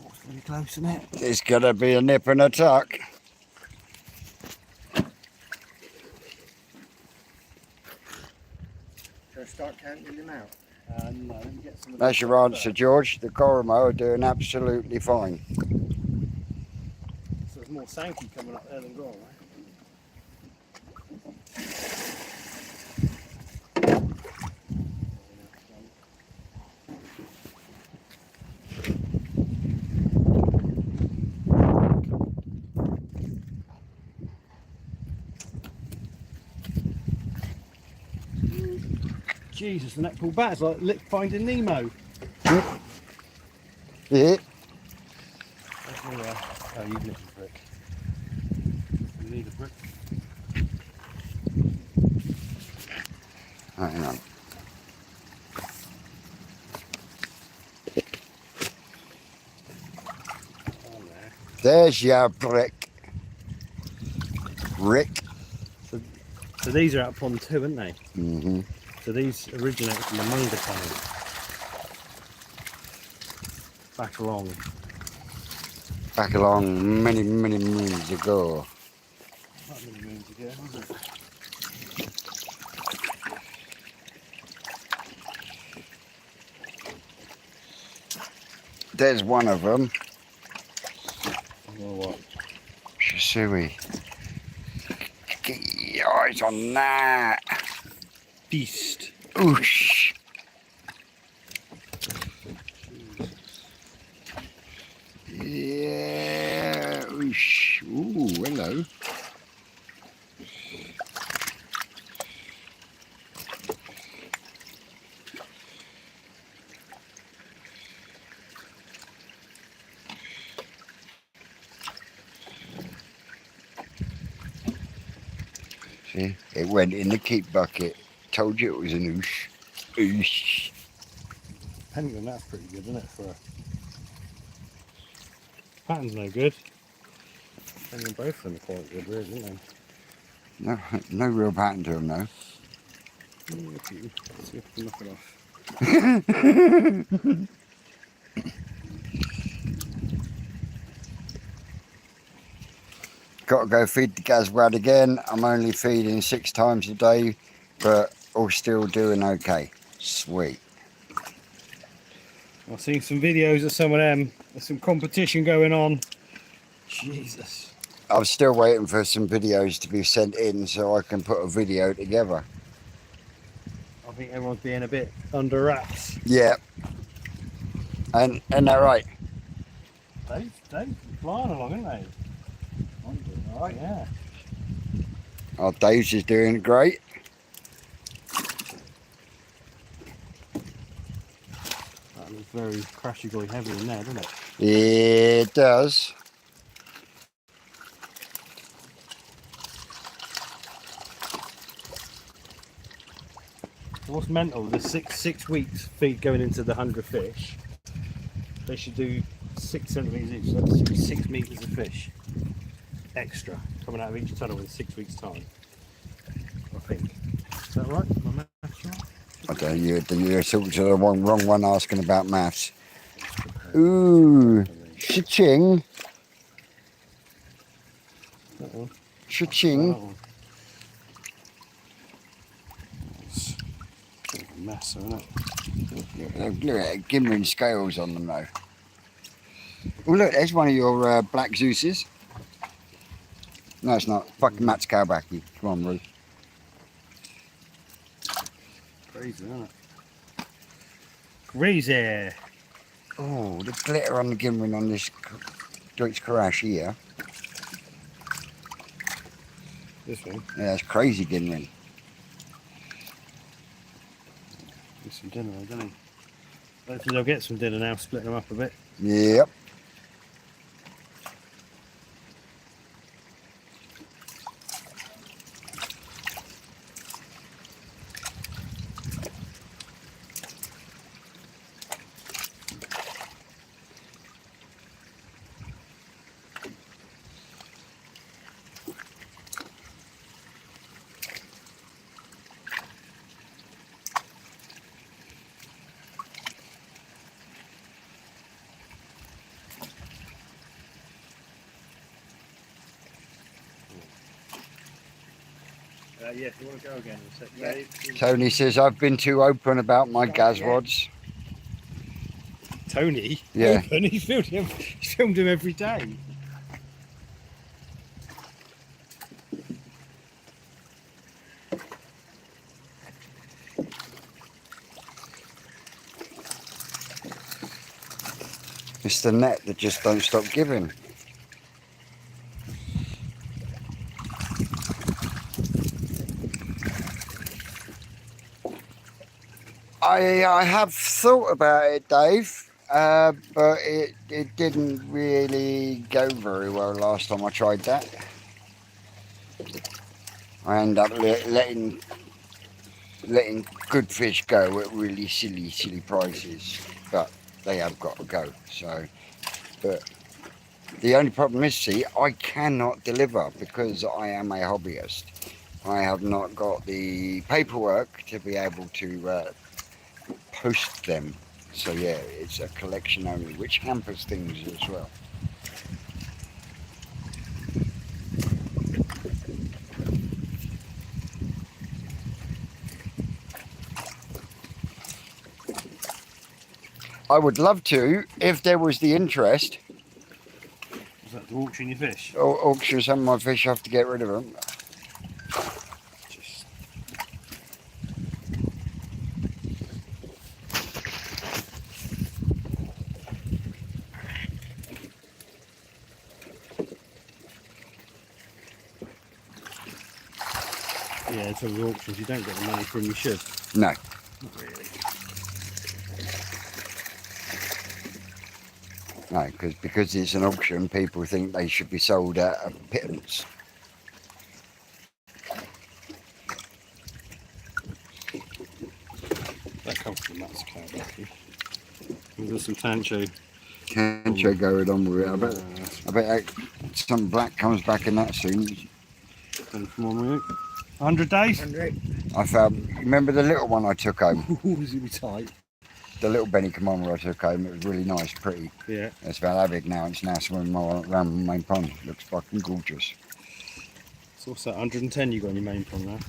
Speaker 2: Oh, it's going to be close, isn't it?
Speaker 1: It's gonna be a nip and a tuck.
Speaker 3: Shall I start counting them out?
Speaker 2: No, let me get some of
Speaker 1: That's
Speaker 2: these
Speaker 1: your
Speaker 2: up
Speaker 1: answer,
Speaker 2: there.
Speaker 1: George. The Goromo are doing absolutely fine.
Speaker 2: So there's more Sankey coming up there than Gone, right? Jesus, the net pulled back. It's like Finding Nemo.
Speaker 1: Yeah.
Speaker 2: Oh, you need a brick. You need a brick.
Speaker 1: Oh, hang on.
Speaker 2: Oh, there.
Speaker 1: There's your brick. Rick.
Speaker 2: So these are out of pond 2, aren't they?
Speaker 1: Mm-hmm.
Speaker 2: So these originate from the Munga pond. Back along.
Speaker 1: Back along many, many moons ago.
Speaker 2: Not many moons ago, was it?
Speaker 1: There's one of them.
Speaker 2: Or what?
Speaker 1: Shisui. Get your eyes on that.
Speaker 2: Beast.
Speaker 1: Oosh. Yeah. Oosh. Ooh, hello. See, it went in the keep bucket. Told you it was an oosh. Oosh.
Speaker 2: Penguin, that's pretty good, isn't it? For a pattern's no good. Penguin, both of them are quite good, really, aren't
Speaker 1: No, no real pattern to them, though.
Speaker 2: they? Let's see if we can knock it off.
Speaker 1: Got to go feed the Gazwad again. I'm only feeding 6 times a day, but all still doing okay. Sweet.
Speaker 2: I've seen some videos of some of them. There's some competition going on. Jesus.
Speaker 1: I'm still waiting for some videos to be sent in so I can put a video together.
Speaker 2: I think everyone's being a bit under wraps.
Speaker 1: Yeah. And that right?
Speaker 2: Dave's flying along, isn't they?
Speaker 3: I'm doing alright.
Speaker 2: Yeah.
Speaker 1: Oh, Dave's is doing great.
Speaker 2: That looks very crashy heavy in there, doesn't it?
Speaker 1: It does.
Speaker 2: So what's mental? There's six weeks feed going into the 100 fish. They should do 6 centimetres each, so that's 6 metres of fish extra coming out of each tunnel in 6 weeks' time. I think. Is that right? My maths right?
Speaker 1: I don't know, you're talking to the wrong one asking about maths. Ooh, cha-ching.
Speaker 2: That one.
Speaker 1: Cha-ching.
Speaker 2: That one. It's a bit of a mess, isn't it?
Speaker 1: Look at it, glimmering scales on them though. Oh look, there's one of your black Zeus's. No, it's not. Fucking Matt's Cowbacky. Come on, Ruth.
Speaker 2: Crazy, isn't it? Crazy.
Speaker 1: Oh, the glitter on the glimmering on this Deutsche Karash here.
Speaker 2: This one.
Speaker 1: Yeah, that's crazy glimmering.
Speaker 2: Get some dinner, don't he? Hopefully they'll get some dinner now, splitting them up a bit.
Speaker 1: Yep.
Speaker 2: Yeah, if you want to go again in a sec, Dave.
Speaker 1: Tony says I've been too open about my gas rods.
Speaker 2: Tony?
Speaker 1: Yeah.
Speaker 2: Open? He's filmed him every day.
Speaker 1: It's the net that just don't stop giving. I have thought about it, Dave, but it didn't really go very well last time I tried that. I ended up letting good fish go at really silly prices, but they have got to go. So, but the only problem is, see, I cannot deliver because I am a hobbyist. I have not got the paperwork to be able to post them. So yeah, it's a collection only, which hampers things as well. I would love to, if there was the interest,
Speaker 2: Is that to auction your fish?
Speaker 1: auction some of my fish off to get rid of them.
Speaker 2: Just... Yeah, in terms of auctions, you don't get the money from you should.
Speaker 1: No.
Speaker 2: Not really.
Speaker 1: No, because it's an auction, people think they should be sold at a pittance.
Speaker 2: That comes from Matt's Cowbacky. We've got some Tancho.
Speaker 1: Tancho going on with it. I bet some black comes back in that soon.
Speaker 2: Come on, mate. 100 days?
Speaker 3: 100.
Speaker 1: I found, remember the little one I took home?
Speaker 2: Ooh, is it be tight?
Speaker 1: The little Benny Commander I took home, it was really nice, pretty.
Speaker 2: Yeah.
Speaker 1: It's about that big now, it's now swimming around the main pond. Looks fucking gorgeous.
Speaker 2: So what's that, 110 you got on your main pond now?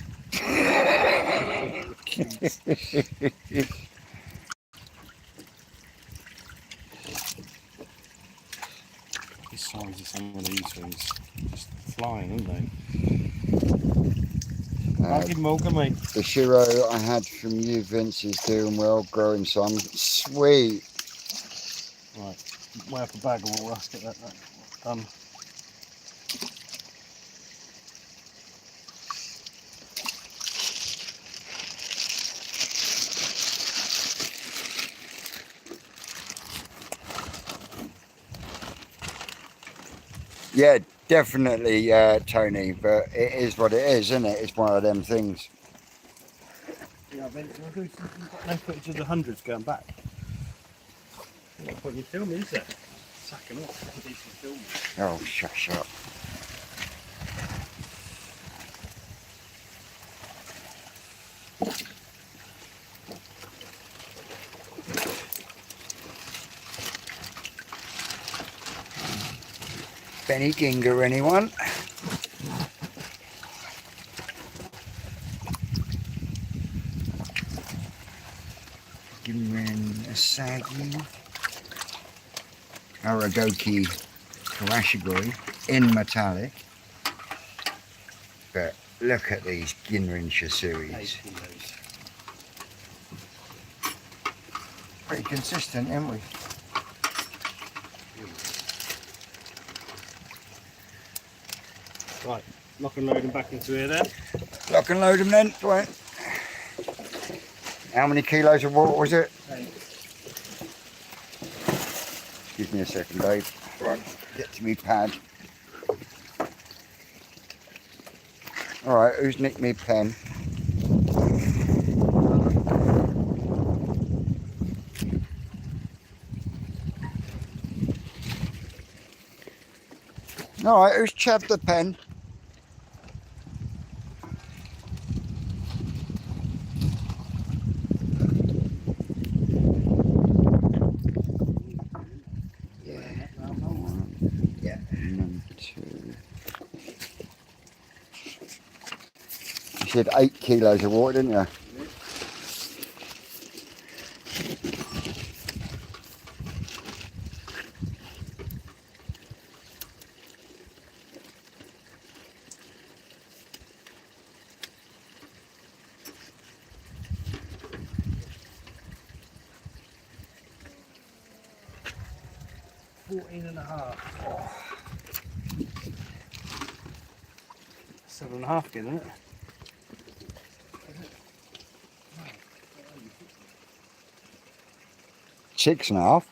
Speaker 2: The size of some of these things, just flying, aren't they? I'll give them all, can we?
Speaker 1: The Shiro I had from you, Vince, is doing well, growing some. Sweet.
Speaker 2: Right, weigh up a bag and we'll get that done.
Speaker 1: Yeah, definitely, Tony, but it is what it is, isn't it? It's one of them things.
Speaker 2: Yeah, Vince, we'll do something. You've got no footage of the hundreds going back. No point in filming, is there? Sacking off, decent filming.
Speaker 1: Oh, shush up. Benny Ginger, anyone? Shinrin Asagi, Aragoki Karashiguri in metallic. But look at these Ginrinsha
Speaker 2: 8
Speaker 1: series.
Speaker 2: kilos.
Speaker 3: Pretty consistent, aren't we?
Speaker 2: Right, lock and load them back into here then.
Speaker 1: Lock and load them then. Right. How many kilos of water was it?
Speaker 2: 8.
Speaker 1: Give me a second, Dave. Right, get to me pad. Alright, who's nicked me pen? Alright, who's chapped the pen? Yeah, number 2. You said 8 kilos of water, didn't you?
Speaker 2: $14.5. 7.5 again, isn't it?
Speaker 1: 6.5.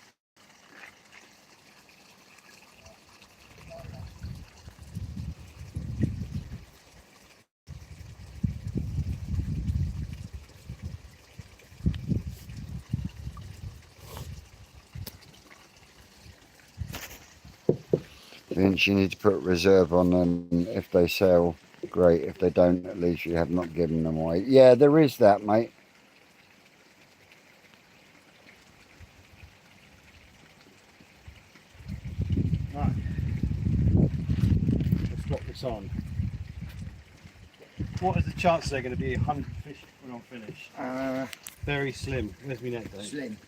Speaker 1: Vince, you need to put reserve on them. If they sell, great. If they don't, at least you have not given them away. Yeah, there is that, mate.
Speaker 2: Right. Let's drop this on. What is the chance they're going to be 100 fish when I'm finished? Very slim. Where's my net, Dave?
Speaker 3: Slim.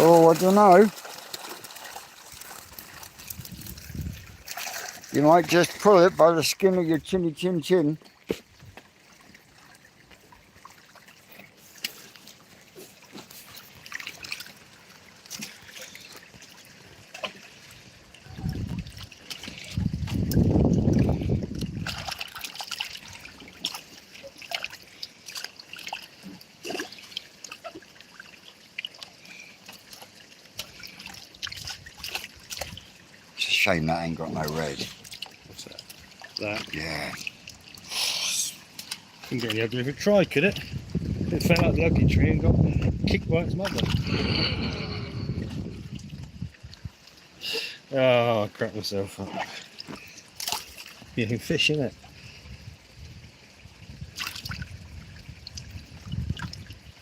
Speaker 1: Oh, I don't know. You might just pull it by the skin of your chinny chin chin. It's a shame that ain't got no red.
Speaker 2: What's that? That.
Speaker 1: Yeah.
Speaker 2: Couldn't get any uglier if it tried, could it? It fell out the ugly tree and got kicked by its mother. Oh, I cracked myself up. Getting fish, innit?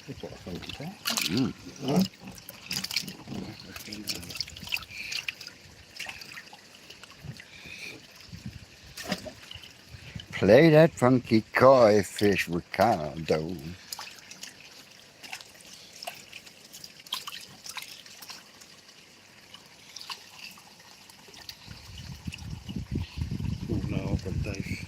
Speaker 2: That's what a funky thing.
Speaker 1: Play that funky koi fish, Ricardo.
Speaker 2: Oh no, I've got Dave.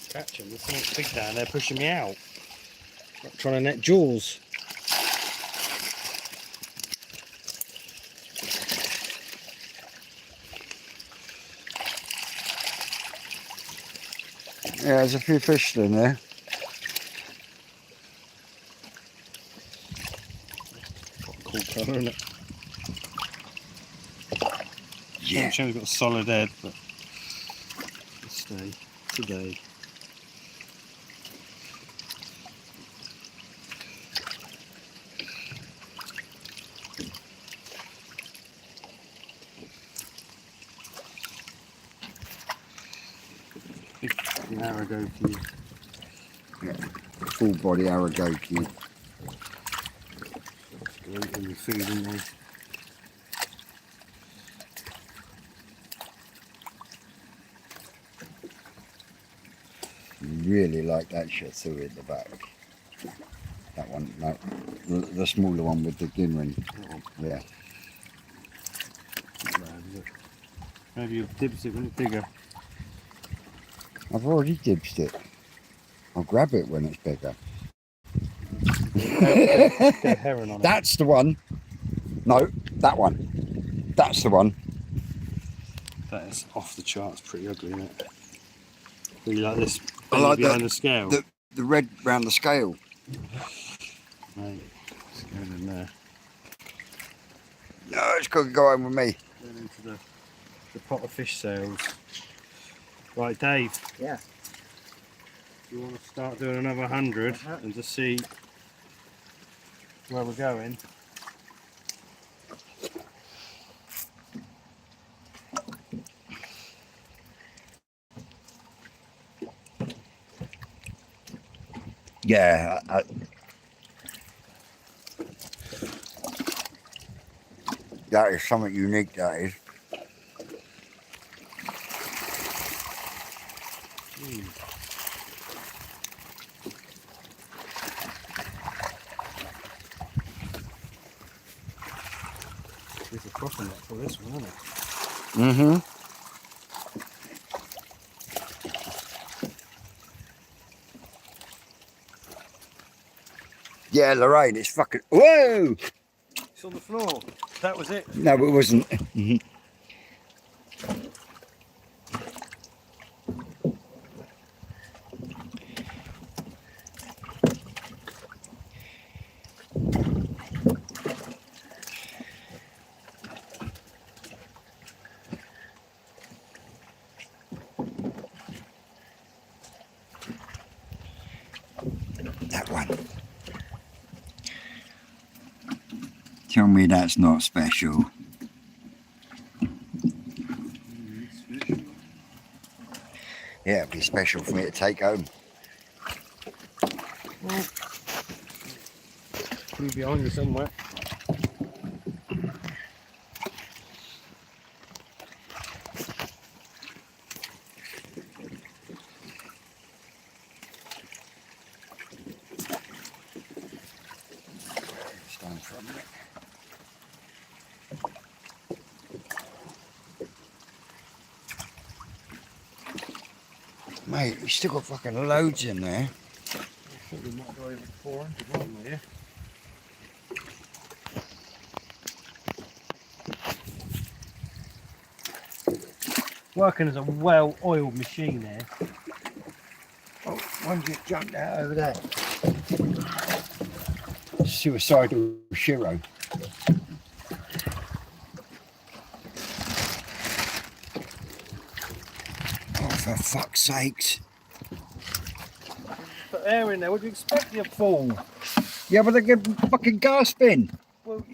Speaker 2: Catch him, there's something big down there pushing me out. Like trying to net jaws.
Speaker 1: Yeah, there's a few fish in there.
Speaker 2: Cool colour, isn't it?
Speaker 1: Yeah.
Speaker 2: Shame it's got a solid head, but it'll stay today. Aragoki.
Speaker 1: Yeah. Full body Aragoki.
Speaker 2: Eating the food, isn't they?
Speaker 1: Really like that Shatsu in the back. That one, no, the smaller one with the ginrin. Yeah.
Speaker 2: Not bad, is it? Maybe you've dipped it when it's bigger.
Speaker 1: I've already dibsed it. I'll grab it when it's bigger.
Speaker 2: Get a heron on it.
Speaker 1: That's the one. No, that one. That's the one.
Speaker 2: That is off the charts, pretty ugly, isn't it? Really like this
Speaker 1: I like
Speaker 2: behind the scale.
Speaker 1: The red round the scale.
Speaker 2: Right, let's go in there.
Speaker 1: No, it's got to go home with me.
Speaker 2: Going into the pot of fish sales. Right, Dave.
Speaker 3: Yeah.
Speaker 2: Do you want to start doing another 100 and just see where we're going?
Speaker 1: Yeah. That is something unique, that is.
Speaker 2: There's a crossing net for this one, isn't it?
Speaker 1: Mm-hmm. Yeah, Lorraine, it's fucking... Whoa!
Speaker 2: It's on the floor. That was it.
Speaker 1: No, it wasn't. That one. Tell me that's not special. Yeah, it'd be special for me to take home.
Speaker 2: Flew behind you somewhere.
Speaker 1: Stand for a minute. Mate, you still got fucking loads in there.
Speaker 2: I think we might go over 400, mightn't we? Yeah? Working as a well-oiled machine there.
Speaker 3: Oh, one just jumped out over there.
Speaker 1: Suicidal Shiro. Oh, for fuck's sakes.
Speaker 2: Put air in there, what do you expect you fool?
Speaker 1: Yeah, but they get fucking gasping.
Speaker 2: Well,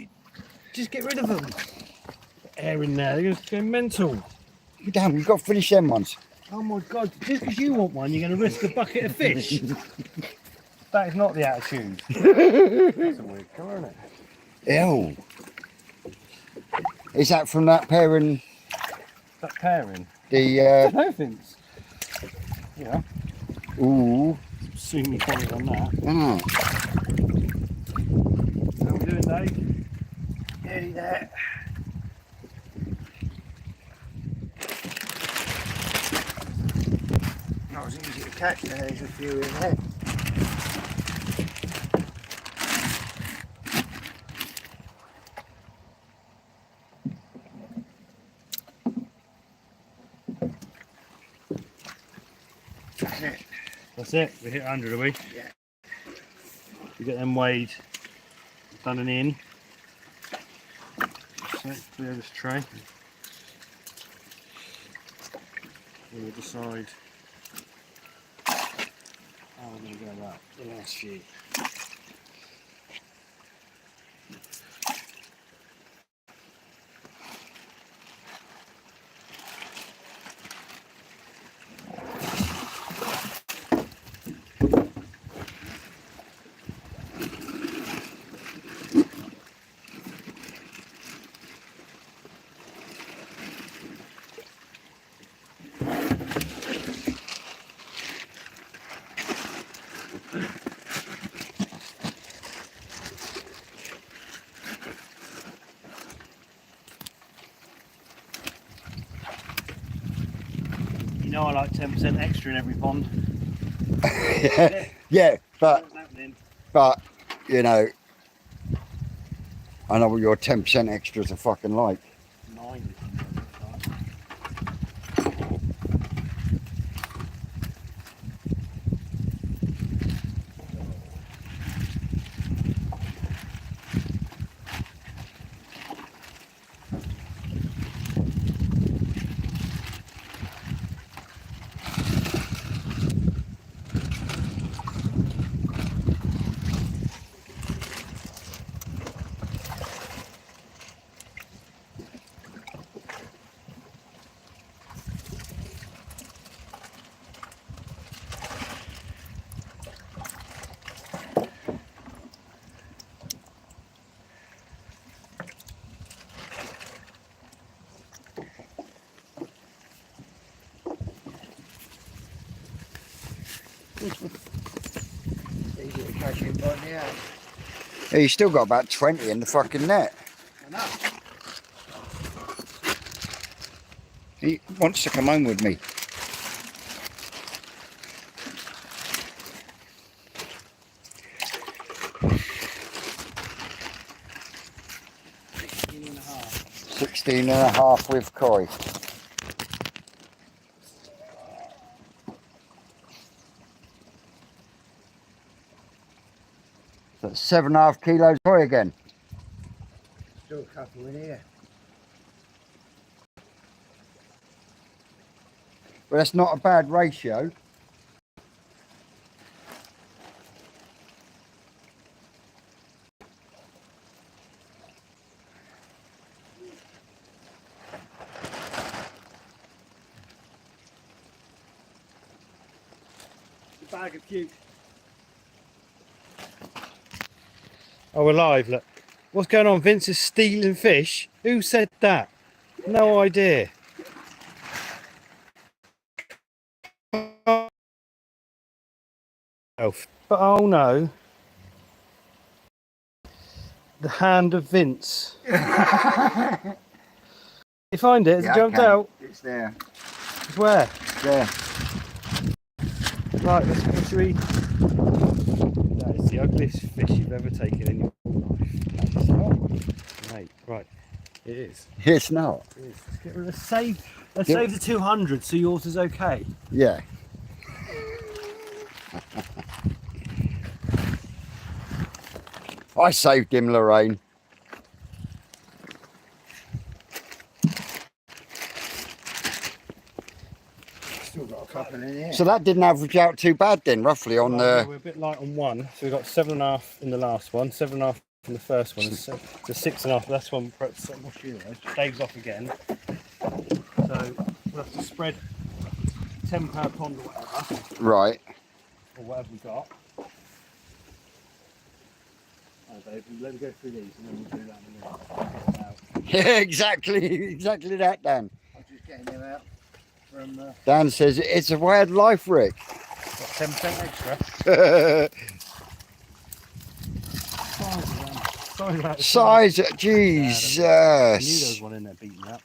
Speaker 2: just get rid of them. Put air in there, they're going to go mental.
Speaker 1: Damn, you've got to finish them ones.
Speaker 2: Oh my god, just because you want one, you're going to risk a bucket of fish? That is not the attitude. That's a weird colour, isn't it?
Speaker 1: Ew. Is that from that pairing?
Speaker 2: That pairing.
Speaker 1: The,
Speaker 2: No things. Yeah,
Speaker 1: ooh.
Speaker 2: soon quality on that.
Speaker 1: Ah.
Speaker 2: How we doing, Dave?
Speaker 3: Nearly there. Not as easy to catch now, there's a few in there. That's it.
Speaker 2: That's it, we hit 100, are we?
Speaker 3: Yeah.
Speaker 2: We get them weighed, done and in. So, clear this tray. We'll decide how we're going to go about the last few. You know I like 10% extra in every pond.
Speaker 1: Yeah, yeah, but you know, I know what your 10% extras are fucking like.
Speaker 2: 9.
Speaker 3: Easy to catch him by the end.
Speaker 1: Yeah, you still got about 20 in the fucking net.
Speaker 2: I know.
Speaker 1: He wants to come home with me.
Speaker 2: And a half.
Speaker 1: 16 and a half with koi. So that's 7.5 kilos koi again.
Speaker 3: Still a couple in here.
Speaker 1: But that's not a bad ratio.
Speaker 2: A bag of cute. Oh, we're live, look. What's going on? Vince is stealing fish? Who said that? No idea. But oh no. The hand of Vince. You find it? Has it jumped out?
Speaker 1: It's there.
Speaker 2: It's where?
Speaker 1: There.
Speaker 2: Right, let's go through. That is the ugliest fish you've ever taken in your life.
Speaker 1: It's not.
Speaker 2: Mate, right. It is.
Speaker 1: It's not.
Speaker 2: It is. Let's get rid of let's save the 200 so yours is okay.
Speaker 1: Yeah. I saved him, Lorraine.
Speaker 3: Still got a couple in here.
Speaker 1: So that didn't average out too bad then, roughly on
Speaker 2: Right,
Speaker 1: the...
Speaker 2: we're a bit light on one, so we got 7.5 in the last one, 7.5 in the first one, so 6.5. That's one. Dave's off again, so we'll have to spread 10 per pond or whatever,
Speaker 1: Right.
Speaker 2: or whatever we got. Dave, let me go through these and then we'll do that in a minute.
Speaker 1: Yeah, exactly that, Dan.
Speaker 3: I'm just getting them out from.
Speaker 1: Dan says it's a weird life, Rick.
Speaker 2: Got 10% extra. Size of that.
Speaker 1: Size,
Speaker 2: I knew there
Speaker 1: Jesus.
Speaker 2: was one in there beating up.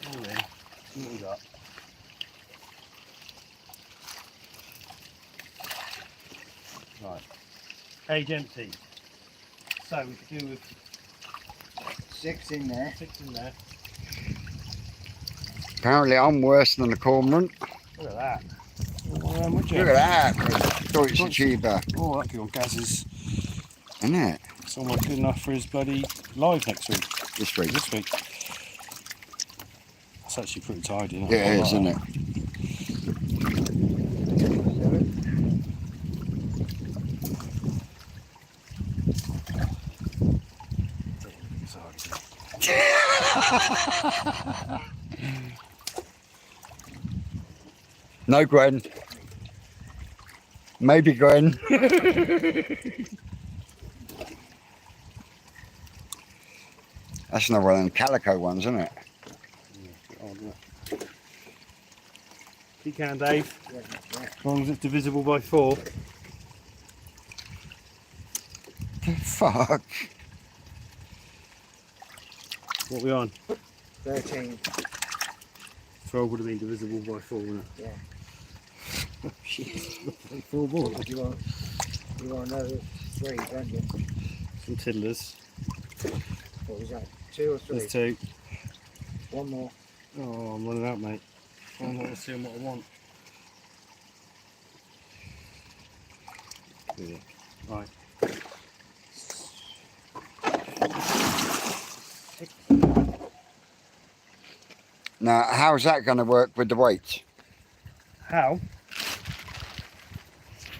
Speaker 2: All in. See what we got. Right. Cage empty. So we could do with
Speaker 3: 6 in there.
Speaker 2: 6 in there.
Speaker 1: Apparently I'm worse than the cormorant.
Speaker 2: Look at that. Would you?
Speaker 1: Look at that. Thought it's a cheaper,
Speaker 2: Oh, that could be on Gaz's.
Speaker 1: isn't it?
Speaker 2: It's almost good enough for his bloody live next week.
Speaker 1: This week.
Speaker 2: This week. It's actually pretty tidy.
Speaker 1: Yeah, it is, isn't it? No, Gwen. Maybe Gwen. That's another one of them calico ones, isn't it?
Speaker 2: hard, isn't it? You can, Dave.
Speaker 3: Yeah, yeah.
Speaker 2: As long as it's divisible by 4.
Speaker 1: Fuck.
Speaker 2: What are we on?
Speaker 3: 13.
Speaker 2: 12 would have been divisible by 4, wouldn't it?
Speaker 3: Yeah.
Speaker 2: Oh shit, 4 more.
Speaker 3: You want another 3, don't you?
Speaker 2: Some tiddlers.
Speaker 3: What was that? 2 or 3?
Speaker 2: There's 2.
Speaker 3: One more.
Speaker 2: Oh, I'm running out, mate. I'm not seeing what I want. Yeah. Right.
Speaker 1: Now, how's that going to work with the weights?
Speaker 2: How?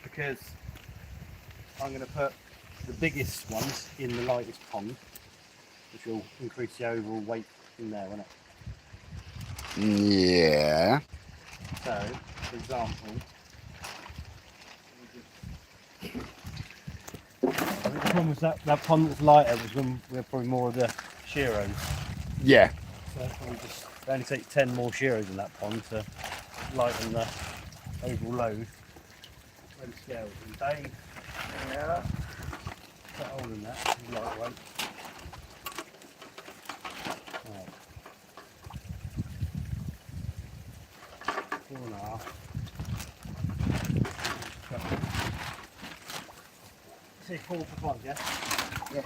Speaker 2: Because I'm going to put the biggest ones in the lightest pond, which will increase the overall weight in there, won't it?
Speaker 1: Yeah.
Speaker 2: So, for example, I think the problem was that pond that's lighter was when we had probably more of the shearos.
Speaker 1: Yeah.
Speaker 2: So they only take 10 more shearos in that pond to lighten the overall load. When scales and Dave,
Speaker 3: Yeah.
Speaker 2: quite old in that, he's lightweight. Right. 4.5. Say 4 for pond, yeah?
Speaker 3: Yeah.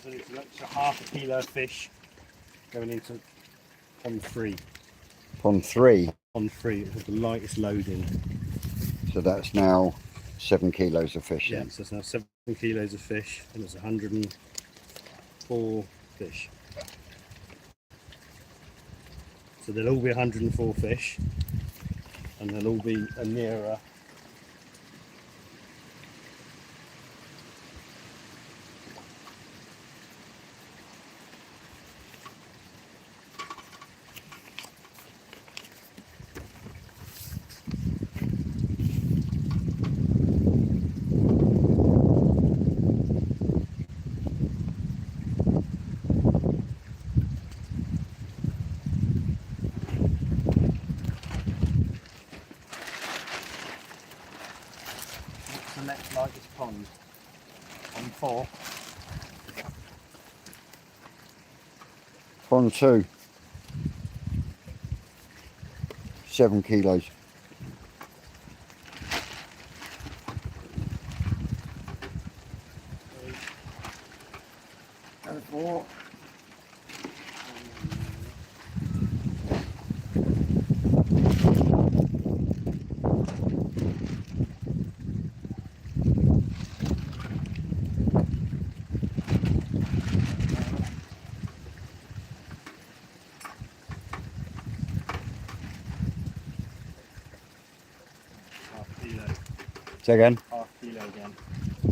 Speaker 2: So it's an extra half a kilo of fish going into pond 3.
Speaker 1: Pond 3.
Speaker 2: Pond 3, it was the lightest load in.
Speaker 1: So that's now 7 kilos of fish.
Speaker 2: Yeah,
Speaker 1: then.
Speaker 2: so it's now 7 kilos of fish and it's 104 fish. So there'll all be 104 fish and they'll all be a nearer. What's the next lightest pond? Pond 4.
Speaker 1: Pond 2. 7 kilos.
Speaker 3: And 4.
Speaker 2: Half kilo.
Speaker 1: Say again.
Speaker 2: Half kilo again.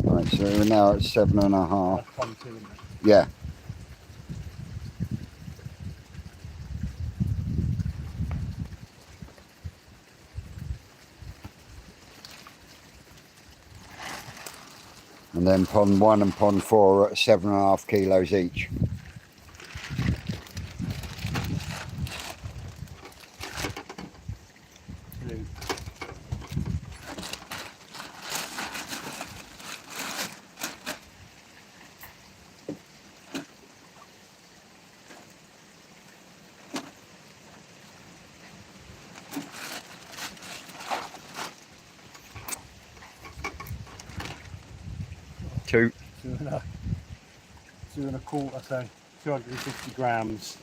Speaker 1: Right, so we're now at 7.5.
Speaker 2: That's pond 2, isn't it?
Speaker 1: Yeah. And then pond 1 and pond 4 are at 7.5 kilos each.
Speaker 2: Blue.
Speaker 1: Two.
Speaker 2: 2.25, so 250 grams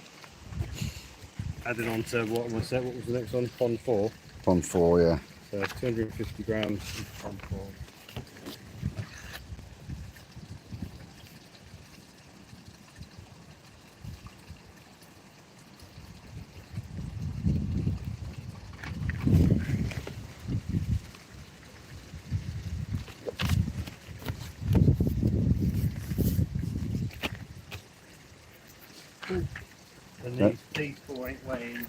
Speaker 2: added on to what was that? What was the next one? Pond 4.
Speaker 1: Pond 4, yeah.
Speaker 2: So 250 grams in pond 4. And
Speaker 1: Yeah.
Speaker 2: these four ain't weighing.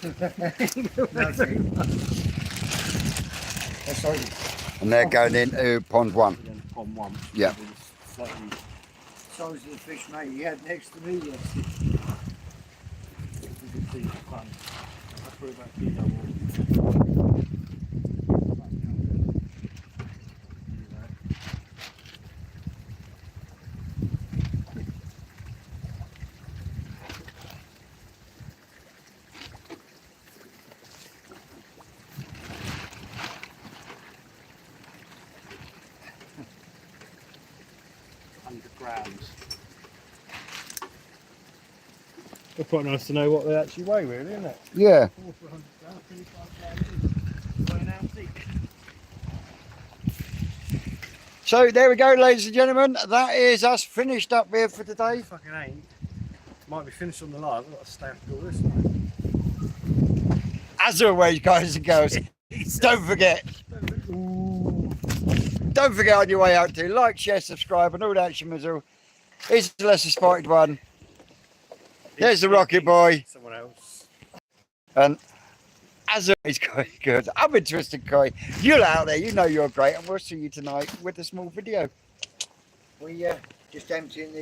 Speaker 3: Nothing. That's all.
Speaker 1: And they're going into pond 1.
Speaker 2: Again, pond 1.
Speaker 1: Yeah.
Speaker 2: Slightly.
Speaker 3: Size of the fish, mate, you had next to me yesterday.
Speaker 2: You can see the fun. I threw about a kilo water. Grams. It's quite nice to know what they actually weigh, really, isn't it?
Speaker 1: Yeah.
Speaker 2: 4 for 100 grams, 25 grams, weigh an ounce each.
Speaker 1: So there we go, ladies and gentlemen. That is us finished up here for today.
Speaker 2: Fucking ain't. Might be finished on the live. I've got to stay after all this now.
Speaker 1: As always, guys and girls, don't forget. Don't forget on your way out to like, share, subscribe, and all that shimizzle. Here's the lesser spotted one. There's the Rocket Boy.
Speaker 2: Someone else.
Speaker 1: And as always, guys, good. I'm Interested Koi. You're out there, you know you're great, and we'll see you tonight with a small video.
Speaker 3: We just emptying the